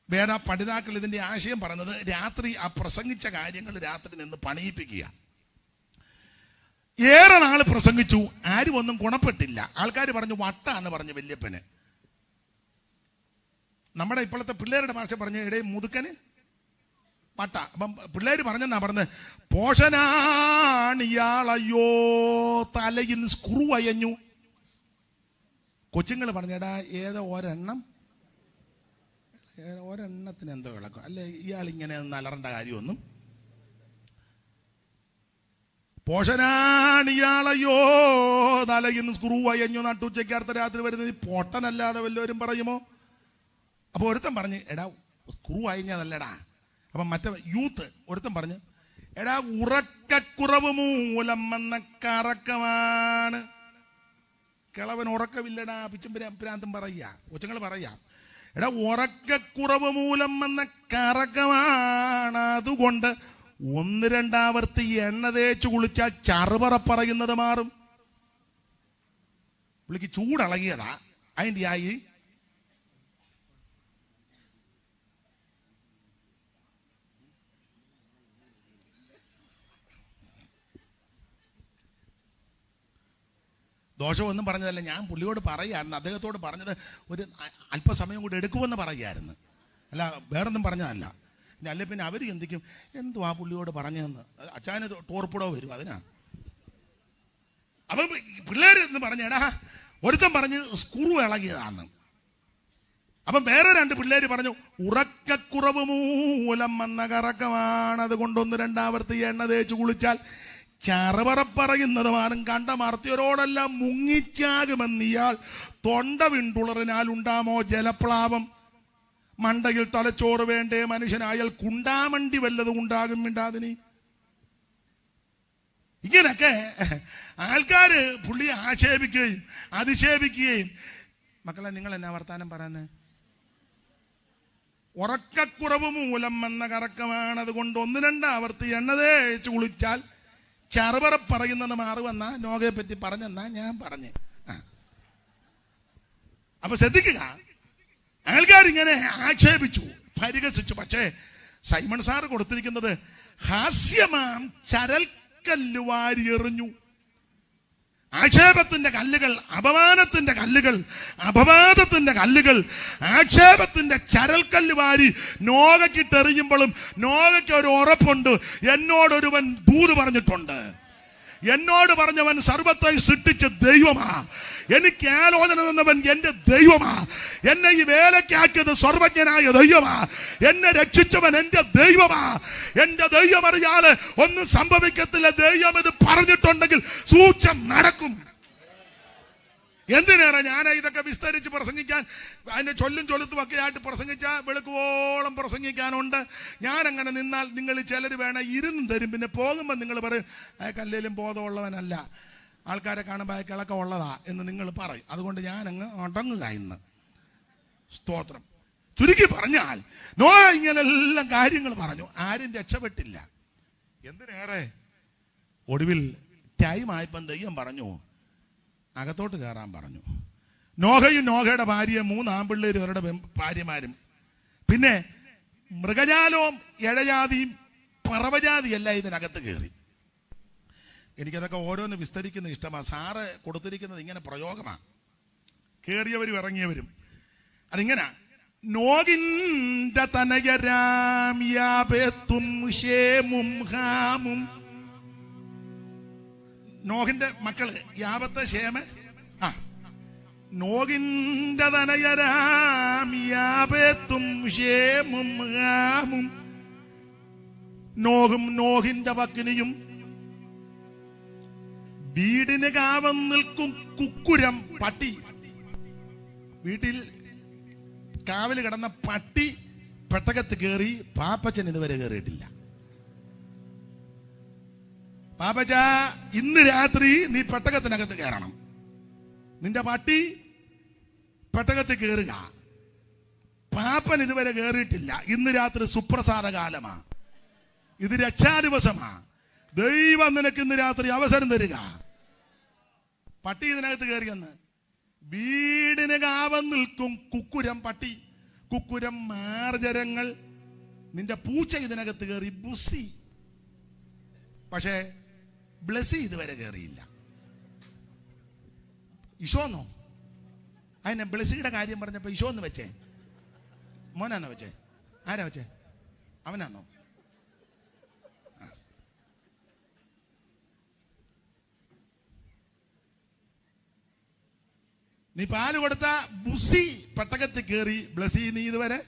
വേറെ പഠിതാക്കൾ ഇതിന്റെ ആശയം പറഞ്ഞത്, രാത്രി ആ പ്രസംഗിച്ച കാര്യങ്ങൾ രാത്രി നിന്ന് പണിയിപ്പിക്കുക. ഏറെ നാള് പ്രസംഗിച്ചു, ആരും ഒന്നും ഗുണപ്പെട്ടില്ല. ആൾക്കാർ പറഞ്ഞു വട്ടാന്ന് പറഞ്ഞു വല്യപ്പന്. നമ്മുടെ ഇപ്പോഴത്തെ പിള്ളേരുടെ ഭാഷ പറഞ്ഞ ഇടേ മുതുക്കന് വട്ട. അപ്പം പിള്ളേര് പറഞ്ഞെന്നാ പറഞ്ഞത്, പോഷനാണിയാളയ്യോ തലയിൽ സ്ക്രൂ അയഞ്ഞു. കൊച്ചുങ്ങൾ പറഞ്ഞടാ ഏതോ ഒരെണ്ണത്തിന് എന്തോ ഇളക്കും, അല്ലെ ഇയാൾ ഇങ്ങനെ അലറേണ്ട കാര്യമൊന്നും. പോഷനാണിയാളയ്യോ തലയിൽ സ്ക്രൂ അയഞ്ഞു. നട്ടുച്ചയ്ക്ക് അർദ്ധ രാത്രി വരുന്നത് ഈ പൊട്ടനല്ലാതെ വല്ലവരും പറയുമോ? അപ്പൊ ഒരുത്തൻ പറഞ്ഞ്, എടാ സ്ക്രൂ അയഞ്ഞതല്ലടാ. അപ്പൊ മറ്റേ യൂത്ത് ഒരുത്തൻ പറഞ്ഞു, എടാ ഉറക്കക്കുറവ് മൂലം വന്ന കറക്കമാണ്. കിളവൻ ഉറക്കമില്ലടാ, പിച്ചുംപിരാന്തും പറയാ, കൊച്ചുങ്ങൾ പറയാ. എടാ ഉറക്കക്കുറവ് മൂലം വന്ന കറക്കമാണ്, അതുകൊണ്ട് 1-2 ആവർത്തി എണ്ണ തേച്ച് കുളിച്ചാൽ ചറുപറ പറയുന്നത് മാറും. പുള്ളിക്ക് ചൂടളകിയതാ, അതിൻ്റെ ആയി ദോഷമൊന്നും പറഞ്ഞതല്ല, ഞാൻ പുള്ളിയോട് പറയുകയായിരുന്നു, അദ്ദേഹത്തോട് പറഞ്ഞത് ഒരു അല്പസമയം കൂടി എടുക്കുമെന്ന് പറയുകയായിരുന്നു, അല്ല വേറൊന്നും പറഞ്ഞതല്ല. അല്ലെ പിന്നെ അവർ ചിന്തിക്കും എന്തുവാ പുള്ളിയോട് പറഞ്ഞതെന്ന്. അച്ചാന് ടോർപ്പിടോ വരും അതിനാ. അപ്പം പിള്ളേരെന്ന് പറഞ്ഞേടാ, ഒരുത്തൻ പറഞ്ഞ് സ്ക്രൂ ഇളകിയതാന്ന്. അപ്പം വേറെ 2 പിള്ളേര് പറഞ്ഞു ഉറക്കക്കുറവ് മൂലം വന്ന കറക്കമാണ്, അതുകൊണ്ട് 1-2 ആവർത്തി എണ്ണ തേച്ച് കുളിച്ചാൽ ചറവറപ്പറയുന്നത് മാറും. കണ്ട മർത്തിയരോടെല്ലാം മുങ്ങിച്ചാകുമെന്ന് ഇയാൾ തൊണ്ട വിണ്ടുളറിനാൽ ഉണ്ടാമോ ജലപ്ലാവം. മണ്ടയിൽ തലച്ചോറ് വേണ്ടേ മനുഷ്യനായാൽ കുണ്ടാമണ്ടി വല്ലതും ഉണ്ടാകും മിണ്ടാതിനി. ഇങ്ങനൊക്കെ ആൾക്കാര് പുള്ളിയെ ആക്ഷേപിക്കുകയും അധിക്ഷേപിക്കുകയും. മക്കളെ, നിങ്ങൾ എന്നാ വർത്താനം പറയുന്നത്? ഉറക്കക്കുറവ് മൂലം വന്ന കറക്കമാണ്, അതുകൊണ്ട് 1-2 ആവർത്തി എണ്ണ തേച്ച് കുളിച്ചാൽ ചറുപറ പറയുന്നത് മാറുമെന്നാ നോഗയെ പറ്റി പറഞ്ഞെന്നാ ഞാൻ പറഞ്ഞേ. അപ്പൊ ശ്രദ്ധിക്കുക, ആൾക്കാരിങ്ങനെ ആക്ഷേപിച്ചു, പരിഹസിച്ചു. പക്ഷേ സൈമൺ സാറ് കൊടുത്തിരിക്കുന്നത് ഹാസ്യമാം ചരൽക്കല്ല് വാരി എറിഞ്ഞു. ആക്ഷേപത്തിന്റെ കല്ലുകൾ, അപമാനത്തിന്റെ കല്ലുകൾ, അപവാദത്തിന്റെ കല്ലുകൾ, ആക്ഷേപത്തിന്റെ ചരൽക്കല്ല് വാരി നോഗയ്ക്കിട്ടെറിയുമ്പോഴും നോഗയ്ക്ക് ഒരു ഉറപ്പുണ്ട്. എന്നോടൊരുവൻ ദൂത് പറഞ്ഞിട്ടുണ്ട്, എന്നോട് പറഞ്ഞവൻ സർവത്തെ സൃഷ്ടിച്ച ദൈവമാ, എനിക്ക് ആലോചന തന്നവൻ എന്റെ ദൈവമാ, എന്നെ ഈ വേലക്കാക്കിയത് സർവജ്ഞനായ ദൈവമാ, എന്നെ രക്ഷിച്ചവൻ എന്റെ ദൈവമാ. എന്റെ ദൈവം അറിയാതെ ഒന്നും സംഭവിക്കത്തില്ല. ദൈവം ഇത് പറഞ്ഞിട്ടുണ്ടെങ്കിൽ സൂക്ഷം നടക്കും. എന്തിനേറെ ഞാൻ ഇതൊക്കെ വിസ്തരിച്ച് പ്രസംഗിക്കാൻ, അതിന്റെ ചൊല്ലും ചൊലുത്തും ഒക്കെ ആയിട്ട് പ്രസംഗിച്ചാൽ വെളുക്കുവോളം പ്രസംഗിക്കാനുണ്ട്. ഞാൻ അങ്ങനെ നിന്നാൽ നിങ്ങൾ ചിലർ വേണം ഇരുന്നും തരും. പിന്നെ പോകുമ്പോൾ നിങ്ങൾ പറയും അയക്കല്ലേലും ബോധമുള്ളവനല്ല, ആൾക്കാരെ കാണുമ്പോൾ അയക്കിളക്കം ഉള്ളതാ എന്ന് നിങ്ങൾ പറയും. അതുകൊണ്ട് ഞാനങ്ങ് അടങ്ങുക ഇന്ന്. സ്തോത്രം. ചുരുക്കി പറഞ്ഞാൽ നോഹ ഇങ്ങനെല്ലാം കാര്യങ്ങൾ പറഞ്ഞു, ആരും രക്ഷപ്പെട്ടില്ല. എന്തിനേറെ ഒടുവിൽ ടൈം ആയപ്പം ദൈവം പറഞ്ഞു അകത്തോട്ട് കയറാൻ പറഞ്ഞു. നോഹയും നോഹയുടെ ഭാര്യയും 3 ആൺപിള്ളേരും അവരുടെ ഭാര്യമാരും, പിന്നെ മൃഗജാലവും ഇഴജാതിയും പറവജാതിയും എല്ലാം ഇതിനകത്ത് കയറി. എനിക്കതൊക്കെ ഓരോന്ന് വിസ്തരിക്കുന്ന ഇഷ്ടമാണ്. സാറ് കൊടുത്തിരിക്കുന്നത് ഇങ്ങനെ പ്രയോഗമാണ്, കയറിയവരും ഇറങ്ങിയവരും. അതിങ്ങനെ നോകിന്റെ തനയരാം യാബേത്തും ശേമും ഹാമും. നോഹിന്റെ മക്കള് യാബത്ത് ശേമ്. നോകിന്റെ തനയരാം യാബേത്തും ശേമും ഹാമും. നോഹും നോഹിന്റെ പക്കിനിയും വീടിന് കാവം നിൽക്കും കുക്കുരം പട്ടി. വീട്ടിൽ കാവല് കിടന്ന പട്ടി പെട്ടകത്ത് കയറി. പാപ്പച്ചൻ ഇതുവരെ കയറിയിട്ടില്ല. പാപ്പച്ച, ഇന്ന് രാത്രി നീ പെട്ടകത്തിനകത്ത് കയറണം. നിന്റെ പട്ടി പെട്ടകത്ത് കയറുക. പാപ്പൻ ഇതുവരെ കയറിയിട്ടില്ല. ഇന്ന് രാത്രി സുപ്രസാദ കാലമാ, ഇത് രക്ഷാദിവസമാ. ദൈവം നിനക്ക് ഇന്ന് രാത്രി അവസരം തരിക. പട്ടി ഇതിനകത്ത് കയറിയെന്ന്. വീടിന് കാവം നിൽക്കും കുക്കുരം പട്ടി, കുക്കുരം മാർജരങ്ങൾ. നിന്റെ പൂച്ച ഇതിനകത്ത് കയറി ബുസി. പക്ഷേ ബ്ലസി ഇതുവരെ കയറിയില്ല. ഇഷോന്നോ? അതിനെ ബ്ലസിയുടെ കാര്യം പറഞ്ഞപ്പോ ഇഷോന്ന് വെച്ചേ. മോനാന്നോ വെച്ചേ? ആരാ വെച്ചേ? അവനാന്നോ? നീ പാല് കൊടുത്ത ബുസി പെട്ടകത്തിൽ കയറി. ബ്ലസി നീ ഇതുവരെ.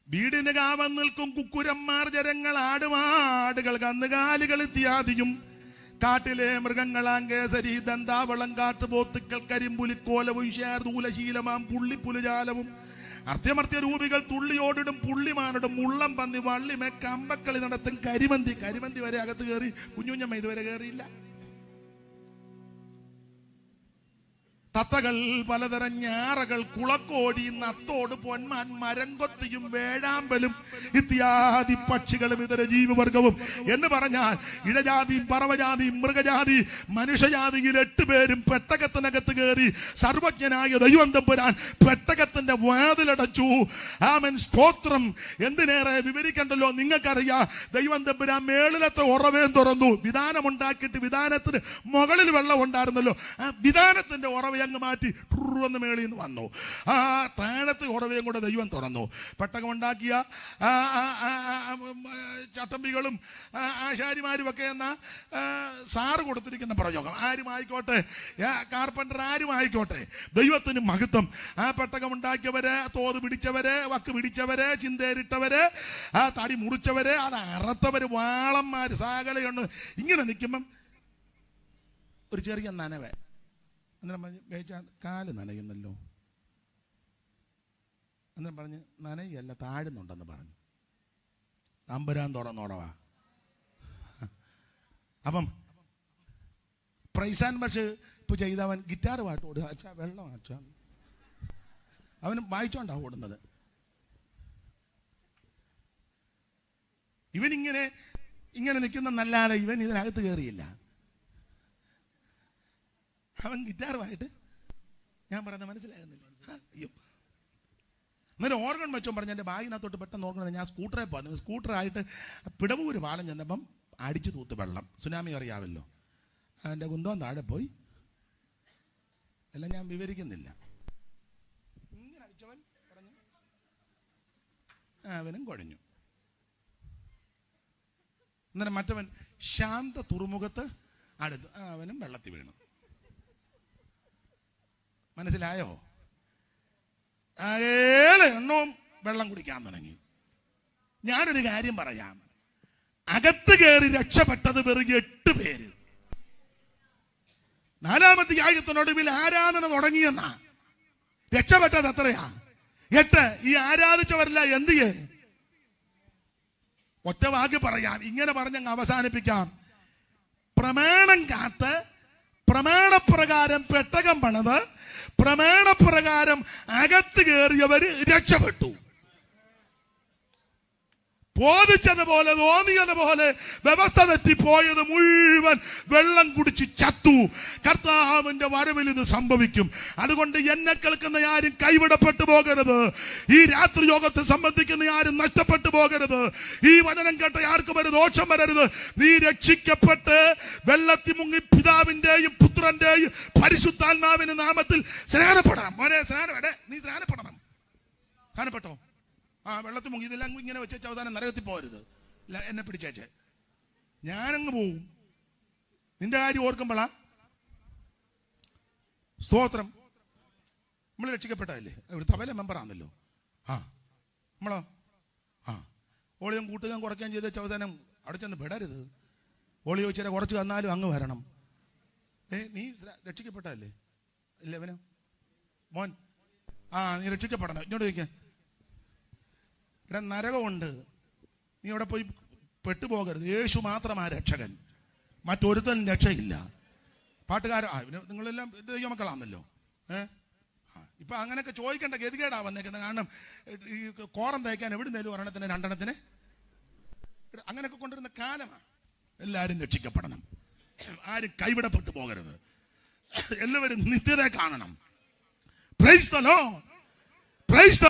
വീടിന് കാവം നിൽക്കും കുക്കുരന്മാർ ജരങ്ങൾ ആടുമാടുകൾ കന്നുകാലികൾ ഇത്യാദിയും കാട്ടിലെ മൃഗങ്ങളാങ്കേസരി ദന്താവളം കാട്ടുപോത്തുക്കൾ കരിമ്പുലിക്കോലവും ശൂലശീലമാം പുള്ളിപ്പുലുജാലവും അർത്ഥമർത്ഥ്യ രൂപികൾ തുള്ളിയോടിടും പുള്ളിമാനോടും മുള്ളം പന്നി വള്ളിമേ കമ്പക്കളി നടത്തും കരിമന്തി. കരിമന്തി വരെ അകത്ത് കയറി. കുഞ്ഞുഞ്ഞമ്മ ഇതുവരെ കയറിയില്ല. തത്തകൾ, പലതരം ഞാറകൾ, കുളക്കോടി, നത്തോട്, പൊന്മാൻ, മരംകൊത്തിയും വേഴാമ്പലും ഇത്യാദി പക്ഷികളും ഇതര ജീവിവർഗവും എന്ന് പറഞ്ഞാൽ ഇഴജാതിയും പറവജാതിയും മൃഗജാതി മനുഷ്യജാതിയിൽ 8 പേരും പെട്ടകത്തിനകത്ത് കയറി സർവജ്ഞനായ ദൈവം തമ്പുരാൻ പെട്ടകത്തിന്റെ വാതിലടച്ചു. ആമേൻ, സ്തോത്രം. എന്തിനേറെ വിവരിക്കണ്ടല്ലോ, നിങ്ങൾക്കറിയാം. ദൈവം തമ്പുരാൻ മേളിലത്തെ ഉറവേം തുറന്നു. വിധാനമുണ്ടാക്കിയിട്ട് വിധാനത്തിന് മുകളിൽ വെള്ളം ഉണ്ടായിരുന്നല്ലോ, ആ വിധാനത്തിന്റെ ഉറവ അങ്ങ് മാറ്റി എന്ന് മേളിൽ നിന്ന് വന്നു. ആ താഴത്തെ ഉറവയും കൂടെ ദൈവം തുറന്നു. പെട്ടകമുണ്ടാക്കിയ ചട്ടമ്പികളും ആശാരിമാരും ഒക്കെ എന്ന സാറ് കൊടുത്തിരിക്കുന്ന പ്രയോഗം. ആരുമായിക്കോട്ടെ, കാർപ്പൻ്റർ ആരുമായിക്കോട്ടെ, ദൈവത്തിന് മഹത്വം. ആ പെട്ടകമുണ്ടാക്കിയവര്, തോത് പിടിച്ചവര്, വക്ക് പിടിച്ചവര്, ചിന്തേരിട്ടവര്, ആ തടി മുറിച്ചവര്, അത് അറത്തവര്, വാളന്മാര്, സാകലയുണ്ട്. ഇങ്ങനെ നിൽക്കുമ്പം ഒരു ചെറിയ നനവേ, അന്നേരം പറഞ്ഞ് വേച്ചാൽ കാല് നനയുന്നല്ലോ. അന്നേരം പറഞ്ഞ് നനയല്ല, താഴുന്നുണ്ടെന്ന് പറഞ്ഞു. തമ്പുരാൻ തുറന്നുറവാ. അപ്പം പ്രൈസാൻ പക്ഷേ ഇപ്പൊ ചെയ്തവൻ ഗിറ്റാർ പാട്ട് ഓടുക, അച്ഛാ വെള്ളം അച്ഛാ, അവനും വായിച്ചോണ്ടാ ഓടുന്നത്. ഇവനിങ്ങനെ നിൽക്കുന്ന നല്ലാതെ ഇവൻ ഇതിനകത്ത് കയറിയില്ല. അവൻ ഗിറ്റാറുമായിട്ട്, ഞാൻ പറയുന്നത് മനസ്സിലാകുന്നില്ല. അയ്യോ, എന്നാലും ഓർഗൺ വെച്ചോ പറഞ്ഞ് എൻ്റെ ബാഗിനകത്തോട്ട് പെട്ടെന്ന് ഓർഗൺ. ഞാൻ സ്കൂട്ടറെ പോന്നു. സ്കൂട്ടറായിട്ട് പിടവൂര് പാലം ചെന്നപ്പം അടിച്ചു തൂത്ത് വെള്ളം. സുനാമി അറിയാമല്ലോ. അതിൻ്റെ കുന്തവും താഴെ പോയി. എല്ലാം ഞാൻ വിവരിക്കുന്നില്ല. ഇങ്ങനെ അടിച്ചവൻ പറഞ്ഞു, അവനും കുഴഞ്ഞു. അന്നേരം മറ്റവൻ ശാന്ത തുറമുഖത്ത് അടുത്ത്, അവനും വെള്ളത്തിൽ വീണു. മനസ്സിലായോ? ഏഴ് എണ്ണവും വെള്ളം കുടിക്കാൻ തുടങ്ങി. ഞാനൊരു കാര്യം പറയാം. അകത്ത് കയറി രക്ഷപ്പെട്ടത് വെറും 8 പേര്. 4-ാമത്തെ ആയത്തിനൊടുവിൽ ആരാധന തുടങ്ങിയെന്നാ. രക്ഷപ്പെട്ടത് എത്രയാ? 8. ഈ ആരാധിച്ചവരല്ല എന്ത് ചെയ്യേ? ഒറ്റ വാക്ക് പറയാം, ഇങ്ങനെ പറഞ്ഞങ്ങ് അവസാനിപ്പിക്കാം. പ്രമാണം കാത്ത്, പ്രമാണപ്രകാരം പെട്ടകം പണിത്, പ്രമാണപ്രകാരം അകത്ത് കയറിയവര് രക്ഷപ്പെട്ടു. ബോധിച്ചതുപോലെ തോന്നിയതുപോലെ വ്യവസ്ഥ തെറ്റിപ്പോയത് മുഴുവൻ വെള്ളം കുടിച്ച് ചത്തു. കർത്താവിന്റെ വരവിൽ ഇത് സംഭവിക്കും. അതുകൊണ്ട് എന്നെ കേൾക്കുന്ന ആരും കൈവിടപ്പെട്ടു പോകരുത്. ഈ രാത്രി യോഗത്തെ സംബന്ധിക്കുന്ന ആരും നഷ്ടപ്പെട്ടു പോകരുത്. ഈ വചനം കേട്ട ആർക്കും ഒരു ദോഷം വരരുത്. നീ രക്ഷിക്കപ്പെട്ട് വെള്ളത്തിൽ മുങ്ങി പിതാവിന്റെയും പുത്രന്റെയും പരിശുദ്ധാത്മാവിന്റെ നാമത്തിൽ സ്നാനപ്പെടണം. മോനെ നീ സ്നാനപ്പെടണം. സ്നാനപ്പെട്ടോ? വെള്ളത്തിൽ മുങ്ങി. ഇതെല്ലാം ഇങ്ങനെ വെച്ച അവസാനം നരകത്തിൽ പോകരുത്. എന്നെ പിടിച്ചേച്ചേ, ഞാനങ്ങ് പോവും. നിന്റെ കാര്യം ഓർക്കുമ്പോളാ. സ്തോത്രം. നമ്മൾ രക്ഷിക്കപ്പെട്ടതല്ലേ? ഒരു തവല മെമ്പറാണല്ലോ. നമ്മളോ ഓളിയും കൂട്ടുകയും കുറയ്ക്കുകയും ചെയ്ത് അവസാനം അവിടെ ചെന്ന് പെടരുത്. ഓളി ചോദിച്ചാൽ കുറച്ച് തന്നാലും അങ്ങ് വരണം. നീ രക്ഷിക്കപ്പെട്ടതല്ലേ? ഇല്ല അവന് മോൻ, നീ രക്ഷിക്കപ്പെടണം. ഇങ്ങോട്ട് ചോദിക്കാൻ. ഇവിടെ നരകമുണ്ട്. നീ അവിടെ പോയി പെട്ടുപോകരുത്. യേശു മാത്രമാ രക്ഷകൻ, മറ്റൊരുത്തനും രക്ഷയില്ല. പാട്ടുകാരൻ നിങ്ങളെല്ലാം ദൈവമക്കളാണല്ലോ. ഇപ്പൊ അങ്ങനെയൊക്കെ ചോദിക്കേണ്ട ഗതികേടാ വന്നേക്കുന്നത്. കാരണം ഈ കോറം തയ്ക്കാൻ എവിടുന്നേലും 1 2 അങ്ങനെയൊക്കെ കൊണ്ടുവരുന്ന കാലമാണ്. എല്ലാവരും രക്ഷിക്കപ്പെടണം. ആരും കൈവിടപ്പെട്ടു പോകരുത്. എല്ലാവരും നിത്യത കാണണം. Price the Lord. പ്രൈസ്